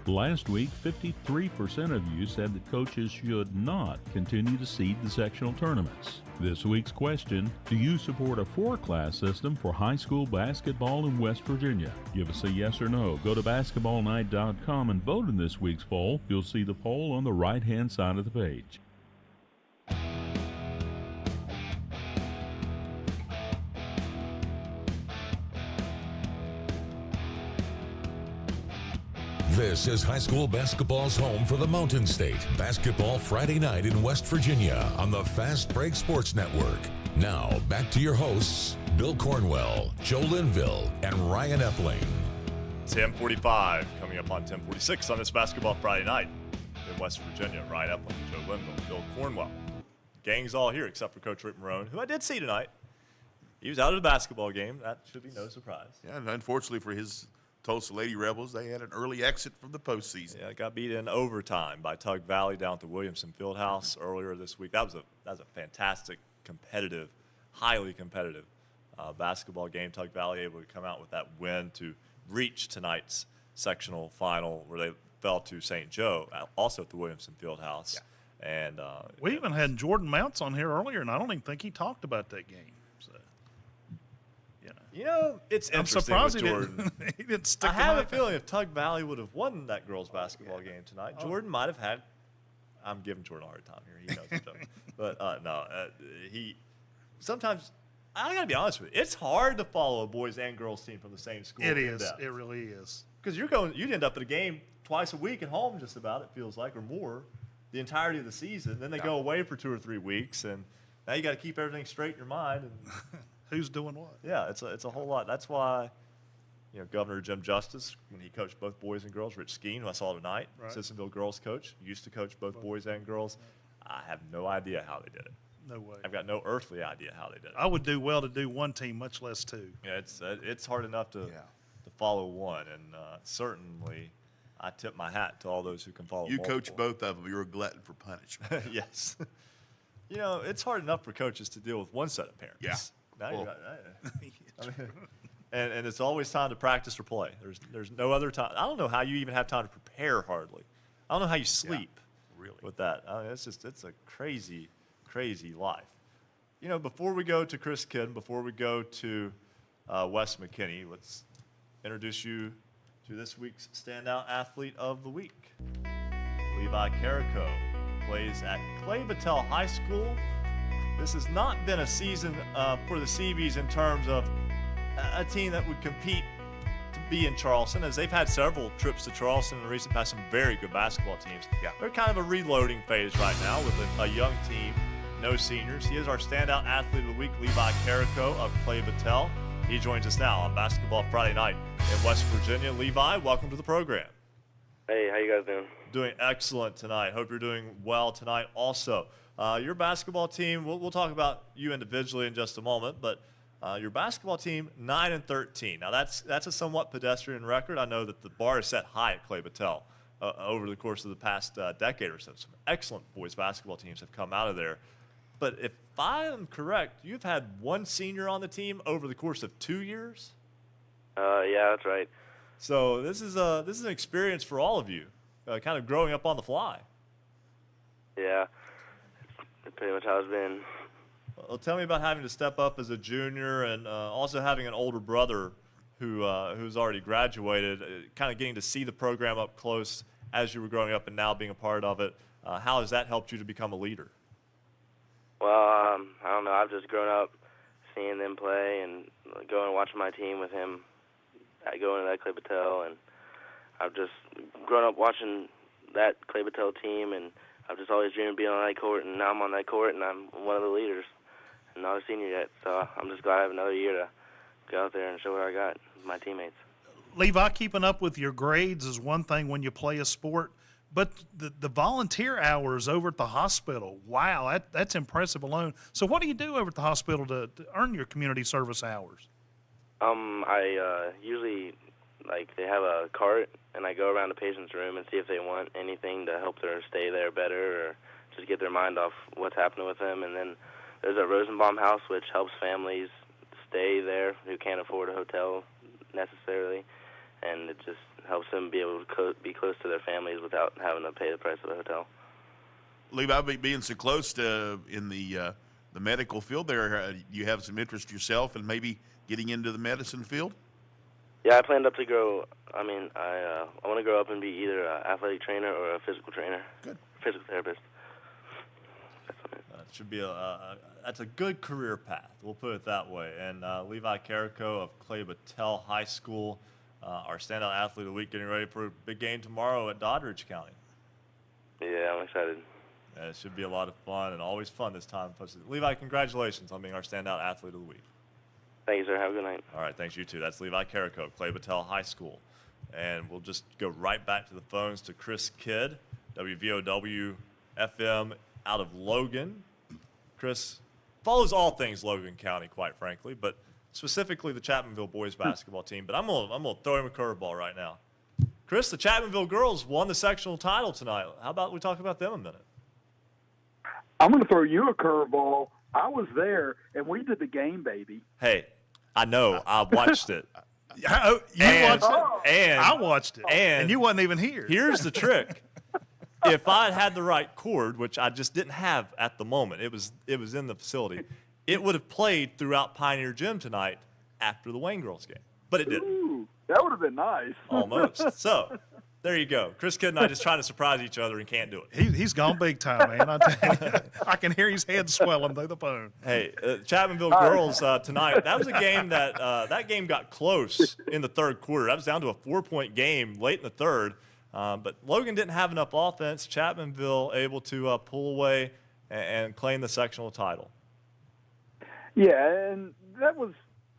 [SPEAKER 6] Last week, 53% of you said that coaches should not continue to seed the sectional tournaments. This week's question, do you support a 4-class system for high school basketball in West Virginia? Give us a yes or no. Go to basketballnight.com and vote in this week's poll. You'll see the poll on the right-hand side of the page.
[SPEAKER 5] This is high school basketball's home for the Mountain State. Basketball Friday night in West Virginia on the Fast Break Sports Network. Now, back to your hosts, Bill Cornwell, Joe Linville, and Ryan Epling.
[SPEAKER 14] 10:45 coming up on 10:46 on this Basketball Friday night in West Virginia. Ryan Epling, Joe Linville, Bill Cornwell. Gang's all here except for Coach Rick Marone, who I did see tonight. He was out of the basketball game. That should be no surprise.
[SPEAKER 3] Yeah, and unfortunately for his Tulsa Lady Rebels, they had an early exit from the postseason.
[SPEAKER 14] Yeah, got beat in overtime by Tug Valley down at the Williamson Fieldhouse earlier this week. That was a fantastic, competitive, highly competitive basketball game. Tug Valley able to come out with that win to reach tonight's sectional final, where they fell to St. Joe, also at the Williamson Fieldhouse. Yeah. And
[SPEAKER 2] we even had Jordan Mounts on here earlier, and I don't even think he talked about that game.
[SPEAKER 14] You know, it's
[SPEAKER 2] I'm
[SPEAKER 14] interesting
[SPEAKER 2] surprised
[SPEAKER 14] with
[SPEAKER 2] he
[SPEAKER 14] Jordan.
[SPEAKER 2] He didn't stick
[SPEAKER 14] I
[SPEAKER 2] the
[SPEAKER 14] have a
[SPEAKER 2] knife
[SPEAKER 14] feeling if Tug Valley would have won that girls' basketball game tonight, Jordan might have had. I'm giving Jordan a hard time here. He knows I'm joking. But he sometimes. I got to be honest with you. It's hard to follow a boys and girls team from the same school.
[SPEAKER 2] It is. It really is.
[SPEAKER 14] Because you'd end up at a game twice a week at home, just about. It feels like, or more, the entirety of the season. Then they go away for 2 or 3 weeks, and now you got to keep everything straight in your mind. And
[SPEAKER 2] who's doing what?
[SPEAKER 14] Yeah, it's a whole lot. That's why, Governor Jim Justice, when he coached both boys and girls, Rich Skeen, who I saw tonight, Sissonville girls coach, used to coach both boys and girls. I have no idea how they did it.
[SPEAKER 2] No way.
[SPEAKER 14] I've got no earthly idea how they did it.
[SPEAKER 2] I would do well to do one team, much less two.
[SPEAKER 14] Yeah, it's hard enough to follow one, and certainly I tip my hat to all those who can follow.
[SPEAKER 3] You
[SPEAKER 14] multiple.
[SPEAKER 3] coach both of them. You're a glutton for punishment.
[SPEAKER 14] Yes. It's hard enough for coaches to deal with one set of parents.
[SPEAKER 3] Yeah.
[SPEAKER 14] Now and it's always time to practice or play. There's no other time. I don't know how you even have time to prepare hardly. I don't know how you sleep with that. I mean, it's a crazy, crazy life. Before we go to Chris Kidd, before we go to Wes McKinney, let's introduce you to this week's Standout Athlete of the Week. Levi Carrico plays at Clay Battelle High School. This has not been a season for the Seabees in terms of a team that would compete to be in Charleston, as they've had several trips to Charleston in the recent past, some very good basketball teams. Yeah. They're kind of a reloading phase right now with a young team, no seniors. He is our Standout Athlete of the Week, Levi Carrico of Clay Battelle. He joins us now on Basketball Friday night in West Virginia. Levi, welcome to the program.
[SPEAKER 19] Hey, how you guys doing?
[SPEAKER 14] Doing excellent tonight. Hope you're doing well tonight also. Your basketball team, we'll talk about you individually in just a moment, but your basketball team, 9-13. Now, that's a somewhat pedestrian record. I know that the bar is set high at Clay Battelle over the course of the past decade or so. Some excellent boys basketball teams have come out of there. But if I am correct, you've had one senior on the team over the course of 2 years?
[SPEAKER 19] Yeah, that's right.
[SPEAKER 14] So this is an experience for all of you, kind of growing up on the fly.
[SPEAKER 19] Yeah, that's pretty much how it's been.
[SPEAKER 14] Well, tell me about having to step up as a junior and also having an older brother who's already graduated, kind of getting to see the program up close as you were growing up and now being a part of it. How has that helped you to become a leader?
[SPEAKER 19] Well, I don't know. I've just grown up seeing them play and going and watching my team with him. I go into that Clay Battelle, and I've just grown up watching that Clay Battelle team, and I've just always dreamed of being on that court, and now I'm on that court, and I'm one of the leaders. I'm not a senior yet, so I'm just glad I have another year to go out there and show what I got with my teammates.
[SPEAKER 2] Levi, keeping up with your grades is one thing when you play a sport, but the volunteer hours over at the hospital, wow, that's impressive alone. So what do you do over at the hospital to earn your community service hours?
[SPEAKER 19] I usually, they have a cart, and I go around the patient's room and see if they want anything to help their stay there better or just get their mind off what's happening with them. And then there's a Rosenbaum house, which helps families stay there who can't afford a hotel necessarily, and it just helps them be able to be close to their families without having to pay the price of a hotel.
[SPEAKER 3] Levi, being so close to in the medical field there, you have some interest yourself in maybe getting into the medicine field?
[SPEAKER 19] Yeah, I planned up to grow. I want to grow up and be either an athletic trainer or a physical trainer.
[SPEAKER 3] Good.
[SPEAKER 19] Physical therapist.
[SPEAKER 14] Should be that's a good career path. We'll put it that way. And Levi Carrico of Clay Battelle High School, our standout athlete of the week, getting ready for a big game tomorrow at Doddridge County.
[SPEAKER 19] Yeah, I'm excited.
[SPEAKER 14] Yeah, it should be a lot of fun, and always fun this time. Levi, congratulations on being our standout athlete of the week.
[SPEAKER 19] Thank you, sir. Have a good night.
[SPEAKER 14] All right, thanks, you too. That's Levi Carrico of Clay Battelle High School. And we'll just go right back to the phones to Chris Kidd, WVOW FM out of Logan. Chris follows all things Logan County, quite frankly, but specifically the Chapmanville boys basketball team. But I'm gonna throw him a curveball right now. Chris, the Chapmanville girls won the sectional title tonight. How about we talk about them a minute?
[SPEAKER 4] I'm going to throw you a curveball. I was there, and we did the game, baby.
[SPEAKER 14] Hey, I know. I watched it.
[SPEAKER 2] You watched it?
[SPEAKER 14] And
[SPEAKER 2] I watched it. And you wasn't even here.
[SPEAKER 14] Here's the trick. If I had the right cord, which I just didn't have at the moment, it was in the facility, it would have played throughout Pioneer Gym tonight after the Wayne girls game. But it didn't.
[SPEAKER 4] Ooh, that would have been nice.
[SPEAKER 14] Almost. So, there you go. Chris Kidd and I just trying to surprise each other and can't do it.
[SPEAKER 2] He's gone big time, man. I tell you, I can hear his head swelling through the phone.
[SPEAKER 14] Hey, Chapmanville girls tonight, that was a game that game got close in the third quarter. That was down to a 4-point game late in the third. But Logan didn't have enough offense. Chapmanville able to pull away and claim the sectional title.
[SPEAKER 4] Yeah, and that was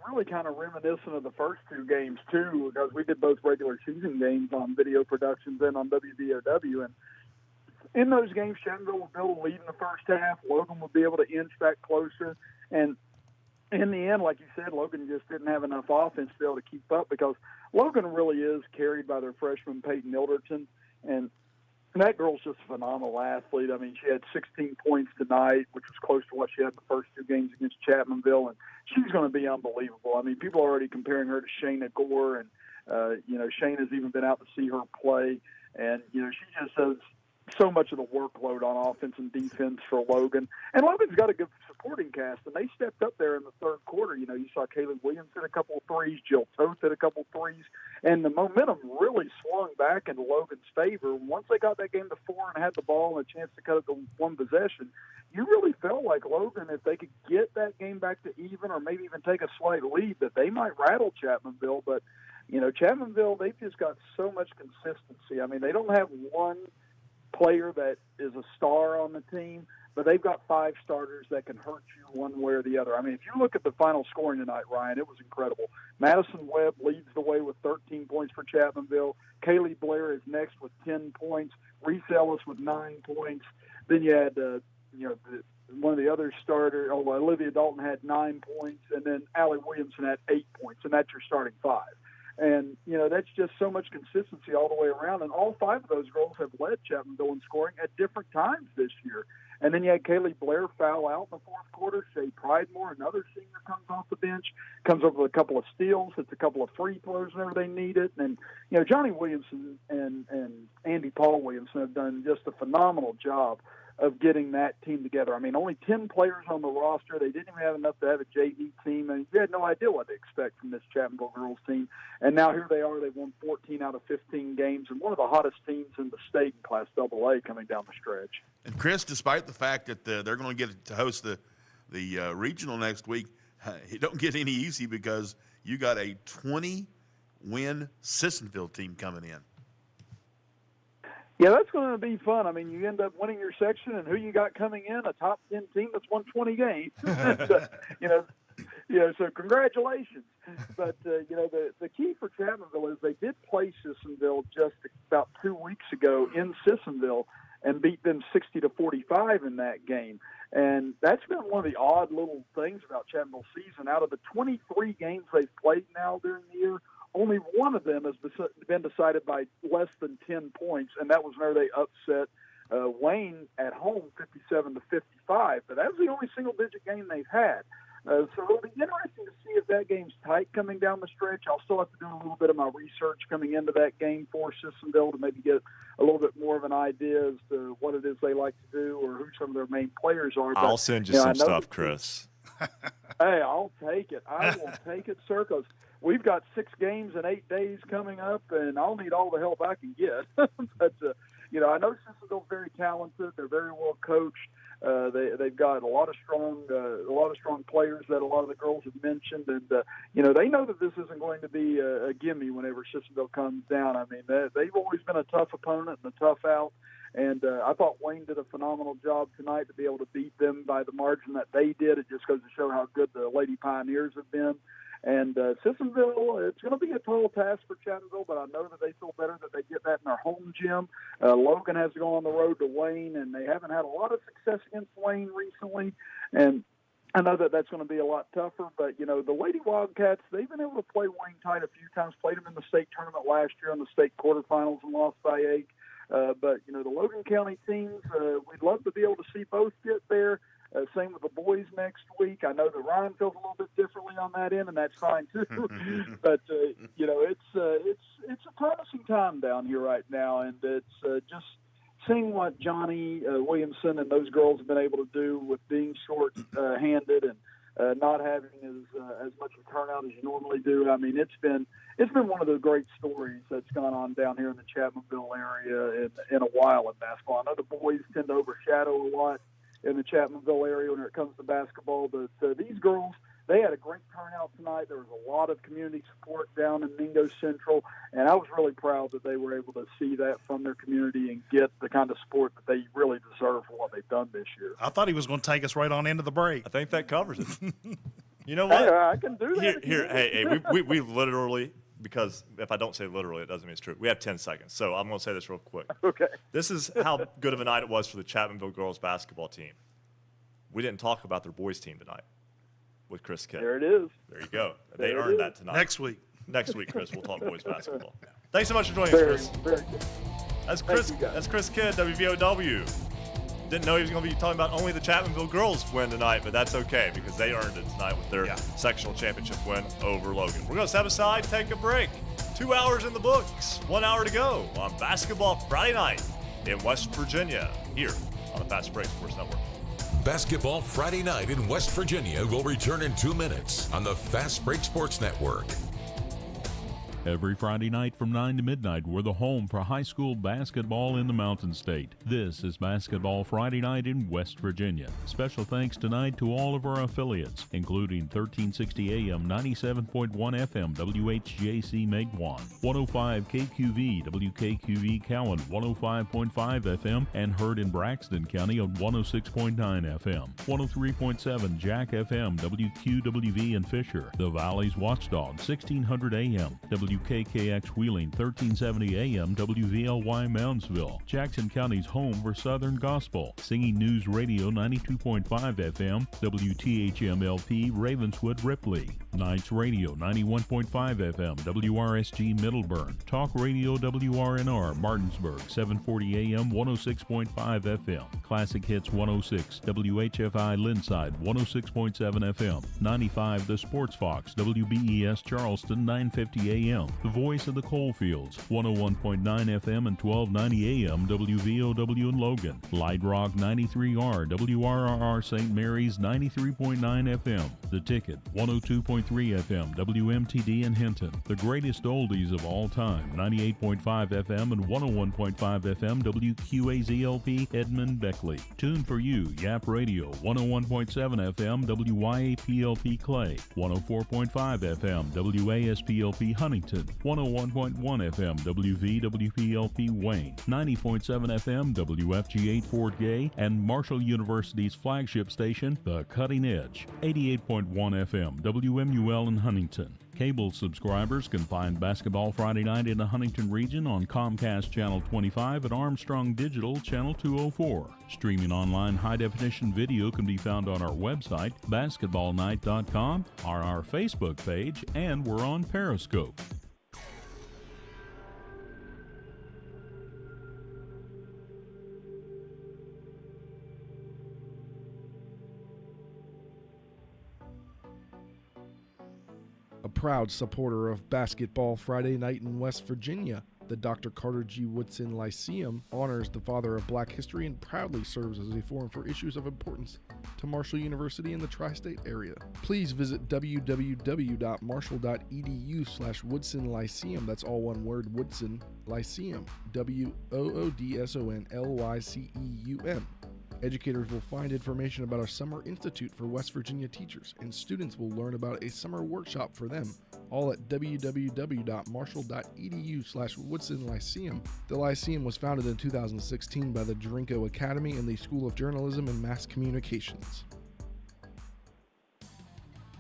[SPEAKER 4] really kind of reminiscent of the first two games, too, because we did both regular season games on Video Productions and on WVOW. And in those games, Chapmanville would build a lead in the first half. Logan would be able to inch back closer. And in the end, like you said, Logan just didn't have enough offense to be able to keep up because Logan really is carried by their freshman Peyton Ilderton. And that girl's just a phenomenal athlete. I mean, she had 16 points tonight, which was close to what she had in the first two games against Chapmanville, and she's going to be unbelievable. I mean, people are already comparing her to Shayna Gore, and, Shayna's even been out to see her play, and, she just has so much of the workload on offense and defense for Logan. And Logan's got a good supporting cast, and they stepped up there in the third quarter. You saw Kaylee Williams hit a couple of threes, Jill Toth hit a couple of threes, and the momentum really swung back into Logan's favor. Once they got that game to 4 and had the ball and a chance to cut it to one possession, you really felt like Logan, if they could get that game back to even or maybe even take a slight lead, that they might rattle Chapmanville. But, Chapmanville, they've just got so much consistency. I mean, they don't have one player that is a star on the team, but they've got 5 starters that can hurt you one way or the other. I mean, if you look at the final scoring tonight, Ryan, it was incredible. Madison Webb leads the way with 13 points for Chapmanville. Kaylee Blair is next with 10 points. Reese Ellis with 9 points. Then you had, one of the other starters, Olivia Dalton had 9 points, and then Allie Williamson had 8 points, and that's your starting 5. And, that's just so much consistency all the way around. And all 5 of those girls have led Chapmanville in scoring at different times this year. And then you had Kaylee Blair foul out in the fourth quarter. Shay Pridemore, another senior, comes off the bench, comes up with a couple of steals, hits a couple of free throws whenever they need it. And, Johnny Williamson and Andy Paul Williamson have done just a phenomenal job of getting that team together. I mean, only 10 players on the roster. They didn't even have enough to have a JV team, and you had no idea what to expect from this Chapmanville girls team. And now here they are. They've won 14 out of 15 games, and one of the hottest teams in the state in Class AA coming down the stretch.
[SPEAKER 3] And Chris, despite the fact that they're going to get to host the regional next week, it don't get any easy because you got a 20-win Sissonville team coming in.
[SPEAKER 4] Yeah, that's going to be fun. I mean, you end up winning your section, and who you got coming in? A top 10 team that's won 20 games. So congratulations. But, the key for Chapmanville is they did play Sissonville just about 2 weeks ago in Sissonville and beat them 60-45 in that game. And that's been one of the odd little things about Chapmanville's season. Out of the 23 games they've played now during the year, only one of them has been decided by less than 10 points, and that was whenever they upset Wayne at home 57-55. But that was the only single-digit game they've had. So it'll be interesting to see if that game's tight coming down the stretch. I'll still have to do a little bit of my research coming into that game for Sissonville to maybe get a little bit more of an idea as to what it is they like to do or who some of their main players are.
[SPEAKER 14] I'll send you some stuff, Chris.
[SPEAKER 4] Hey, I'll take it. I will take it, sir, because we've got 6 games in 8 days coming up, and I'll need all the help I can get. But, I know Sissonville's very talented. They're very well coached. They've got a lot of strong players that a lot of the girls have mentioned, and they know that this isn't going to be a gimme whenever Sissonville comes down. I mean, they've always been a tough opponent and a tough out, and I thought Wayne did a phenomenal job tonight to be able to beat them by the margin that they did. It just goes to show how good the Lady Pioneers have been. And Sissonville, it's going to be a tall task for Chapmanville, but I know that they feel better that they get that in their home gym. Logan has to go on the road to Wayne, and they haven't had a lot of success against Wayne recently. And I know that that's going to be a lot tougher, but, the Lady Wildcats, they've been able to play Wayne tight a few times, played them in the state tournament last year in the state quarterfinals and lost by 8. But, the Logan County teams, we'd love to be able to see both get there. Same with the boys next week. I know that Ryan feels a little bit differently on that end, and that's fine too. But it's a promising time down here right now, and it's just seeing what Johnny Williamson and those girls have been able to do with being short-handed and not having as much of a turnout as you normally do. I mean, it's been one of the great stories that's gone on down here in the Chapmanville area in a while in basketball. I know the boys tend to overshadow a lot in the Chapmanville area when it comes to basketball, but these girls, they had a great turnout tonight. There was a lot of community support down in Mingo Central, and I was really proud that they were able to see that from their community and get the kind of support that they really deserve for what they've done this year.
[SPEAKER 2] I thought he was going to take us right on into the break.
[SPEAKER 14] I think that covers it. You know what?
[SPEAKER 4] Hey, I can do that.
[SPEAKER 14] Hey, we literally, because if I don't say literally, it doesn't mean it's true. We have 10 seconds, so I'm going to say this real quick.
[SPEAKER 4] Okay.
[SPEAKER 14] This is how good of a night it was for the Chapmanville girls basketball team. We didn't talk about their boys team tonight with Chris Kidd.
[SPEAKER 4] There it is.
[SPEAKER 14] There you go. They earned that tonight.
[SPEAKER 2] Next week,
[SPEAKER 14] Chris, we'll talk boys basketball. Thanks so much for joining us, Chris.
[SPEAKER 4] Very good.
[SPEAKER 14] That's Chris Kidd, WVOW. Didn't know he was going to be talking about only the Chapmanville girls win tonight, but that's okay because they earned it tonight with their sectional championship win over Logan. We're going to step aside, take a break. 2 hours in the books, 1 hour to go on Basketball Friday night in West Virginia here on the Fast Break Sports Network.
[SPEAKER 5] Basketball Friday night in West Virginia will return in 2 minutes on the Fast Break Sports Network.
[SPEAKER 6] Every Friday night from 9 to midnight, we're the home for high school basketball in the Mountain State. This is Basketball Friday night in West Virginia. Special thanks tonight to all of our affiliates, including 1360 AM, 97.1 FM, WHJC Megawan, 105 KQV, WKQV Cowan, 105.5 FM, and heard in Braxton County on 106.9 FM, 103.7 Jack FM, WQWV in Fisher, the Valley's Watchdog, 1600 AM, WKKX Wheeling, 1370 AM, WVLY Moundsville, Jackson County's home for Southern Gospel, Singing News Radio 92.5 FM, WTHMLP Ravenswood Ripley, Knights Radio 91.5 FM, WRSG Middleburn, Talk Radio WRNR Martinsburg, 740 AM, 106.5 FM, Classic Hits 106, WHFI Linside 106.7 FM, 95 The Sports Fox, WBES Charleston 950 AM, a.m. The voice of the coalfields, 101.9 FM and 1290 AM WVOW in Logan. Light Rock 93R, WRRR St. Mary's 93.9 FM. The Ticket, 102.3 FM WMTD in Hinton. The greatest oldies of all time, 98.5 FM and 101.5 FM WQAZLP Edmond Beckley. Tune for You, Yap Radio, 101.7 FM WYAPLP Clay, 104.5 FM WASPLP Huntington, 101.1 FM WVWPLP Wayne, 90.7 FM WFG8 Fort Gay, and Marshall University's flagship station, The Cutting Edge, 88.1 FM WMUL in Huntington. Cable subscribers can find Basketball Friday Night in the Huntington region on Comcast Channel 25 and Armstrong Digital Channel 204. Streaming online high-definition video can be found on our website, basketballnight.com, or our Facebook page, and we're on Periscope.
[SPEAKER 13] A proud supporter of Basketball Friday Night in West Virginia, the Dr. Carter G. Woodson Lyceum honors the father of Black history and proudly serves as a forum for issues of importance to Marshall University in the tri-state area. Please visit www.marshall.edu/Woodson Lyceum. That's all one word, Woodson Lyceum. WOODSON Educators will find information about a summer institute for West Virginia teachers, and students will learn about a summer workshop for them, all at www.marshall.edu/Woodson Lyceum. The Lyceum was founded in 2016 by the Drinko Academy and the School of Journalism and Mass Communications.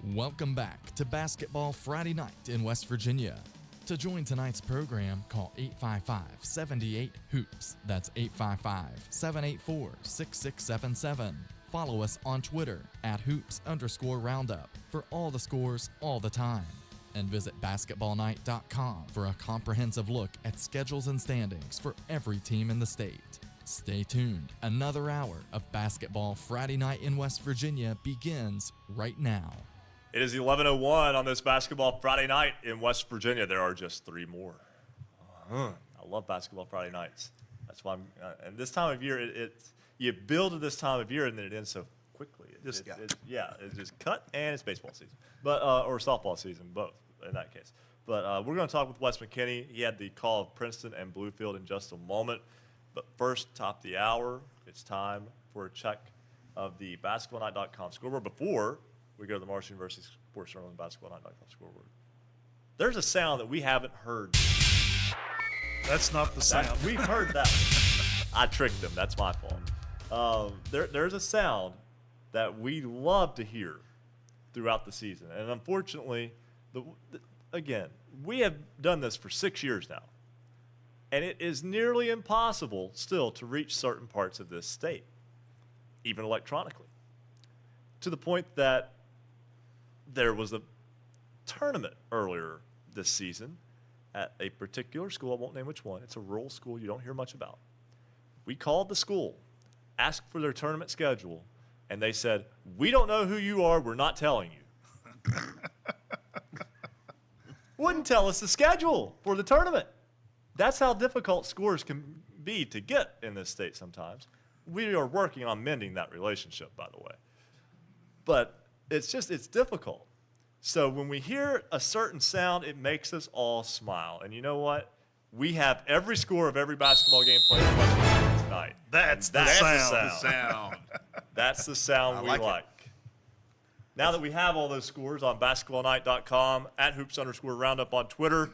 [SPEAKER 1] Welcome back to Basketball Friday Night in West Virginia. To join tonight's program, call 855-78-HOOPS. That's 855-784-6677. Follow us on Twitter @hoops_roundup for all the scores all the time. And visit basketballnight.com for a comprehensive look at schedules and standings for every team in the state. Stay tuned. Another hour of Basketball Friday Night in West Virginia begins right now.
[SPEAKER 14] It is 11:01 on this Basketball Friday Night in West Virginia. There are just 3 more. I love Basketball Friday nights. That's why and this time of year, you build to this time of year and then it ends so quickly. It's just cut and it's baseball season, but or softball season, both in that case. But we're going to talk with Wes McKinney. He had the call of Princeton and Bluefield in just a moment. But first, top of the hour, it's time for a check of the basketballnight.com scoreboard before we go to the Marshall University Sports Journal and basketballnight.com scoreboard. There's a sound that we haven't heard.
[SPEAKER 2] That's not the sound.
[SPEAKER 14] We've heard that. I tricked them. That's my fault. There's a sound that we love to hear throughout the season. And unfortunately, again, we have done this for 6 years now. And it is nearly impossible still to reach certain parts of this state, even electronically. To the point that there was a tournament earlier this season at a particular school. I won't name which one. It's a rural school you don't hear much about. We called the school, asked for their tournament schedule, and they said, "We don't know who you are. We're not telling you." Wouldn't tell us the schedule for the tournament. That's how difficult scores can be to get in this state sometimes. We are working on mending that relationship, by the way. But it's difficult. So when we hear a certain sound, it makes us all smile. And you know what? We have every score of every basketball game played tonight.
[SPEAKER 2] That's the sound.
[SPEAKER 14] That's the sound we like. Now that we have all those scores on basketballnight.com, @hoops_roundup on Twitter,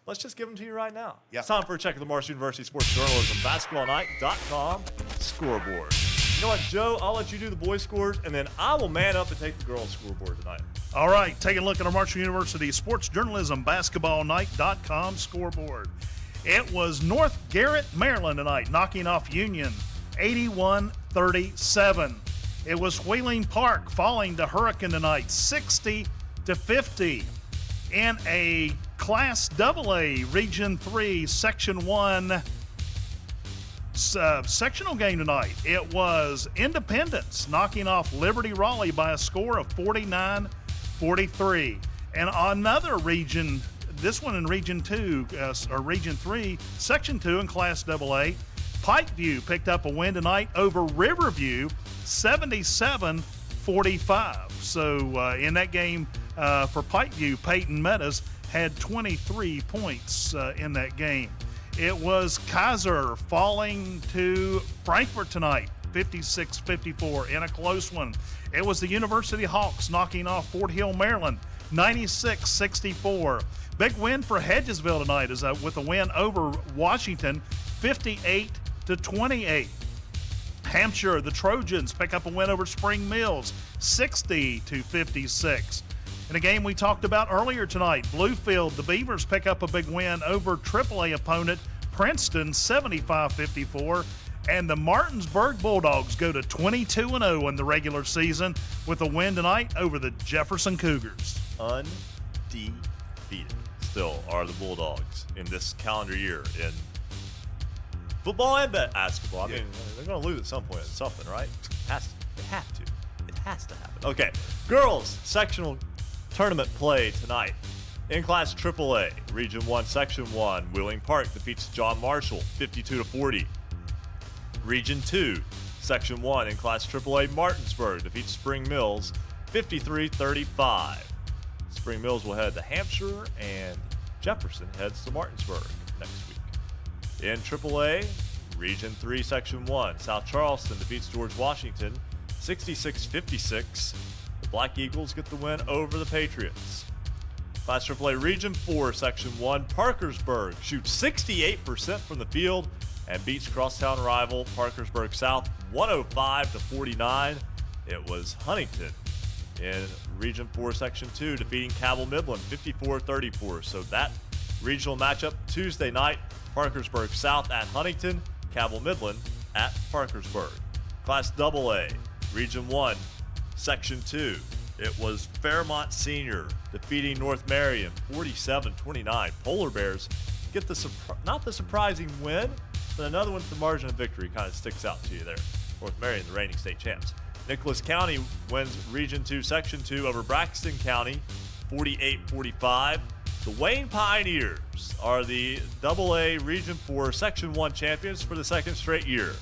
[SPEAKER 14] let's just give them to you right now. It's time for a check of the Marshall University Sports Journalism basketballnight.com scoreboard. You know what, Joe? I'll let you do the boys' scores, and then I will man up and take the girls' scoreboard tonight.
[SPEAKER 2] All right, taking a look at our Marshall University Sports Journalism basketballnight.com scoreboard. It was North Garrett, Maryland tonight, knocking off Union 81-37. It was Wheeling Park falling to Hurricane tonight 60-50. In a Class AA Region 3 Section 1 sectional game tonight, it was Independence knocking off Liberty Raleigh by a score of 49-43. And another Region this one in Region 2, or Region 3, Section 2 in Class AA. Pikeview picked up a win tonight over Riverview, 77-45. So in that game for Pikeview, Peyton Meadows had 23 points in that game. It was Kaiser falling to Frankfort tonight, 56-54 in a close one. It was the University Hawks knocking off Fort Hill, Maryland, 96-64. Big win for Hedgesville tonight is with a win over Washington, 58-28. Hampshire, the Trojans pick up a win over Spring Mills, 60-56. In a game we talked about earlier tonight, Bluefield, the Beavers pick up a big win over AAA opponent Princeton, 75-54. And the Martinsburg Bulldogs go to 22-0 in the regular season with a win tonight over the Jefferson Cougars.
[SPEAKER 14] Undefeated still are the Bulldogs in this calendar year in football and basketball. I mean, they're going to lose at some point. It's something, right? They have to. It has to happen. Okay, girls sectional tournament play tonight. In Class AAA, Region 1, Section 1, Wheeling Park defeats John Marshall 52-40. Region 2, Section 1 in Class AAA, Martinsburg defeats Spring Mills 53-35. Spring Mills will head to Hampshire, and Jefferson heads to Martinsburg next week. In AAA, Region 3, Section 1, South Charleston defeats George Washington 66-56. The Black Eagles get the win over the Patriots. Class AAA Region 4, Section 1, Parkersburg shoots 68% from the field and beats crosstown rival Parkersburg South 105-49. It was Huntington in Region 4, Section 2, defeating Cabell Midland 54-34. So that regional matchup Tuesday night, Parkersburg South at Huntington, Cabell Midland at Parkersburg. Class AA, Region 1, Section 2. It was Fairmont Senior defeating North Marion 47-29. Polar Bears get not the surprising win, but another one with the margin of victory kind of sticks out to you there. North Marion, the reigning state champs. Nicholas County wins Region 2, Section 2 over Braxton County 48-45. The Wayne Pioneers are the AA Region 4 Section 1 champions for the second straight year,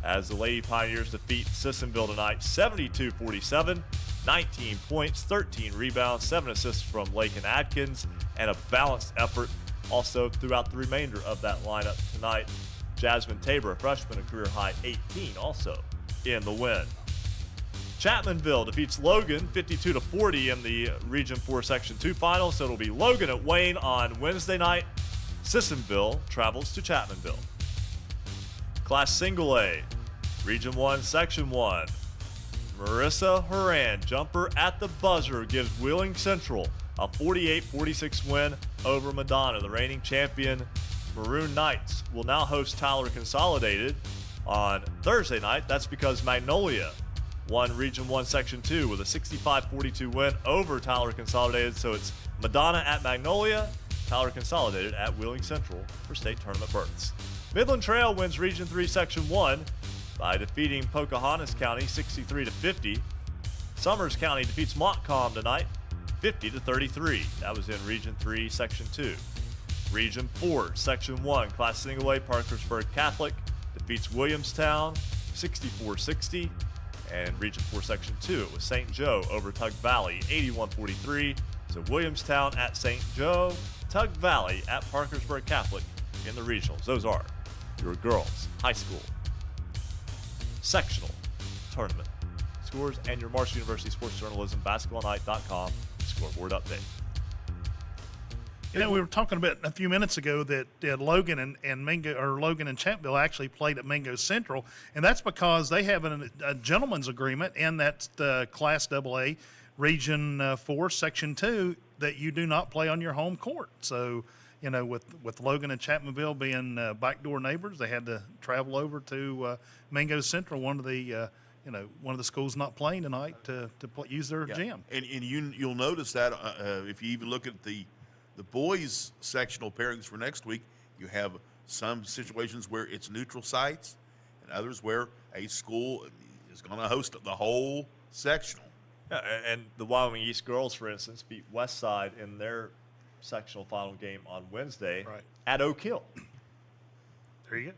[SPEAKER 14] as the Lady Pioneers defeat Sissonville tonight 72-47. 19 points, 13 rebounds, 7 assists from Lakin Adkins, and a balanced effort also throughout the remainder of that lineup tonight. Jasmine Tabor, a freshman, a career-high 18, also in the win. Chapmanville defeats Logan 52-40 in the Region 4 Section 2 final, so it'll be Logan at Wayne on Wednesday night. Sissonville travels to Chapmanville. Class Single A, Region 1, Section 1. Marissa Horan, jumper at the buzzer, gives Wheeling Central a 48-46 win over Madonna. The reigning champion Maroon Knights will now host Tyler Consolidated on Thursday night. That's because Magnolia won Region 1 Section 2 with a 65-42 win over Tyler Consolidated. So it's Madonna at Magnolia, Tyler Consolidated at Wheeling Central for state tournament berths. Midland Trail wins Region 3 Section 1 by defeating Pocahontas County 63-50. Summers County defeats Montcalm tonight 50-33. That was in Region 3 Section 2. Region 4 Section 1 Class Single A, Parkersburg Catholic defeats Williamstown 64-60. And Region 4 Section 2, it was St. Joe over Tug Valley 81-43. So Williamstown at St. Joe, Tug Valley at Parkersburg Catholic in the regionals. Those are your girls' high school sectional tournament scores and your Marshall University Sports Journalism basketballnight.com scoreboard update.
[SPEAKER 2] You know, we were talking about a few minutes ago that Logan and Mingo, or Logan and Champville actually played at Mingo Central, and that's because they have a gentleman's agreement in that Class AA Region 4 Section 2 that you do not play on your home court. So, you know, with Logan and Chapmanville being backdoor neighbors, they had to travel over to Mingo Central, one of the schools not playing tonight, to use their gym.
[SPEAKER 3] And you'll notice that if you even look at the boys' sectional pairings for next week, you have some situations where it's neutral sites and others where a school is going to host the whole sectional.
[SPEAKER 14] Yeah, and the Wyoming East girls, for instance, beat Westside in their sectional final game on Wednesday at Oak Hill.
[SPEAKER 2] There you go.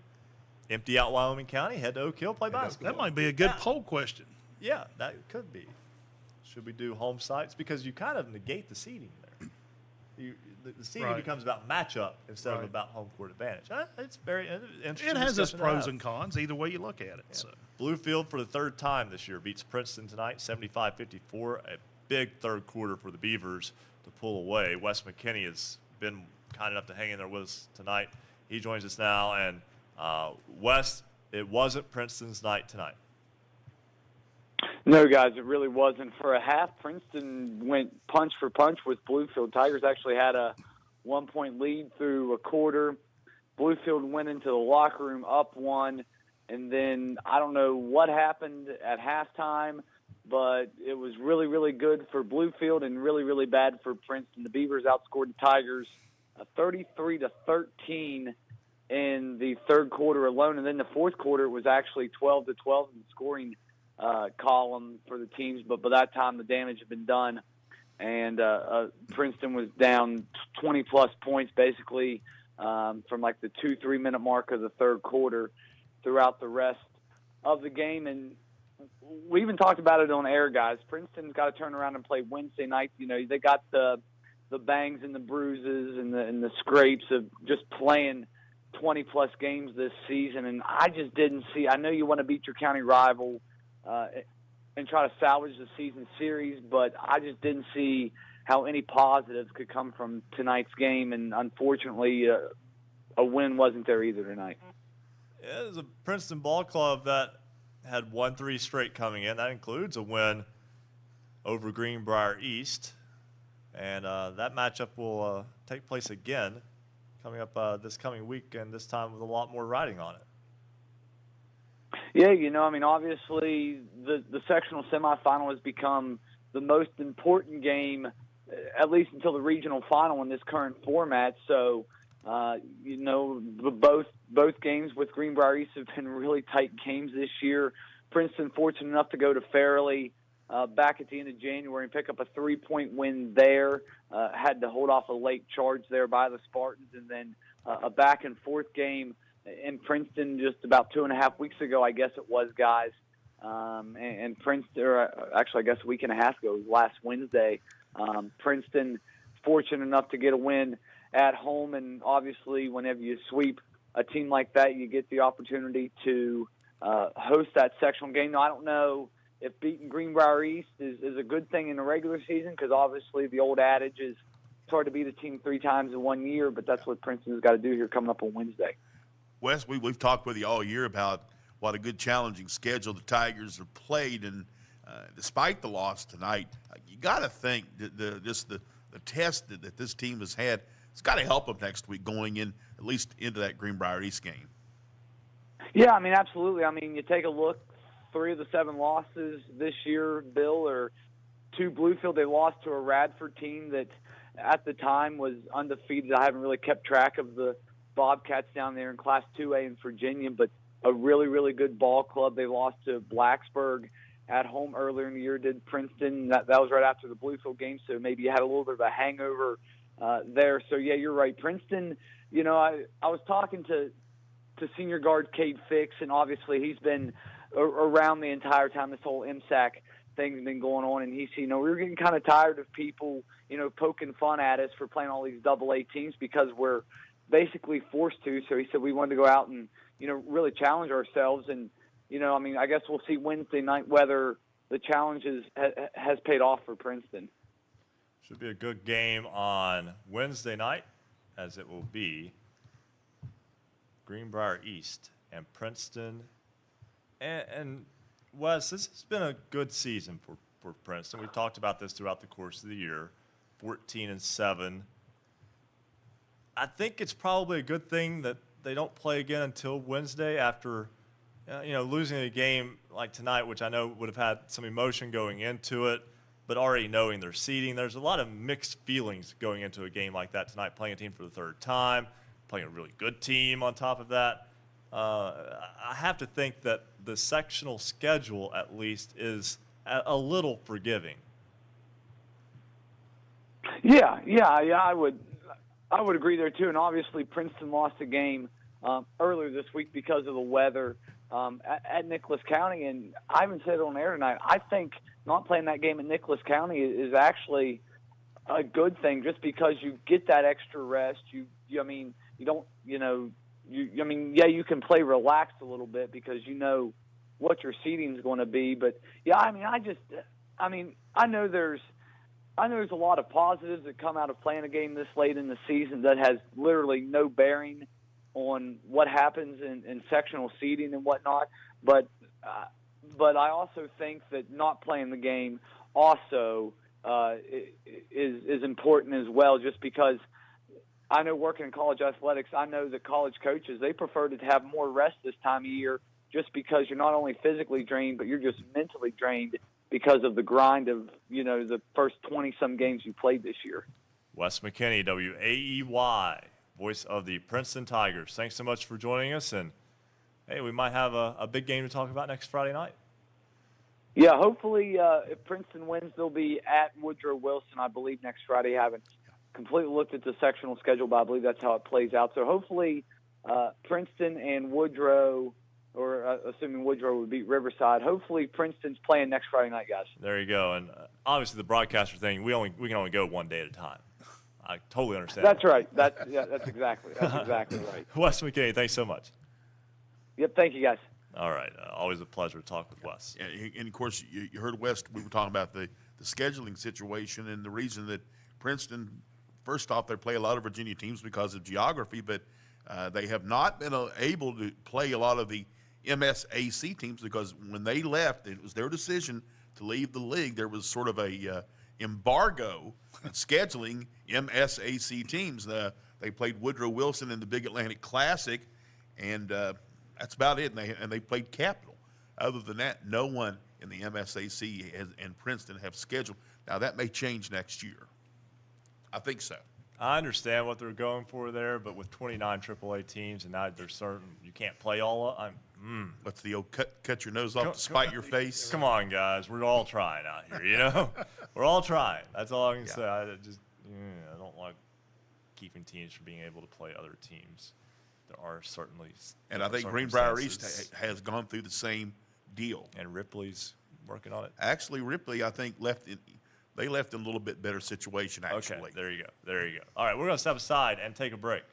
[SPEAKER 14] Empty out Wyoming County, head to Oak Hill, play basketball.
[SPEAKER 2] That might be a good poll question.
[SPEAKER 14] Yeah, that could be. Should we do home sites? Because you kind of negate the seeding there. The seeding becomes about matchup instead of about home court advantage. It's very interesting.
[SPEAKER 2] It has its
[SPEAKER 14] discussion to
[SPEAKER 2] pros
[SPEAKER 14] have.
[SPEAKER 2] and cons, either way you look at it.
[SPEAKER 14] Yeah.
[SPEAKER 2] So.
[SPEAKER 14] Bluefield for the third time this year beats Princeton tonight, 75-54. A big third quarter for the Beavers to pull away. Wes McKinney has been kind enough to hang in there with us tonight. He joins us now, and Wes, it wasn't Princeton's night tonight.
[SPEAKER 7] No, guys, it really wasn't. For a half, Princeton went punch for punch with Bluefield. Tigers actually had a 1-point lead through a quarter. Bluefield went into the locker room up one, and then I don't know what happened at halftime, but it was really, really good for Bluefield and really, really bad for Princeton. The Beavers outscored the Tigers 33-13 in the third quarter alone, and then the fourth quarter was actually 12-12 in the scoring column for the teams, but by that time the damage had been done, and Princeton was down 20-plus points basically from like the 2-3 minute mark of the third quarter throughout the rest of the game. And we even talked about it on air, guys. Princeton's got to turn around and play Wednesday night. You know, they got the bangs and the bruises and the scrapes of just playing 20-plus games this season, and I just didn't see – I know you want to beat your county rival and try to salvage the season series, but I just didn't see how any positives could come from tonight's game, and unfortunately a win wasn't there either tonight.
[SPEAKER 14] Yeah, it was a Princeton ball club that had 1-3 straight coming in. That includes a win over Greenbrier East, and that matchup will take place again coming up this coming week, and this time with a lot more riding on it.
[SPEAKER 7] Yeah, you know, I mean, obviously the sectional semifinal has become the most important game, at least until the regional final in this current format. So, you know, both games with Greenbrier East have been really tight games this year. Princeton fortunate enough to go to Fairleigh back at the end of January and pick up a 3-point win there. Had to hold off a late charge there by the Spartans, and then a back-and-forth game in Princeton just about 2.5 weeks ago, I guess it was, guys. And Princeton, or actually I guess a week and a half ago, last Wednesday, Princeton fortunate enough to get a win at home. And obviously whenever you sweep a team like that, you get the opportunity to host that sectional game. Now, I don't know if beating Greenbrier East is a good thing in the regular season, because obviously the old adage is it's hard to beat a team 3 times in 1 year, but that's what Princeton's got to do here coming up on Wednesday.
[SPEAKER 3] Wes, we've talked with you all year about what a good challenging schedule the Tigers have played, and despite the loss tonight, you got to think that the test that this team has had, it's got to help them next week going in, at least into that Greenbrier East game.
[SPEAKER 7] Yeah, I mean, absolutely. I mean, you take a look, 3 of the 7 losses this year, Bill, are to Bluefield. They lost to a Radford team that at the time was undefeated. I haven't really kept track of the Bobcats down there in Class 2A in Virginia, but a really, really good ball club. They lost to Blacksburg at home earlier in the year, did Princeton. That was right after the Bluefield game, so maybe you had a little bit of a hangover there. So, yeah, you're right. Princeton, you know, I was talking to senior guard Cade Fix, and obviously he's been around the entire time this whole MSAC thing's been going on, and he said, you know, we were getting kind of tired of people, you know, poking fun at us for playing all these AA teams because we're basically forced to. So he said we wanted to go out and, you know, really challenge ourselves. And, you know, I mean, I guess we'll see Wednesday night whether the challenge has paid off for Princeton.
[SPEAKER 14] Should be a good game on Wednesday night, as it will be Greenbrier East and Princeton. And Wes, this has been a good season for Princeton. We've talked about this throughout the course of the year, 14-7. I think it's probably a good thing that they don't play again until Wednesday after, you know, losing a game like tonight, which I know would have had some emotion going into it, but already knowing their seeding. There's a lot of mixed feelings going into a game like that tonight, playing a team for the third time, playing a really good team on top of that. I have to think that the sectional schedule, at least, is a little forgiving.
[SPEAKER 7] Yeah, I would I would agree there too. And obviously, Princeton lost a game earlier this week because of the weather at Nicholas County. And I even said it on air tonight. I think not playing that game at Nicholas County is actually a good thing, just because you get that extra rest. You can play relaxed a little bit because you know what your seating is going to be. But yeah, I know there's a lot of positives that come out of playing a game this late in the season that has literally no bearing on what happens in sectional seeding and whatnot. But I also think that not playing the game also is important as well, just because I know working in college athletics, I know that college coaches, they prefer to have more rest this time of year, just because you're not only physically drained, but you're just mentally drained because of the grind of, the first 20-some games you played this year.
[SPEAKER 14] Wes McKinney, WAEY, voice of the Princeton Tigers. Thanks so much for joining us. And, hey, we might have a big game to talk about next Friday night.
[SPEAKER 7] Yeah, hopefully if Princeton wins, they'll be at Woodrow Wilson, I believe, next Friday. I haven't completely looked at the sectional schedule, but I believe that's how it plays out. So hopefully Princeton and Woodrow, or assuming Woodrow would beat Riverside, hopefully Princeton's playing next Friday night, guys.
[SPEAKER 14] There you go. And obviously the broadcaster thing, we can only go one day at a time. I totally understand.
[SPEAKER 7] That's right. That's exactly right.
[SPEAKER 14] Wes McKinney, thanks so much.
[SPEAKER 7] Yep, thank you, guys.
[SPEAKER 14] All right. Always a pleasure to talk with Wes.
[SPEAKER 3] And, of course, you heard Wes, we were talking about the scheduling situation, and the reason that Princeton, first off, they play a lot of Virginia teams because of geography, but they have not been able to play a lot of the MSAC teams because when they left, it was their decision to leave the league. There was sort of a embargo scheduling MSAC teams. They played Woodrow Wilson in the Big Atlantic Classic, and that's about it. And they played Capital. Other than that, no one in the MSAC and Princeton have scheduled. Now, that may change next year. I think so.
[SPEAKER 14] I understand what they're going for there, but with 29 AAA teams, and now they're certain you can't play all of them.
[SPEAKER 3] What's the old cut your nose off to spite your face?
[SPEAKER 14] Come on, guys. We're all trying out here, We're all trying. That's all I can say. I don't like keeping teams from being able to play other teams. There are certainly
[SPEAKER 3] and I think Greenbrier East has gone through the same deal.
[SPEAKER 14] And Ripley's working on it.
[SPEAKER 3] Actually, Ripley, I think, they left in a little bit better situation, actually.
[SPEAKER 14] Okay, there you go. All right, we're going to step aside and take a break.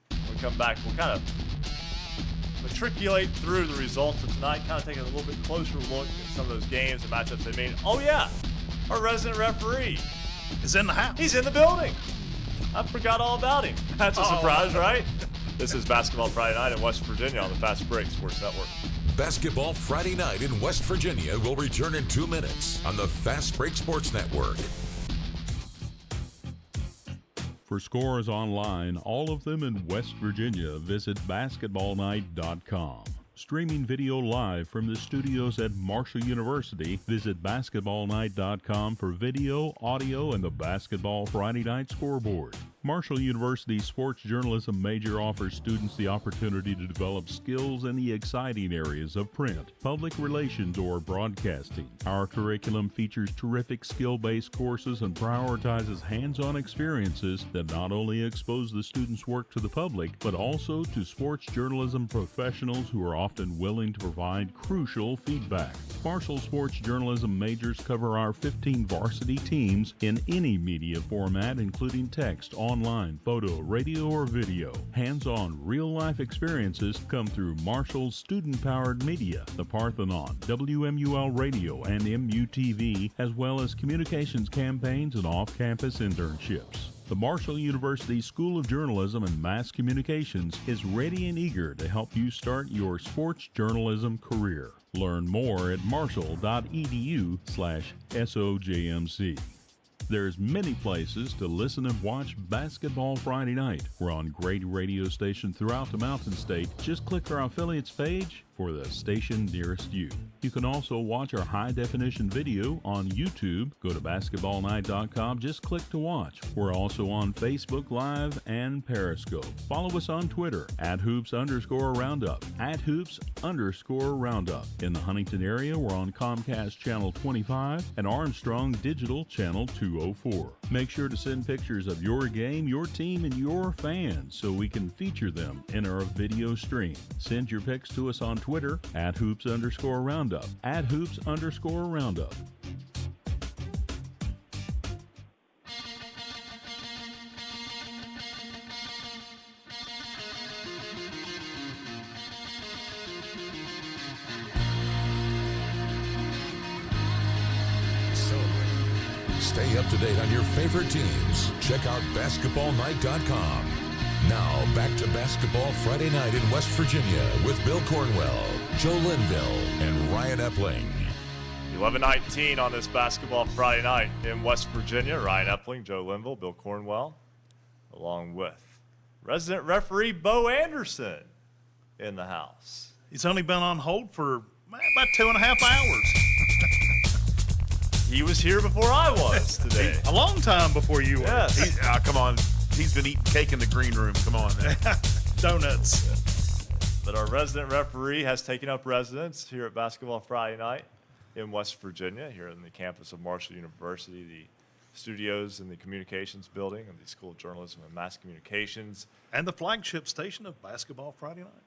[SPEAKER 14] When we come back, we'll kind of matriculate through the results of tonight, kind of take a little bit closer look at some of those games and matchups they made. Oh, yeah, our resident referee
[SPEAKER 2] is in the house.
[SPEAKER 14] He's in the building. I forgot all about him. That's a surprise, right? This is Basketball Friday Night in West Virginia on the Fast Break Sports Network.
[SPEAKER 5] Basketball Friday Night in West Virginia will return in 2 minutes on the Fast Break Sports Network.
[SPEAKER 6] For scores online, all of them in West Virginia, visit basketballnight.com. Streaming video live from the studios at Marshall University, visit basketballnight.com for video, audio, and the Basketball Friday Night scoreboard. Marshall University's sports journalism major offers students the opportunity to develop skills in the exciting areas of print, public relations, or broadcasting. Our curriculum features terrific skill-based courses and prioritizes hands-on experiences that not only expose the students' work to the public, but also to sports journalism professionals who are often willing to provide crucial feedback. Marshall sports journalism majors cover our 15 varsity teams in any media format, including text, online, photo, radio, or video. Hands-on, real-life experiences come through Marshall's student-powered media, the Parthenon, WMUL Radio, and MUTV, as well as communications campaigns and off-campus internships. The Marshall University School of Journalism and Mass Communications is ready and eager to help you start your sports journalism career. Learn more at marshall.edu/SOJMC. There's many places to listen and watch Basketball Friday Night. We're on great radio stations throughout the Mountain State. Just click our affiliates page for the station nearest you. You can also watch our high-definition video on YouTube. Go to basketballnight.com. Just click to watch. We're also on Facebook Live and Periscope. Follow us on Twitter @hoops_roundup, @hoops_roundup. In the Huntington area, we're on Comcast Channel 25 and Armstrong Digital Channel 204. Make sure to send pictures of your game, your team, and your fans so we can feature them in our video stream. Send your pics to us on Twitter @hoops_roundup, @hoops_roundup.
[SPEAKER 5] Stay up to date on your favorite teams. Check out basketballnight.com. Now, back to Basketball Friday Night in West Virginia with Bill Cornwell, Joe Linville, and Ryan Epling.
[SPEAKER 14] 11:19 on this Basketball Friday Night in West Virginia. Ryan Epling, Joe Linville, Bill Cornwell, along with resident referee Bo Anderson in the house.
[SPEAKER 2] He's only been on hold for about 2.5 hours.
[SPEAKER 14] He was here before I was today.
[SPEAKER 2] A long time before you were.
[SPEAKER 14] Yes.
[SPEAKER 3] Come on. He's been eating cake in the green room. Come on.
[SPEAKER 2] Donuts.
[SPEAKER 14] But our resident referee has taken up residence here at Basketball Friday Night in West Virginia, here in the campus of Marshall University, the studios in the communications building of the School of Journalism and Mass Communications.
[SPEAKER 2] And the flagship station of Basketball Friday Night.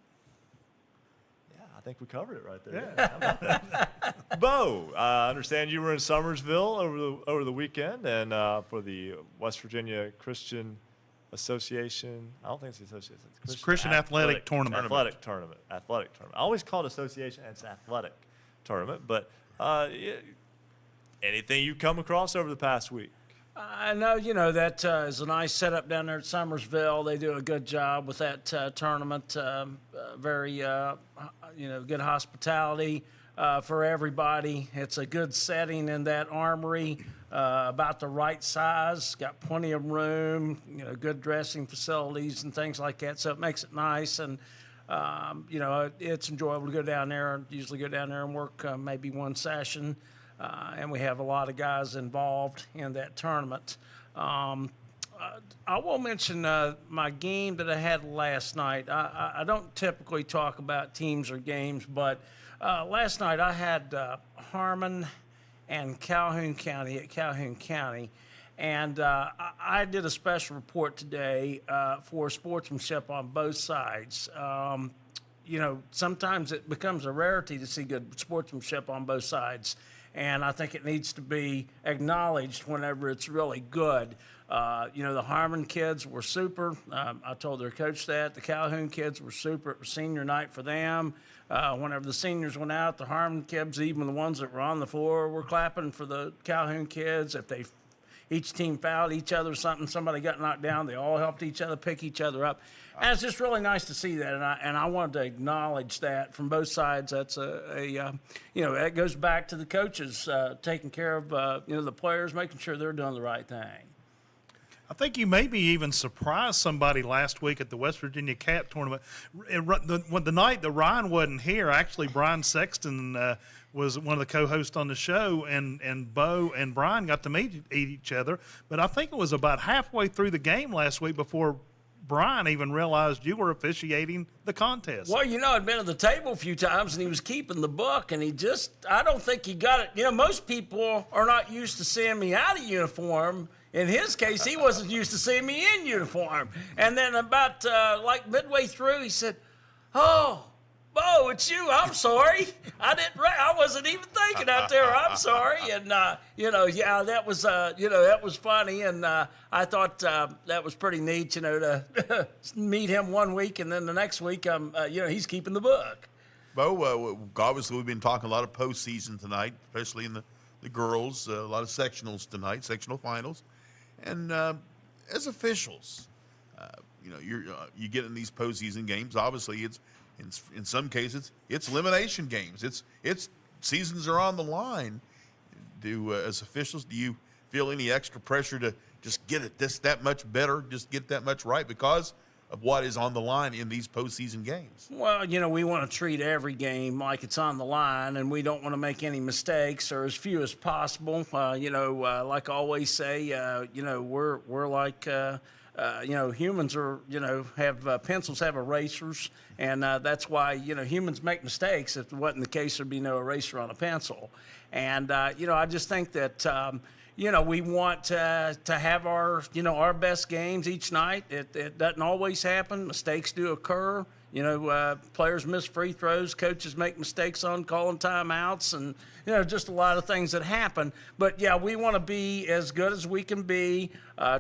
[SPEAKER 14] Yeah, I think we covered it right there.
[SPEAKER 2] Yeah.
[SPEAKER 14] How about that? Bo, I understand you were in Summersville over the weekend, and for the West Virginia Christian Association. I don't think it's the association.
[SPEAKER 2] It's Christian Athletic Tournament.
[SPEAKER 14] Athletic tournament. I always call it association, and it's athletic tournament. But anything you come across over the past week?
[SPEAKER 8] I know, that is a nice setup down there at Summersville. They do a good job with that tournament. Very, good hospitality for everybody. It's a good setting in that armory, about the right size, got plenty of room, good dressing facilities and things like that. So it makes it nice. And, it's enjoyable to go down there. Usually go down there and work maybe one session. And we have a lot of guys involved in that tournament. I will mention my game that I had last night. I don't typically talk about teams or games, but last night I had Harmon and Calhoun County at Calhoun County. And I did a special report today for sportsmanship on both sides. Sometimes it becomes a rarity to see good sportsmanship on both sides. And I think it needs to be acknowledged whenever it's really good. The Harmon kids were super. I told their coach that. The Calhoun kids were super. It was senior night for them. Whenever the seniors went out, the Harmon kids, even the ones that were on the floor, were clapping for the Calhoun kids. If each team fouled each other or something, somebody got knocked down, they all helped each other pick each other up. And it's just really nice to see that, and I wanted to acknowledge that from both sides. That's that goes back to the coaches taking care of the players, making sure they're doing the right thing.
[SPEAKER 2] I think you maybe even surprised somebody last week at the West Virginia Cat Tournament. The night that Ryan wasn't here, actually Brian Sexton was one of the co-hosts on the show, and Bo and Brian got to meet each other. But I think it was about halfway through the game last week before Brian even realized you were officiating the contest.
[SPEAKER 8] Well, I'd been at the table a few times, and he was keeping the book, and I don't think he got it. Most people are not used to seeing me out of uniform. In his case, he wasn't used to seeing me in uniform. And then about midway through, he said, "Oh, Bo, it's you. I'm sorry. I wasn't even thinking out there. I'm sorry." And that was that was funny. And I thought that was pretty neat. To meet him one week, and then the next week, he's keeping the book.
[SPEAKER 3] Bo, obviously we've been talking a lot of postseason tonight, especially in the girls. A lot of sectionals tonight, sectional finals. And as officials, you get in these postseason games. Obviously, it's in some cases it's elimination games. It's seasons are on the line. As officials, do you feel any extra pressure to just get it that much better, just get that much right? Because of what is on the line in these postseason games.
[SPEAKER 8] Well, we want to treat every game like it's on the line, and we don't want to make any mistakes or as few as possible. Like I always say, we're like, humans are, have pencils have erasers, and that's why, humans make mistakes. If it wasn't the case, there'd be no eraser on a pencil. And, I just think that, we want to have our best games each night. It doesn't always happen. Mistakes do occur. Players miss free throws. Coaches make mistakes on calling timeouts, and just a lot of things that happen. But yeah, we want to be as good as we can be.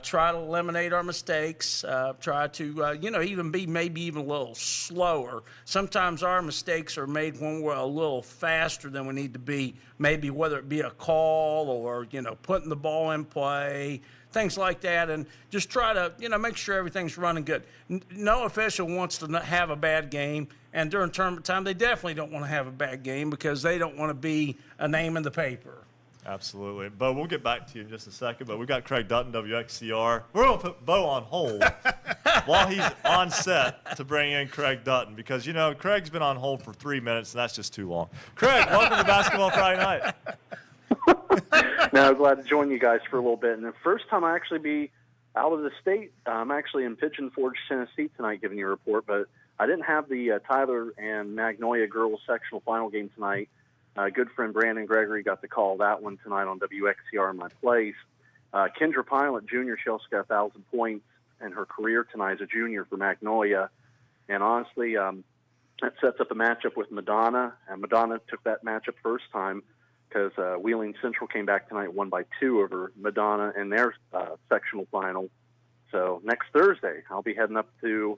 [SPEAKER 8] Try to eliminate our mistakes. Try to even be maybe even a little slower. Sometimes our mistakes are made when we're a little faster than we need to be. Maybe whether it be a call or putting the ball in play. Things like that, and just try to, make sure everything's running good. No official wants to have a bad game, and during tournament time, they definitely don't want to have a bad game because they don't want to be a name in the paper.
[SPEAKER 14] Absolutely. Bo, we'll get back to you in just a second, but we've got Craig Dutton, WXCR. We're going to put Bo on hold while he's on set to bring in Craig Dutton because, Craig's been on hold for 3 minutes, and that's just too long. Craig, welcome to Basketball Friday Night.
[SPEAKER 9] Now, glad to join you guys for a little bit. And the first time I actually be out of the state, I'm actually in Pigeon Forge, Tennessee tonight giving you a report, but I didn't have the Tyler and Magnolia girls sectional final game tonight. Good friend Brandon Gregory got to call that one tonight on WXCR in my place. Kendra Pilot, junior, she also got 1,000 points in her career tonight as a junior for Magnolia. And honestly, that sets up a matchup with Madonna, and Madonna took that matchup first time because Wheeling Central came back tonight, won by 2 over Madonna in their sectional final. So next Thursday, I'll be heading up to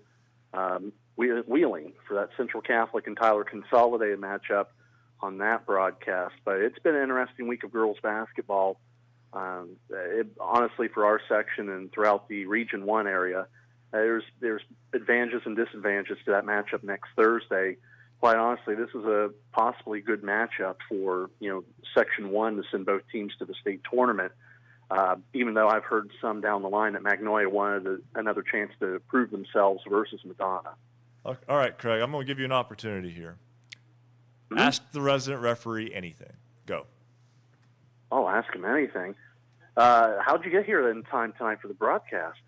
[SPEAKER 9] Wheeling for that Central Catholic and Tyler consolidated matchup on that broadcast. But it's been an interesting week of girls basketball. Honestly, for our section and throughout the Region 1 area, there's advantages and disadvantages to that matchup next Thursday. Quite honestly, this is a possibly good matchup for, Section 1 to send both teams to the state tournament, even though I've heard some down the line that Magnolia wanted another chance to prove themselves versus Madonna.
[SPEAKER 14] All right, Craig, I'm going to give you an opportunity here. Mm-hmm. Ask the resident referee anything. Go.
[SPEAKER 9] Oh, ask him anything. How'd you get here in time tonight for the broadcast?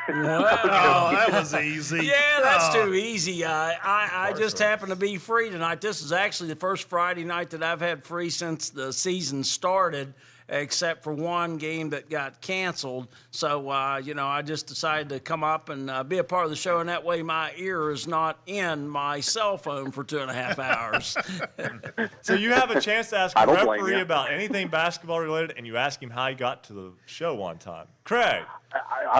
[SPEAKER 2] That was easy.
[SPEAKER 8] Yeah, that's too easy. I just happened to be free tonight. This is actually the first Friday night that I've had free since the season started, except for one game that got canceled. So, I just decided to come up and be a part of the show, and that way my ear is not in my cell phone for 2.5 hours.
[SPEAKER 14] So you have a chance to ask a referee about anything basketball related, and you ask him how he got to the show one time. Craig,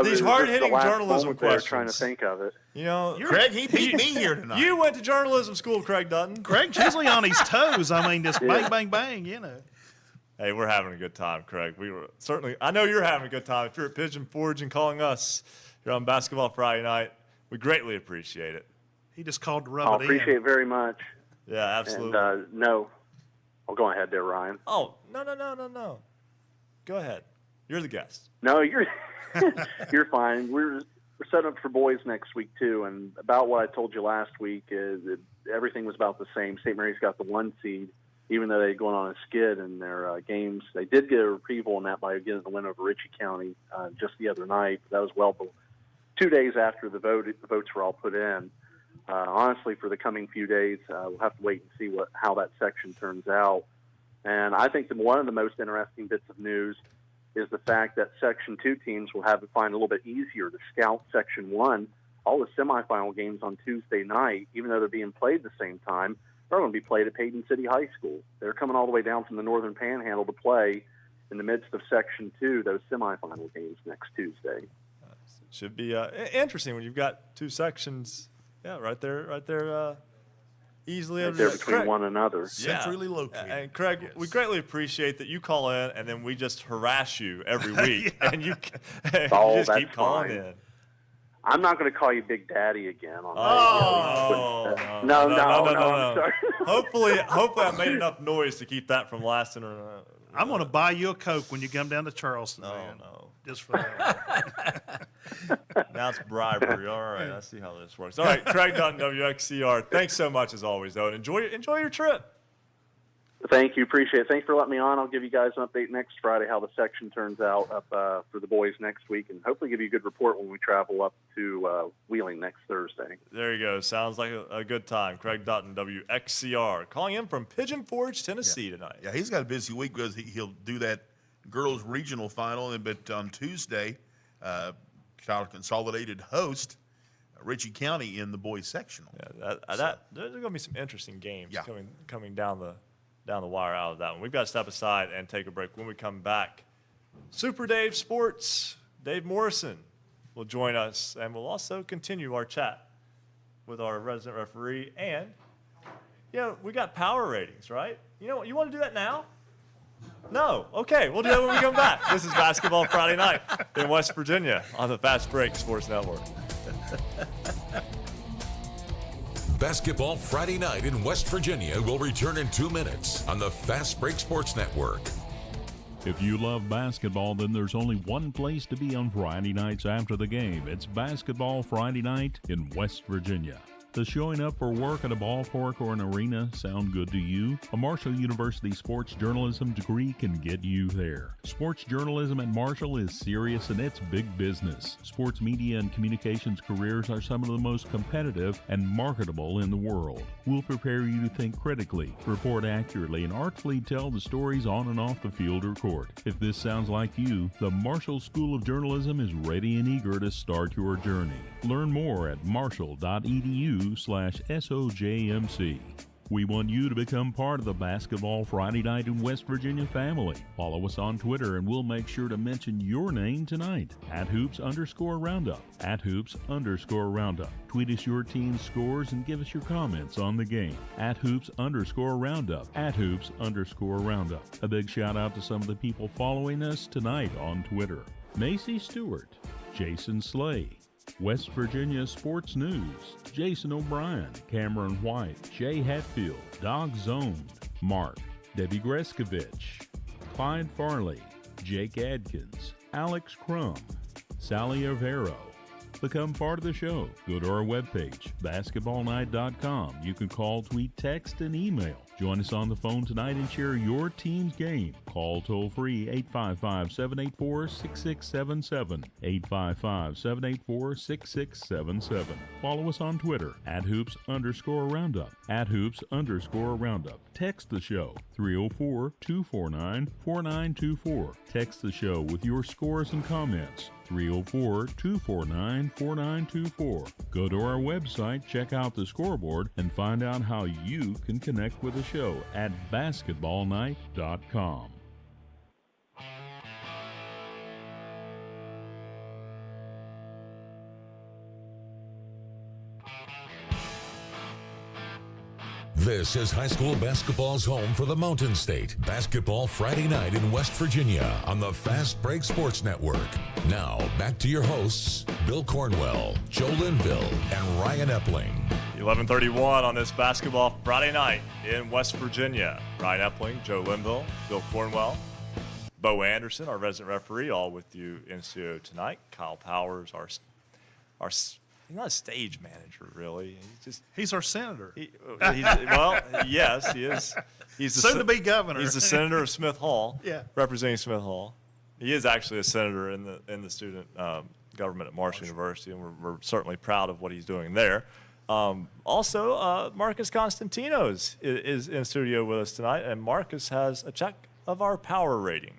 [SPEAKER 14] these hard-hitting journalism questions.
[SPEAKER 9] Trying to think of it.
[SPEAKER 3] Craig, he beat me here tonight.
[SPEAKER 14] You went to journalism school, Craig Dutton.
[SPEAKER 2] Craig's usually on his toes. I mean, just bang, bang, bang,
[SPEAKER 14] Hey, we're having a good time, Craig. I know you're having a good time. If you're at Pigeon Forge and calling us here on Basketball Friday Night, we greatly appreciate it.
[SPEAKER 2] He just called to rub it in.
[SPEAKER 9] I appreciate it very much.
[SPEAKER 14] Yeah, absolutely.
[SPEAKER 9] And, no. I'll go ahead there, Ryan.
[SPEAKER 14] Oh, no. Go ahead. You're the guest.
[SPEAKER 9] No, you're fine. We're setting up for boys next week, too, and about what I told you last week is everything was about the same. St. Mary's got the 1 seed. Even though they're going on a skid in their games, they did get a reprieve on that by getting the win over Ritchie County just the other night. That was 2 days after the votes were all put in. Honestly, for the coming few days, we'll have to wait and see how that section turns out. And I think one of the most interesting bits of news is the fact that Section 2 teams will have to find it a little bit easier to scout Section 1. All the semifinal games on Tuesday night, even though they're being played at the same time, they're going to be played at Payton City High School. They're coming all the way down from the Northern Panhandle to play in the midst of Section 2, those semifinal games next Tuesday.
[SPEAKER 14] Should be interesting when you've got 2 sections, right there, easily
[SPEAKER 9] right there between
[SPEAKER 14] Craig,
[SPEAKER 9] one another.
[SPEAKER 3] Centrally located.
[SPEAKER 14] And Craig, we greatly appreciate that you call in, and then we just harass you every week, and you just keep calling in.
[SPEAKER 9] I'm not going to call you Big Daddy again.
[SPEAKER 14] No.
[SPEAKER 9] I'm sorry.
[SPEAKER 14] Hopefully I made enough noise to keep that from lasting
[SPEAKER 2] I'm going to buy you a Coke when you come down to Charleston, man.
[SPEAKER 14] No.
[SPEAKER 2] Just for that.
[SPEAKER 14] Now it's bribery. All right, I see how this works. All right, Craig Dutton, WXCR. Thanks so much as always, though, and enjoy your trip.
[SPEAKER 9] Thank you. Appreciate it. Thanks for letting me on. I'll give you guys an update next Friday how the section turns out up for the boys next week, and hopefully give you a good report when we travel up to Wheeling next Thursday.
[SPEAKER 14] There you go. Sounds like a good time. Craig Dutton, WXCR, calling in from Pigeon Forge, Tennessee tonight.
[SPEAKER 3] Yeah, he's got a busy week because he'll do that girls regional final, but on Tuesday, Tyler Consolidated host Ritchie County in the boys sectional.
[SPEAKER 14] Yeah, there's going to be some interesting games coming down the wire out of that one. We've got to step aside and take a break. When we come back, Super Dave Sports, Dave Morrison will join us, and we'll also continue our chat with our resident referee. And, we got power ratings, right? You want to do that now? No. Okay, we'll do that when we come back. This is Basketball Friday Night in West Virginia on the Fast Break Sports Network.
[SPEAKER 5] Basketball Friday Night in West Virginia will return in 2 minutes on the Fast Break Sports Network.
[SPEAKER 6] If you love basketball, then there's only one place to be on Friday nights after the game. It's Basketball Friday Night in West Virginia. Does showing up for work at a ballpark or an arena sound good to you? A Marshall University sports journalism degree can get you there. Sports journalism at Marshall is serious and it's big business. Sports media and communications careers are some of the most competitive and marketable in the world. We'll prepare you to think critically, report accurately, and artfully tell the stories on and off the field or court. If this sounds like you, the Marshall School of Journalism is ready and eager to start your journey. Learn more at marshall.edu/SOJMC. We want you to become part of the Basketball Friday Night in West Virginia family. Follow us on Twitter and we'll make sure to mention your name tonight. @Hoops_Roundup. @Hoops_Roundup. Tweet us your team's scores and give us your comments on the game. @Hoops_Roundup. @Hoops_Roundup. A big shout out to some of the people following us tonight on Twitter. Macy Stewart. Jason Slay. West Virginia Sports News, Jason O'Brien, Cameron White, Jay Hatfield, Dog Zoned, Mark, Debbie Greskovich, Clyde Farley, Jake Adkins, Alex Crum, Sally Avero. Become part of the show. Go to our webpage, basketballnight.com. You can call, tweet, text, and email. Join us on the phone tonight and share your team's game. Call toll-free 855-784-6677. 855-784-6677. Follow us on Twitter, @Hoops_Roundup. @Hoops_Roundup. Text the show, 304-249-4924. Text the show with your scores and comments, 304-249-4924. Go to our website, check out the scoreboard, and find out how you can connect with the show at basketballnight.com.
[SPEAKER 5] This is high school basketball's home for the Mountain State. Basketball Friday Night in West Virginia on the Fast Break Sports Network. Now, back to your hosts, Bill Cornwell, Joe Linville, and Ryan Epling.
[SPEAKER 14] 11:31 on this Basketball Friday Night in West Virginia. Ryan Epling, Joe Linville, Bill Cornwell, Bo Anderson, our resident referee, all with you in studio tonight. Kyle Powers, our he's not a stage manager, really.
[SPEAKER 2] He's our senator.
[SPEAKER 14] Yes, he is. He's
[SPEAKER 2] soon to be governor.
[SPEAKER 14] He's the senator of Smith Hall.
[SPEAKER 2] Yeah,
[SPEAKER 14] representing Smith Hall. He is actually a senator in the student government at Marshall University, and we're certainly proud of what he's doing there. Also, Marcus Constantinos is in studio with us tonight, and Marcus has a check of our power ratings.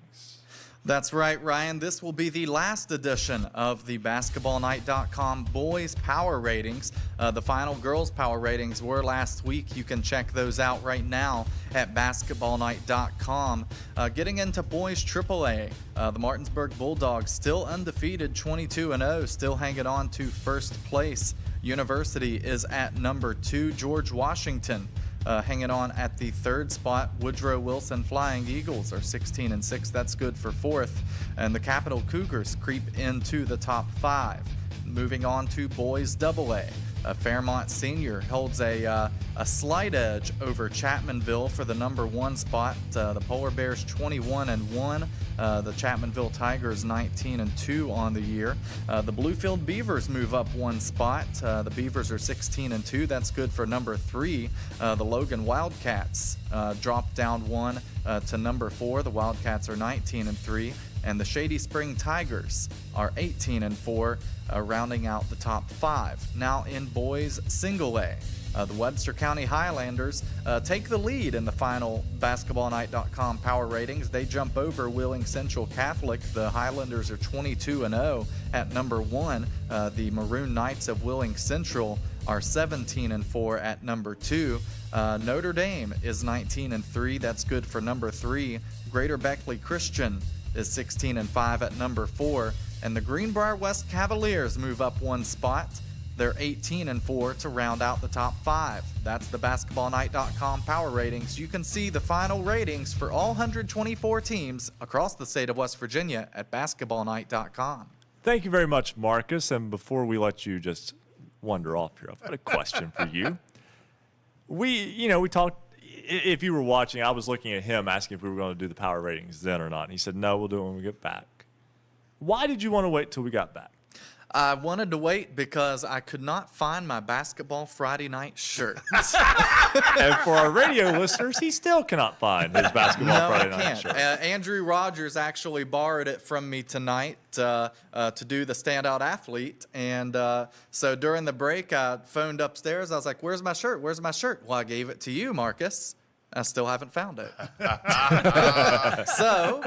[SPEAKER 11] That's right, Ryan. This will be the last edition of the BasketballNight.com boys power ratings. The final girls power ratings were last week. You can check those out right now at BasketballNight.com. Getting into boys AAA, the Martinsburg Bulldogs still undefeated, 22-0, still hanging on to first place. University is at number 2. George Washington hanging on at the 3rd spot. Woodrow Wilson Flying Eagles are 16-6. That's good for 4th. And the Capital Cougars creep into the top 5. Moving on to boys AA. Fairmont Senior holds a slight edge over Chapmanville for the number 1 spot. The Polar Bears 21-1. The Chapmanville Tigers 19-2 on the year. The Bluefield Beavers move up 1 spot. The Beavers are 16-2. That's good for number 3. The Logan Wildcats drop down 1 to number 4. The Wildcats are 19-3. And the Shady Spring Tigers are 18-4, rounding out the top 5. Now in boys single A, the Webster County Highlanders take the lead in the final BasketballNight.com power ratings. They jump over Wheeling Central Catholic. The Highlanders are 22-0 at number 1. The Maroon Knights of Wheeling Central are 17-4 at number 2. Notre Dame is 19-3. That's good for number 3. Greater Beckley Christian is 16-5 at number 4, and the Greenbrier West Cavaliers move up 1 spot. They're 18-4 to round out the top 5. That's the BasketballNight.com power ratings. You can see the final ratings for all 124 teams across the state of West Virginia at BasketballNight.com.
[SPEAKER 14] Thank you very much, Marcus. And before we let you just wander off here, I've got a question for you. We talked. If you were watching, I was looking at him asking if we were going to do the power ratings then or not. And he said, no, we'll do it when we get back. Why did you want to wait till we got back?
[SPEAKER 11] I wanted to wait because I could not find my Basketball Friday Night shirt.
[SPEAKER 14] And for our radio listeners, he still cannot find his Basketball Friday Night shirt.
[SPEAKER 11] Andrew Rogers actually borrowed it from me tonight to do the standout athlete. And so during the break, I phoned upstairs. I was like, where's my shirt? Where's my shirt? Well, I gave it to you, Marcus. I still haven't found it. So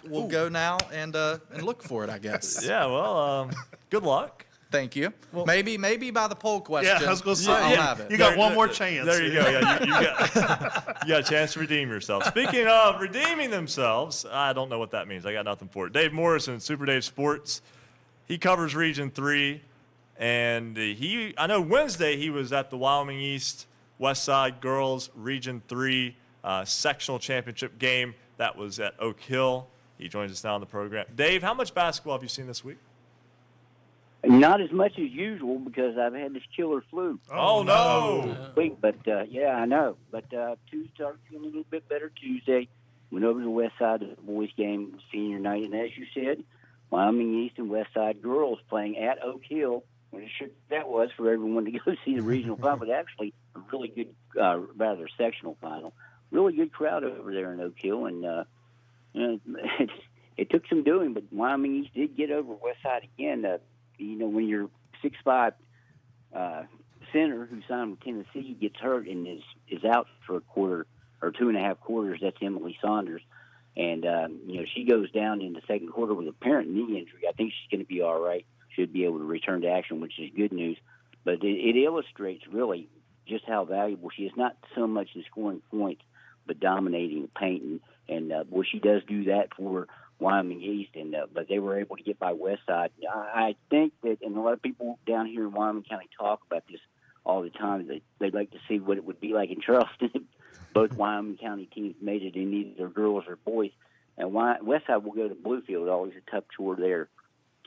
[SPEAKER 11] we'll go now and look for it, I guess.
[SPEAKER 14] Yeah, well, good luck.
[SPEAKER 11] Thank you. Well, maybe by the poll question.
[SPEAKER 2] Yeah, I was going to say,
[SPEAKER 11] I'll have it.
[SPEAKER 2] You got one more chance.
[SPEAKER 14] There you go. Yeah, you got a chance to redeem yourself. Speaking of redeeming themselves, I don't know what that means. I got nothing for it. Dave Morrison, Super Dave Sports. He covers Region 3, and I know Wednesday he was at the Wyoming East Westside Girls Region 3 sectional championship game. That was at Oak Hill. He joins us now on the program. Dave, how much basketball have you seen this week?
[SPEAKER 12] Not as much as usual because I've had this killer flu.
[SPEAKER 14] Oh, no.
[SPEAKER 12] Week, but, yeah, I know. But Tuesday started feeling a little bit better Tuesday. Went over to the West Side of the boys' game senior night. And as you said, Wyoming East and West Side girls playing at Oak Hill. What a shit that was for everyone to go see the regional final, but actually a really good, rather sectional final. Really good crowd over there in Oak Hill, and it took some doing, but Wyoming East did get over West Side again. When your 6'5" center who signed with Tennessee gets hurt and is out for a quarter or 2.5 quarters, that's Emily Saunders. And, she goes down in the second quarter with apparent knee injury. I think she's going to be all right. Should be able to return to action, which is good news. But it illustrates really just how valuable she is, not so much in scoring points, but dominating the paint. And she does do that for Wyoming East. But they were able to get by West Side. I think that, and a lot of people down here in Wyoming County talk about this all the time, they'd like to see what it would be like in Charleston. Both Wyoming County teams made it in either girls or boys. And West Side will go to Bluefield, always a tough chore there,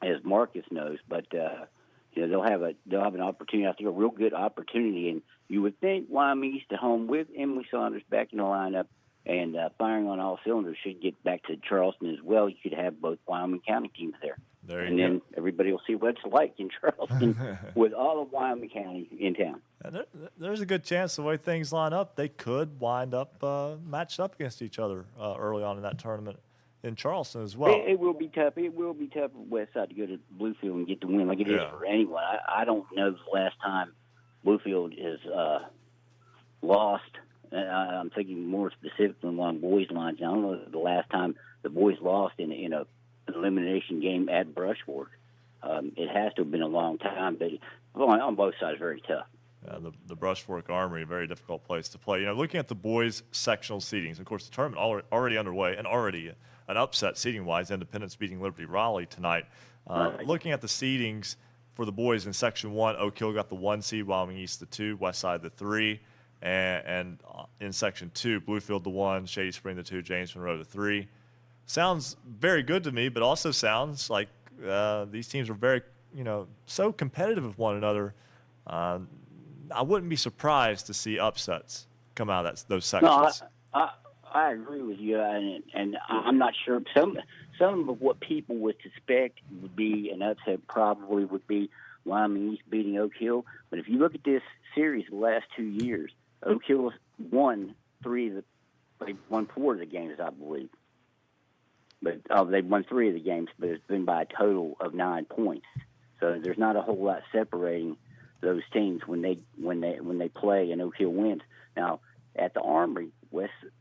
[SPEAKER 12] as Marcus knows, but they'll have an opportunity out there, a real good opportunity, and you would think Wyoming East at home with Emily Saunders back in the lineup and firing on all cylinders should get back to Charleston as well. You could have both Wyoming County teams there, and then everybody will see what it's like in Charleston with all of Wyoming County in town.
[SPEAKER 14] There's a good chance the way things line up, they could wind up matched up against each other early on in that tournament in Charleston as well.
[SPEAKER 12] It will be tough. It will be tough for West Side to go to Bluefield and get the win like it is for anyone. I don't know the last time Bluefield is lost. I'm thinking more specifically along boys' lines. I don't know the last time the boys lost in an elimination game at Brushfork. It has to have been a long time, but on both sides, very tough.
[SPEAKER 14] The Brushfork Armory, a very difficult place to play. Looking at the boys' sectional seedings, of course, the tournament already underway and already an upset seeding-wise, Independence beating Liberty Raleigh tonight.
[SPEAKER 12] Right.
[SPEAKER 14] Looking at the seedings for the boys in Section 1, Oak Hill got the 1 seed, Wyoming East the 2, West Side the 3. And in Section 2, Bluefield the 1, Shady Spring the 2, James Monroe the 3. Sounds very good to me, but also sounds like these teams are very, so competitive with one another. I wouldn't be surprised to see upsets come out of those sections.
[SPEAKER 12] No, I agree with you, and I'm not sure. Some of what people would suspect would be an upset probably would be Wyoming East beating Oak Hill. But if you look at this series the last 2 years, Oak Hill won they won 4 of the games, I believe. But they've won 3 of the games, but it's been by a total of 9 points. So there's not a whole lot separating those teams when they play and Oak Hill wins. Now at the Armory,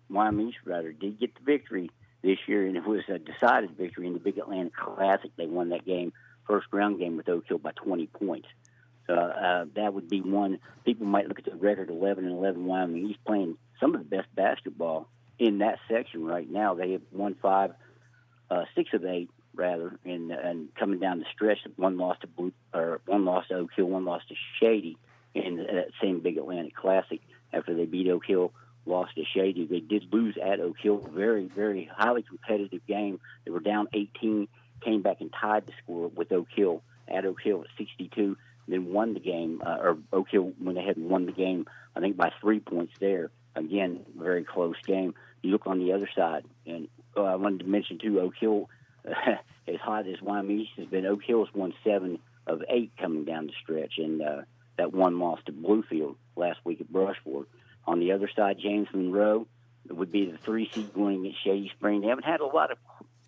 [SPEAKER 12] Wyoming East did get the victory this year, and it was a decided victory in the Big Atlantic Classic. They won that game, first round game with Oak Hill by 20 points. So that would be one. People might look at the record 11-11 Wyoming East playing some of the best basketball in that section right now. They have won 6 of 8 rather, and coming down the stretch, one loss to Oak Hill, one loss to Shady in that same Big Atlantic Classic. After they beat Oak Hill, lost to Shady, they did lose at Oak Hill. Very, very highly competitive game. They were down 18, came back and tied the score with Oak Hill at 62. Then won the game, or Oak Hill went ahead and won the game, I think by 3 points there. Again, very close game. You look on the other side, and I wanted to mention too, Oak Hill, as hot as Wyoming East has been, Oak Hill has won 7 of 8 coming down the stretch, and that one loss to Bluefield last week at Brushford. On the other side, James Monroe would be the 3 seed going against Shady Spring. They haven't had a lot of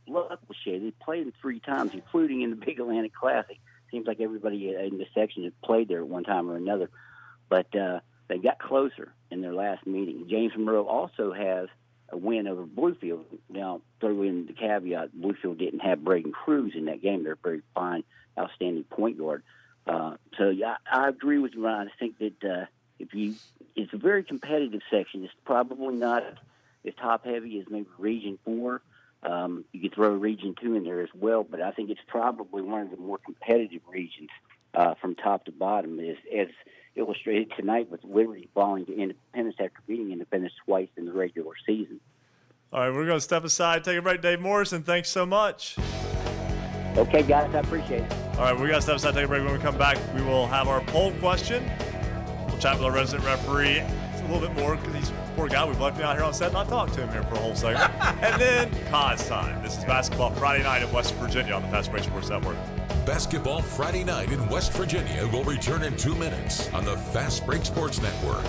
[SPEAKER 12] luck with Shady. They've played them 3 times, including in the Big Atlantic Classic. Seems like everybody in the section has played there at one time or another. But they got closer in their last meeting. James Monroe also has a win over Bluefield. Now, throw in the caveat, Bluefield didn't have Braden Cruz in that game. They're a very fine, outstanding point guard. So, yeah, I agree with you, Ryan. I think that it's a very competitive section. It's probably not as top-heavy as maybe Region 4. You could throw Region 2 in there as well, but I think it's probably one of the more competitive regions from top to bottom, as illustrated tonight with Liberty falling to Independence after beating Independence twice in the regular season.
[SPEAKER 14] All right, we're going to step aside, take a break. Dave Morrison, thanks so much.
[SPEAKER 12] Okay, guys, I appreciate it.
[SPEAKER 14] All right, we got to step aside, take a break. When we come back, we will have our poll question. We'll chat with our resident referee a little bit more because he's a poor guy. We've left him out here on set, and I talked to him here for a whole segment. And then Cause time. This is Basketball Friday Night in West Virginia on the Fast Break Sports Network.
[SPEAKER 5] Basketball Friday Night in West Virginia will return in 2 minutes on the Fast Break Sports Network.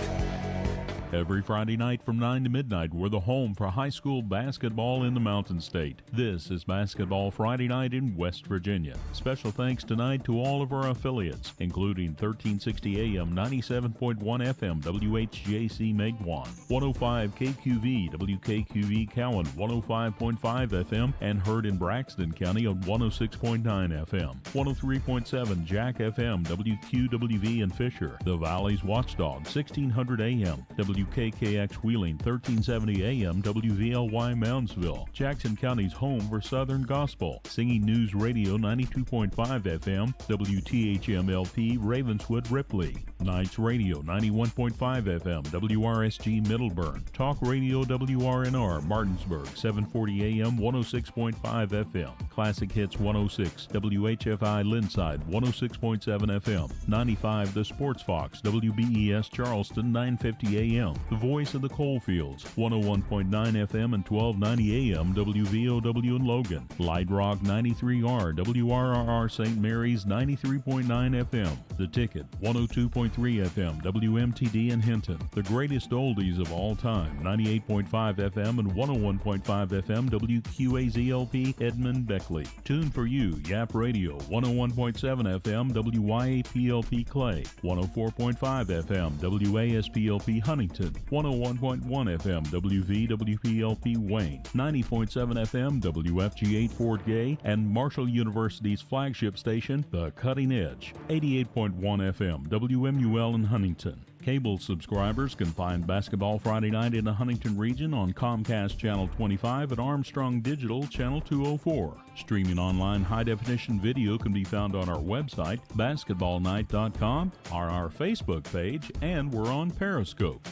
[SPEAKER 6] Every Friday night from 9 to midnight, we're the home for high school basketball in the Mountain State. This is Basketball Friday Night in West Virginia. Special thanks tonight to all of our affiliates, including 1360 AM, 97.1 FM, WHJC Meghwan, 105 KQV, WKQV Cowan, 105.5 FM, and heard in Braxton County on 106.9 FM, 103.7 Jack FM, WQWV in Fisher, the Valley's Watchdog, 1600 AM, WKKX Wheeling, 1370 AM, WVLY Moundsville, Jackson County's home for Southern Gospel, Singing News Radio 92.5 FM, WTHMLP Ravenswood Ripley, Knights Radio 91.5 FM, WRSG Middleburn, Talk Radio WRNR Martinsburg, 740 AM, 106.5 FM, Classic Hits 106, WHFI Linside 106.7 FM, 95 The Sports Fox, WBES Charleston 950 AM, The Voice of the Coalfields, 101.9 FM and 1290 AM, WVOW in Logan, Light Rock 93R, WRRR St. Mary's 93.9 FM, The Ticket 102.3 FM, WMTD in Hinton, the greatest oldies of all time, 98.5 FM and 101.5 FM, WQAZLP Edmond Beckley, Tune for You, Yap Radio 101.7 FM, WYAPLP Clay, 104.5 FM, WASPLP Huntington, 101.1 FM, WVWPLP Wayne, 90.7 FM, WFG8 Fort Gay, and Marshall University's flagship station, The Cutting Edge, 88.1 FM, WMUL in Huntington. Cable subscribers can find Basketball Friday Night in the Huntington region on Comcast Channel 25 and Armstrong Digital Channel 204. Streaming online high-definition video can be found on our website, basketballnight.com, or our Facebook page, and we're on Periscope.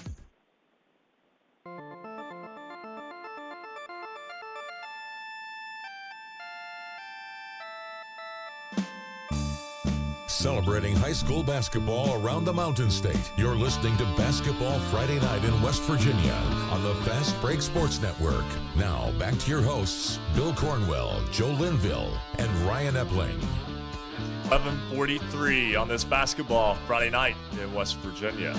[SPEAKER 5] Celebrating high school basketball around the Mountain State. You're listening to Basketball Friday Night in West Virginia on the Fast Break Sports Network. Now, back to your hosts, Bill Cornwell, Joe Linville, and Ryan Epling.
[SPEAKER 14] 11:43 on this Basketball Friday Night in West Virginia.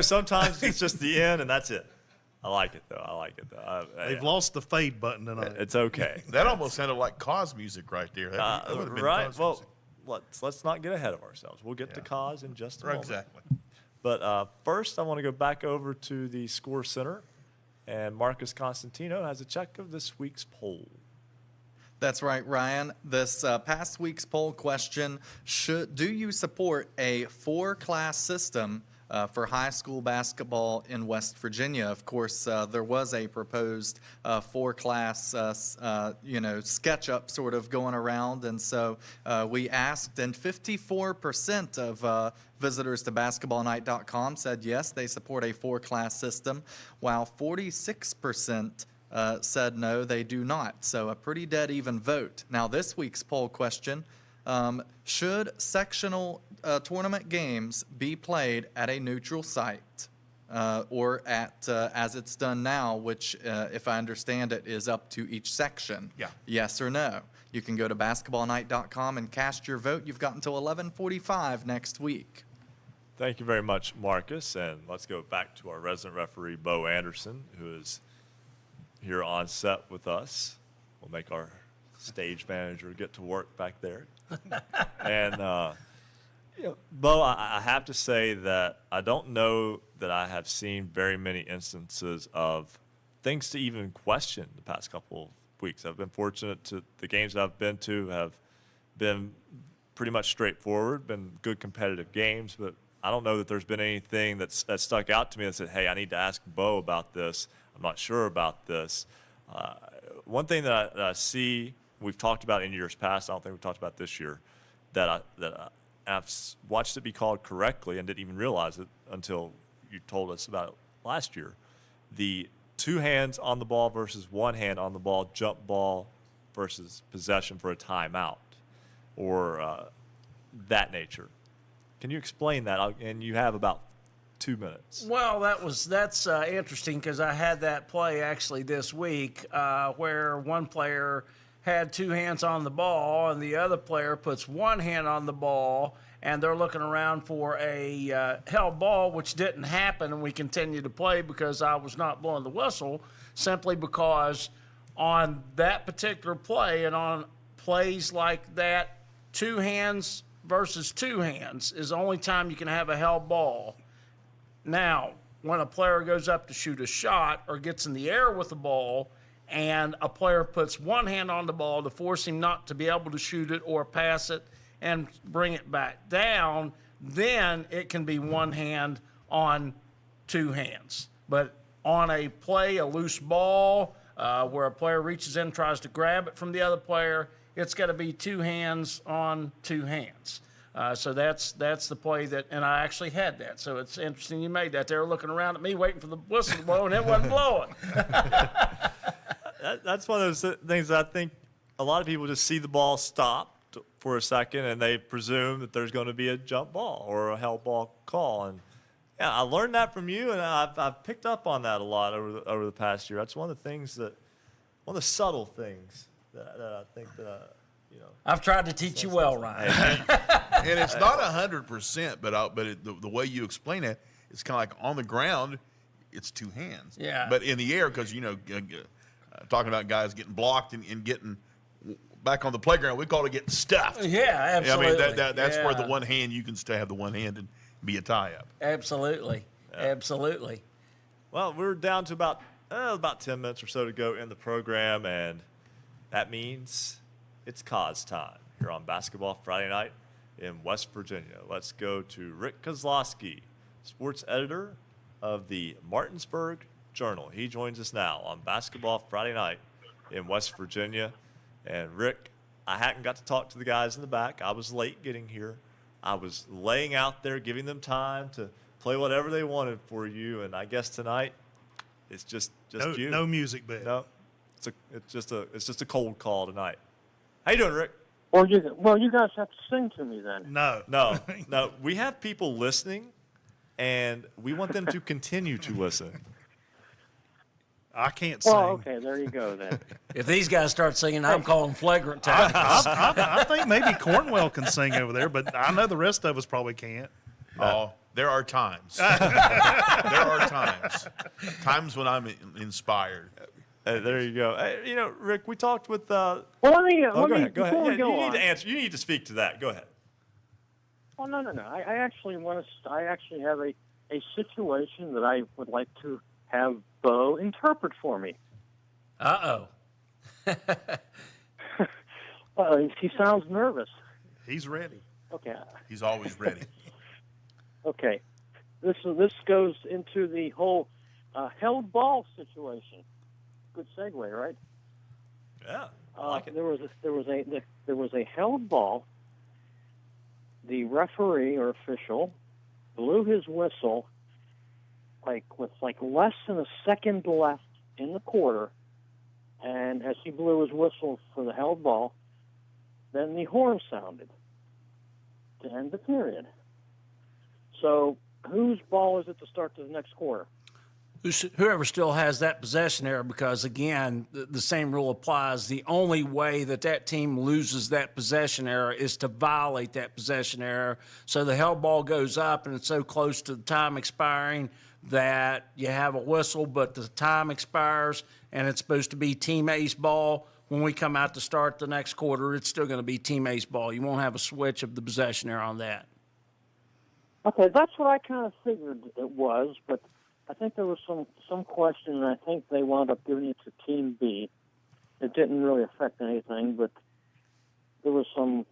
[SPEAKER 14] Sometimes it's just the end, and that's it. I like it, though.
[SPEAKER 2] They've lost the fade button tonight.
[SPEAKER 14] It's okay.
[SPEAKER 3] That almost sounded like Cause music right there. That would have been
[SPEAKER 14] right.
[SPEAKER 3] Cause
[SPEAKER 14] Well,
[SPEAKER 3] music.
[SPEAKER 14] let's not get ahead of ourselves. We'll get to Cause in just a moment.
[SPEAKER 3] Exactly.
[SPEAKER 14] But first, I want to go back over to the Score Center, and Marcus Constantino has a check of this week's poll.
[SPEAKER 11] That's right, Ryan. This past week's poll question, do you support a 4-class system for high school basketball in West Virginia? Of course, there was a proposed 4-class, sketch-up sort of going around, and so we asked, and 54% of visitors to basketballnight.com said yes, they support a 4-class system, while 46% said no, they do not. So a pretty dead even vote. Now, this week's poll question, should sectional tournament games be played at a neutral site or at, as it's done now, which, if I understand it, is up to each section?
[SPEAKER 3] Yeah.
[SPEAKER 11] Yes or no? You can go to basketballnight.com and cast your vote. You've got until 11:45 next week.
[SPEAKER 14] Thank you very much, Marcus. And let's go back to our resident referee, Bo Anderson, who is here on set with us. We'll make our stage manager get to work back there. And, Bo, I have to say that I don't know that I have seen very many instances of things to even question the past couple of weeks. I've been fortunate to the games that I've been to have been pretty much straightforward, been good competitive games, but I don't know that there's been anything that stuck out to me that said, hey, I need to ask Bo about this. I'm not sure about this. One thing that I see we've talked about in years past, I don't think we've talked about this year, that I've watched it be called correctly and didn't even realize it until you told us about it last year. The 2 hands on the ball versus 1 hand on the ball, jump ball versus possession for a timeout, or that nature. Can you explain that? And you have about 2 minutes.
[SPEAKER 8] Well, that's interesting because I had that play actually this week where one player had 2 hands on the ball and the other player puts 1 hand on the ball and they're looking around for a held ball, which didn't happen, and we continued to play because I was not blowing the whistle, simply because on that particular play and on plays like that, 2 hands versus 2 hands is the only time you can have a held ball. Now, when a player goes up to shoot a shot or gets in the air with the ball and a player puts 1 hand on the ball to force him not to be able to shoot it or pass it and bring it back down, then it can be 1 hand on 2 hands. But on a play, a loose ball, where a player reaches in and tries to grab it from the other player, it's got to be 2 hands on 2 hands. So that's the play that, and I actually had that. So it's interesting you made that. They were looking around at me waiting for the whistle to blow, and it wasn't blowing.
[SPEAKER 14] That's one of those things that I think a lot of people just see the ball stop for a second, and they presume that there's going to be a jump ball or a held ball call. And yeah, I learned that from you, and I've picked up on that a lot over the past year. That's one of the subtle things that I think that
[SPEAKER 8] I've tried to teach you well, Ryan.
[SPEAKER 3] And it's not 100%, but the way you explain it, it's kind of like on the ground, it's 2 hands.
[SPEAKER 8] Yeah.
[SPEAKER 3] But in the air, because talking about guys getting blocked and getting back on the playground, we call it getting stuffed.
[SPEAKER 8] Yeah, absolutely.
[SPEAKER 3] I mean, that's where the 1 hand, you can still have the 1 hand and be a tie-up.
[SPEAKER 8] Absolutely.
[SPEAKER 14] Yeah.
[SPEAKER 8] Absolutely.
[SPEAKER 14] Well, we're down to about 10 minutes or so to go in the program, and that means it's cause time here on Basketball Friday Night in West Virginia. Let's go to Rick Kozlowski, sports editor of the Martinsburg Journal. He joins us now on Basketball Friday Night in West Virginia. And Rick, I hadn't got to talk to the guys in the back. I was late getting here. I was laying out there, giving them time to play whatever they wanted for you. And I guess tonight it's just you.
[SPEAKER 2] No music bed.
[SPEAKER 14] No, it's just a cold call tonight. How you doing, Rick?
[SPEAKER 15] Well, you guys have to sing to me then.
[SPEAKER 14] No. We have people listening, and we want them to continue to listen.
[SPEAKER 2] I can't sing.
[SPEAKER 15] Well, okay, there you go then.
[SPEAKER 8] If these guys start singing, I'm calling flagrant time.
[SPEAKER 2] I think maybe Cornwell can sing over there, but I know the rest of us probably can't.
[SPEAKER 3] Oh, there are times. There are times. Times when I'm inspired.
[SPEAKER 14] There you go. Rick, we talked with.
[SPEAKER 15] Well,
[SPEAKER 14] go ahead. Yeah, you need to answer. You need to speak to that. Go ahead.
[SPEAKER 15] Well, no. I actually have a situation that I would like to have Bo interpret for me.
[SPEAKER 8] Uh-oh.
[SPEAKER 15] Well, he sounds nervous.
[SPEAKER 2] He's ready.
[SPEAKER 15] Okay.
[SPEAKER 3] He's always ready.
[SPEAKER 15] Okay. This goes into the whole held ball situation. Good segue, right?
[SPEAKER 14] Yeah. I like it.
[SPEAKER 15] There was a held ball. The referee or official blew his whistle with less than a second left in the quarter, and as he blew his whistle for the held ball, then the horn sounded to end the period. So whose ball is it to start the next quarter?
[SPEAKER 8] Whoever still has that possession error, because, again, the same rule applies. The only way that team loses that possession error is to violate that possession error. So the held ball goes up, and it's so close to the time expiring that you have a whistle, but the time expires, and it's supposed to be Team A's ball. When we come out to start the next quarter, it's still going to be Team A's ball. You won't have a switch of the possession error on that.
[SPEAKER 15] Okay, that's what I kind of figured it was, but I think there was some question, and I think they wound up giving it to Team B. It didn't really affect anything, but there was some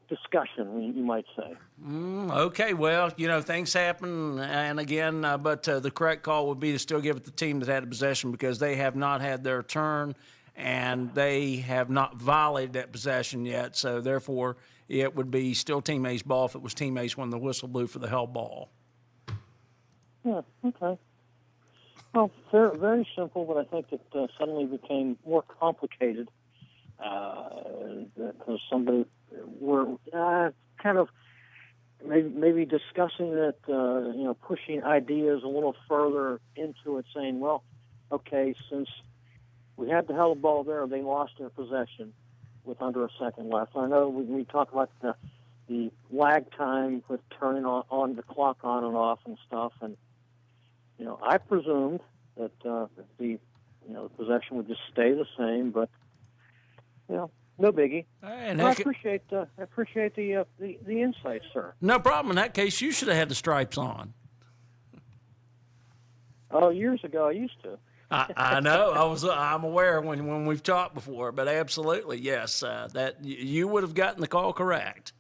[SPEAKER 15] discussion, you might say.
[SPEAKER 8] Okay, well, things happen, and again, but the correct call would be to still give it to the team that had a possession, because they have not had their turn, and they have not violated that possession yet, so therefore it would be still Team A's ball if it was Team A's when the whistle blew for the held ball.
[SPEAKER 15] Yeah, okay. Well, very simple, but I think it suddenly became more complicated because somebody were kind of maybe discussing it, pushing ideas a little further into it, saying, well, okay, since we had the held ball there, they lost their possession with under a second left. I know we talk about the lag time with turning on the clock on and off and stuff, and I presumed that the possession would just stay the same, but no biggie.
[SPEAKER 8] And
[SPEAKER 15] I appreciate the insight, sir.
[SPEAKER 8] No problem. In that case, you should have had the stripes on.
[SPEAKER 15] Oh, years ago I used to.
[SPEAKER 8] I know. I'm aware when we've talked before, but absolutely yes, that you would have gotten the call correct.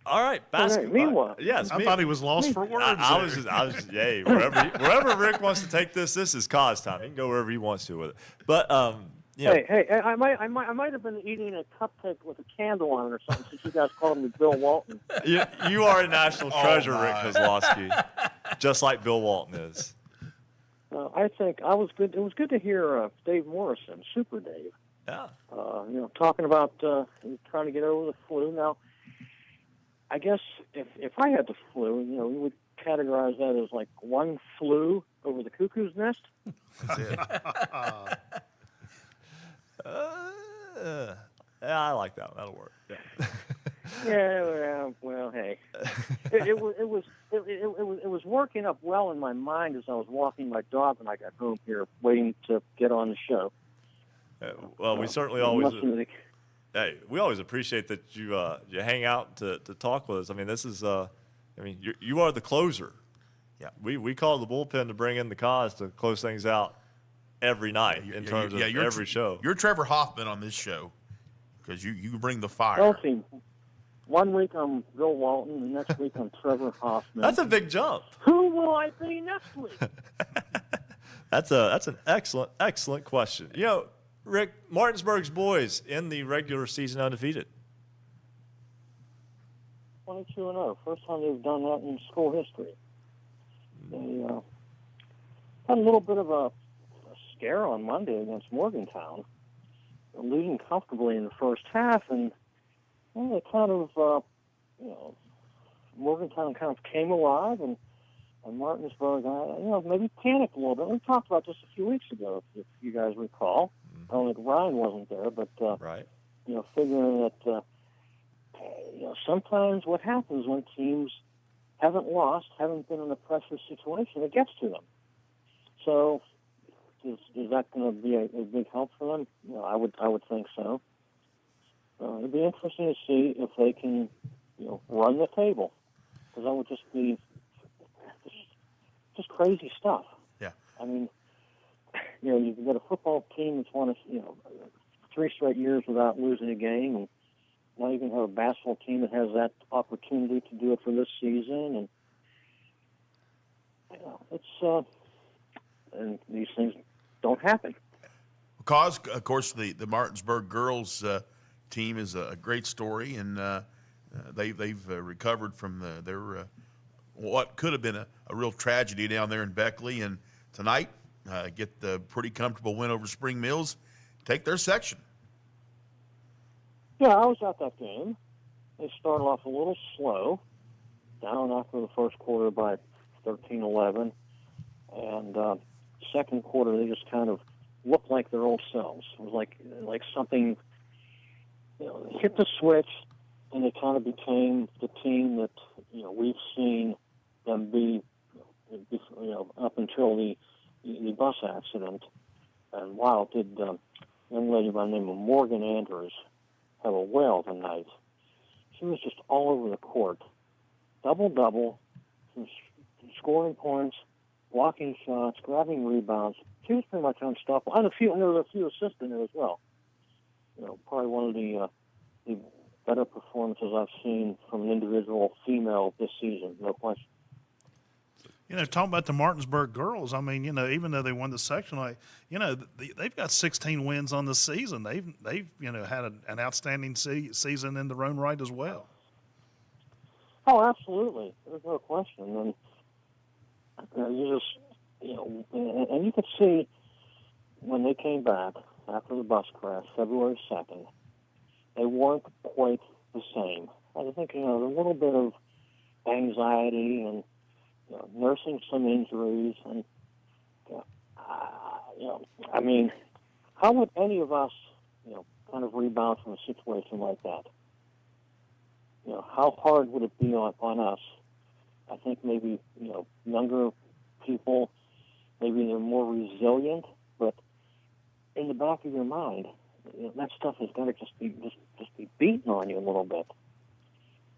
[SPEAKER 14] All right, basketball.
[SPEAKER 15] Meanwhile,
[SPEAKER 14] yes,
[SPEAKER 2] I thought he was lost for words.
[SPEAKER 14] I was just, yay. Wherever Rick wants to take this is cause time. He can go wherever he wants to with it. But
[SPEAKER 15] Hey, I might have been eating a cupcake with a candle on it or something since you guys called me Bill Walton.
[SPEAKER 14] You are a national treasure, Rick Kozlowski, just like Bill Walton is.
[SPEAKER 15] I think it was good to hear Dave Morrison, Super Dave.
[SPEAKER 14] Yeah.
[SPEAKER 15] Talking about trying to get over the flu. Now, I guess if I had the flu, we would categorize that as like one flu over the cuckoo's nest.
[SPEAKER 3] That's it.
[SPEAKER 14] Yeah, I like that one. That'll work. Yeah.
[SPEAKER 15] Yeah. Well, hey, it was working up well in my mind as I was walking my dog when I got home here, waiting to get on the show.
[SPEAKER 14] Well, we certainly always. Hey, we always appreciate that you hang out to talk with us. I mean, this is you are the closer.
[SPEAKER 3] Yeah.
[SPEAKER 14] We call the bullpen to bring in the cause to close things out every night in terms of every show.
[SPEAKER 3] You're Trevor Hoffman on this show because you bring the fire.
[SPEAKER 15] Well, see, 1 week I'm Bill Walton, the next week I'm Trevor Hoffman.
[SPEAKER 14] That's a big jump.
[SPEAKER 15] Who will I be next week?
[SPEAKER 14] That's an excellent question. Rick, Martinsburg's boys in the regular season undefeated.
[SPEAKER 15] 22-0. First time they've done that in school history. They had a little bit of a scare on Monday against Morgantown, leading comfortably in the first half, and they kind of, Morgantown kind of came alive, and Martinsburg, maybe panicked a little bit. We talked about this a few weeks ago, if you guys recall. I don't think Ryan wasn't there, but
[SPEAKER 14] right.
[SPEAKER 15] Figuring that sometimes what happens when teams haven't lost, haven't been in a pressure situation, it gets to them. So, is that going to be a big help for them? I would think so. It'd be interesting to see if they can, run the table, because that would just be just crazy stuff.
[SPEAKER 3] Yeah.
[SPEAKER 15] I mean, you've got a football team that's won 3 straight years without losing a game, and now you can have a basketball team that has that opportunity to do it for this season, and and these things don't happen.
[SPEAKER 3] Because, of course, the Martinsburg girls team is a great story, and they've recovered from their what could have been a real tragedy down there in Beckley, and tonight get the pretty comfortable win over Spring Mills, take their section.
[SPEAKER 15] Yeah, I was at that game. They started off a little slow, down after the first quarter by 13-11, and second quarter they just kind of looked like their old selves. It was like something hit the switch, and they kind of became the team that we've seen them be up until the bus accident. And wow, did a young lady by the name of Morgan Andrews have a whale of a night. She was just all over the court. Double-double, scoring points, blocking shots, grabbing rebounds. She was pretty much unstoppable. And there were a few assists in there as well. Probably one of the better performances I've seen from an individual female this season, no question.
[SPEAKER 2] Talking about the Martinsburg girls, I mean, even though they won the section, they've got 16 wins on the season. They've had an outstanding season in their own right as well.
[SPEAKER 15] Oh, absolutely. There's no question. And you and you could see when they came back after the bus crash, February 2nd, they weren't quite the same. I think, a little bit of anxiety and nursing some injuries, and I mean, how would any of us, kind of rebound from a situation like that? How hard would it be on us? I think maybe younger people, maybe they're more resilient, but in the back of your mind, that stuff has got to just be beating on you a little bit,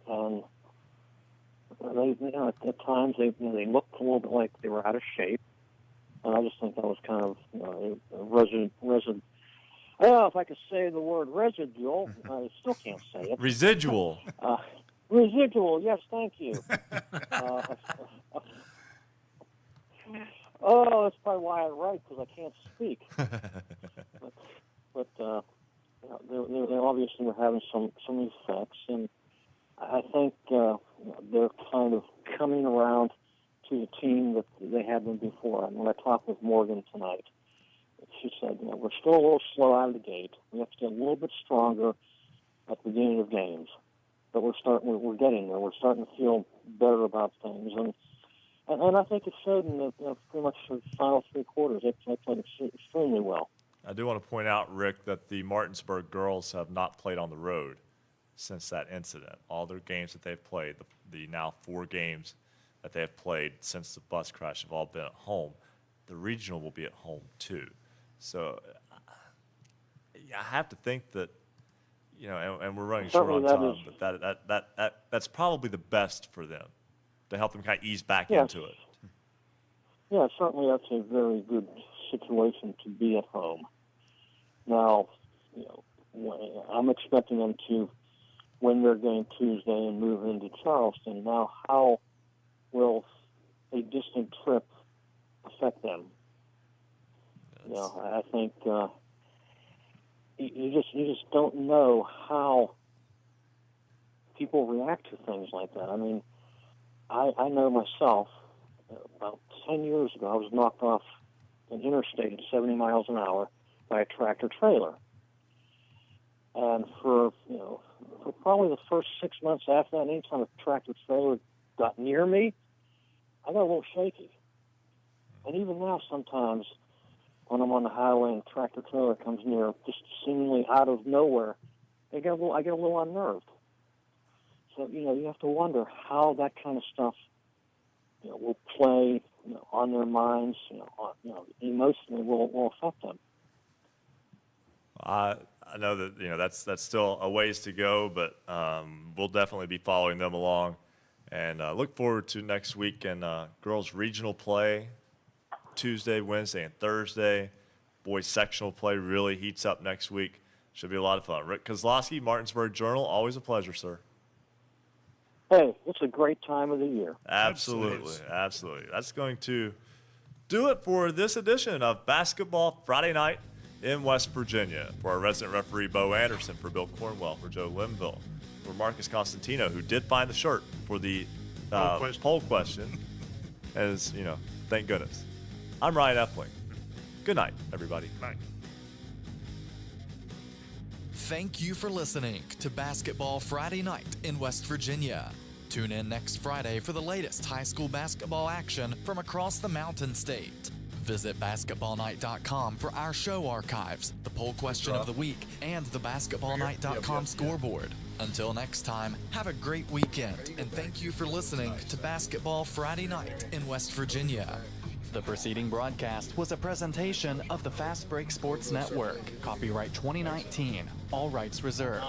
[SPEAKER 15] and they, at times they looked a little bit like they were out of shape, and I just think that was kind of if I could say the word residual, I still can't say it.
[SPEAKER 14] Residual.
[SPEAKER 15] Residual, yes, thank you. That's probably why I write, because I can't speak. But they obviously were having some effects, and I think they're kind of coming around to the team that they had been before. And when I talked with Morgan tonight, she said, we're still a little slow out of the gate. We have to get a little bit stronger at the beginning of games. But we're getting there. We're starting to feel better about things. And I think it showed in the pretty much the final 3 quarters. They played extremely well.
[SPEAKER 14] I do want to point out, Rick, that the Martinsburg girls have not played on the road since that incident. All their games that they've played, the now 4 games that they have played since the bus crash, have all been at home. The regional will be at home too. So I have to think that, and we're running short on time, but that's probably the best for them to help them kind of ease back into it.
[SPEAKER 15] Yeah, certainly that's a very good situation to be at home. Now, I'm expecting them to win their game Tuesday and move into Charleston. Now, how will a distant trip affect them? I think you just don't know how people react to things like that. I mean, I know myself, about 10 years ago, I was knocked off an interstate at 70 miles an hour by a tractor trailer. And for probably the first 6 months after that, anytime a tractor trailer got near me, I got a little shaky. And even now, sometimes when I'm on the highway and a tractor trailer comes near, just seemingly out of nowhere, I get a little unnerved. So you have to wonder how that kind of stuff will play on their minds, emotionally will affect them.
[SPEAKER 14] I know that that's still a ways to go, but we'll definitely be following them along, and look forward to next week and girls regional play Tuesday, Wednesday, and Thursday. Boys sectional play really heats up next week. Should be a lot of fun. Rick Kozlowski, Martinsburg Journal, always a pleasure, sir.
[SPEAKER 15] Hey, it's a great time of the year.
[SPEAKER 14] Absolutely. That's going to do it for this edition of Basketball Friday Night in West Virginia. For our resident referee, Bo Anderson, for Bill Cornwell, for Joe Linville, for Marcus Constantino, who did find the shirt for the poll question, as thank goodness. I'm Ryan Epling. Good night, everybody.
[SPEAKER 2] Night.
[SPEAKER 1] Thank you for listening to Basketball Friday Night in West Virginia. Tune in next Friday for the latest high school basketball action from across the Mountain State. Visit basketballnight.com for our show archives, the poll question of the week, and the basketballnight.com scoreboard. Until next time, have a great weekend, and thank you for listening to Basketball Friday Night in West Virginia. The preceding broadcast was a presentation of the Fast Break Sports Network. Copyright 2019. All rights reserved.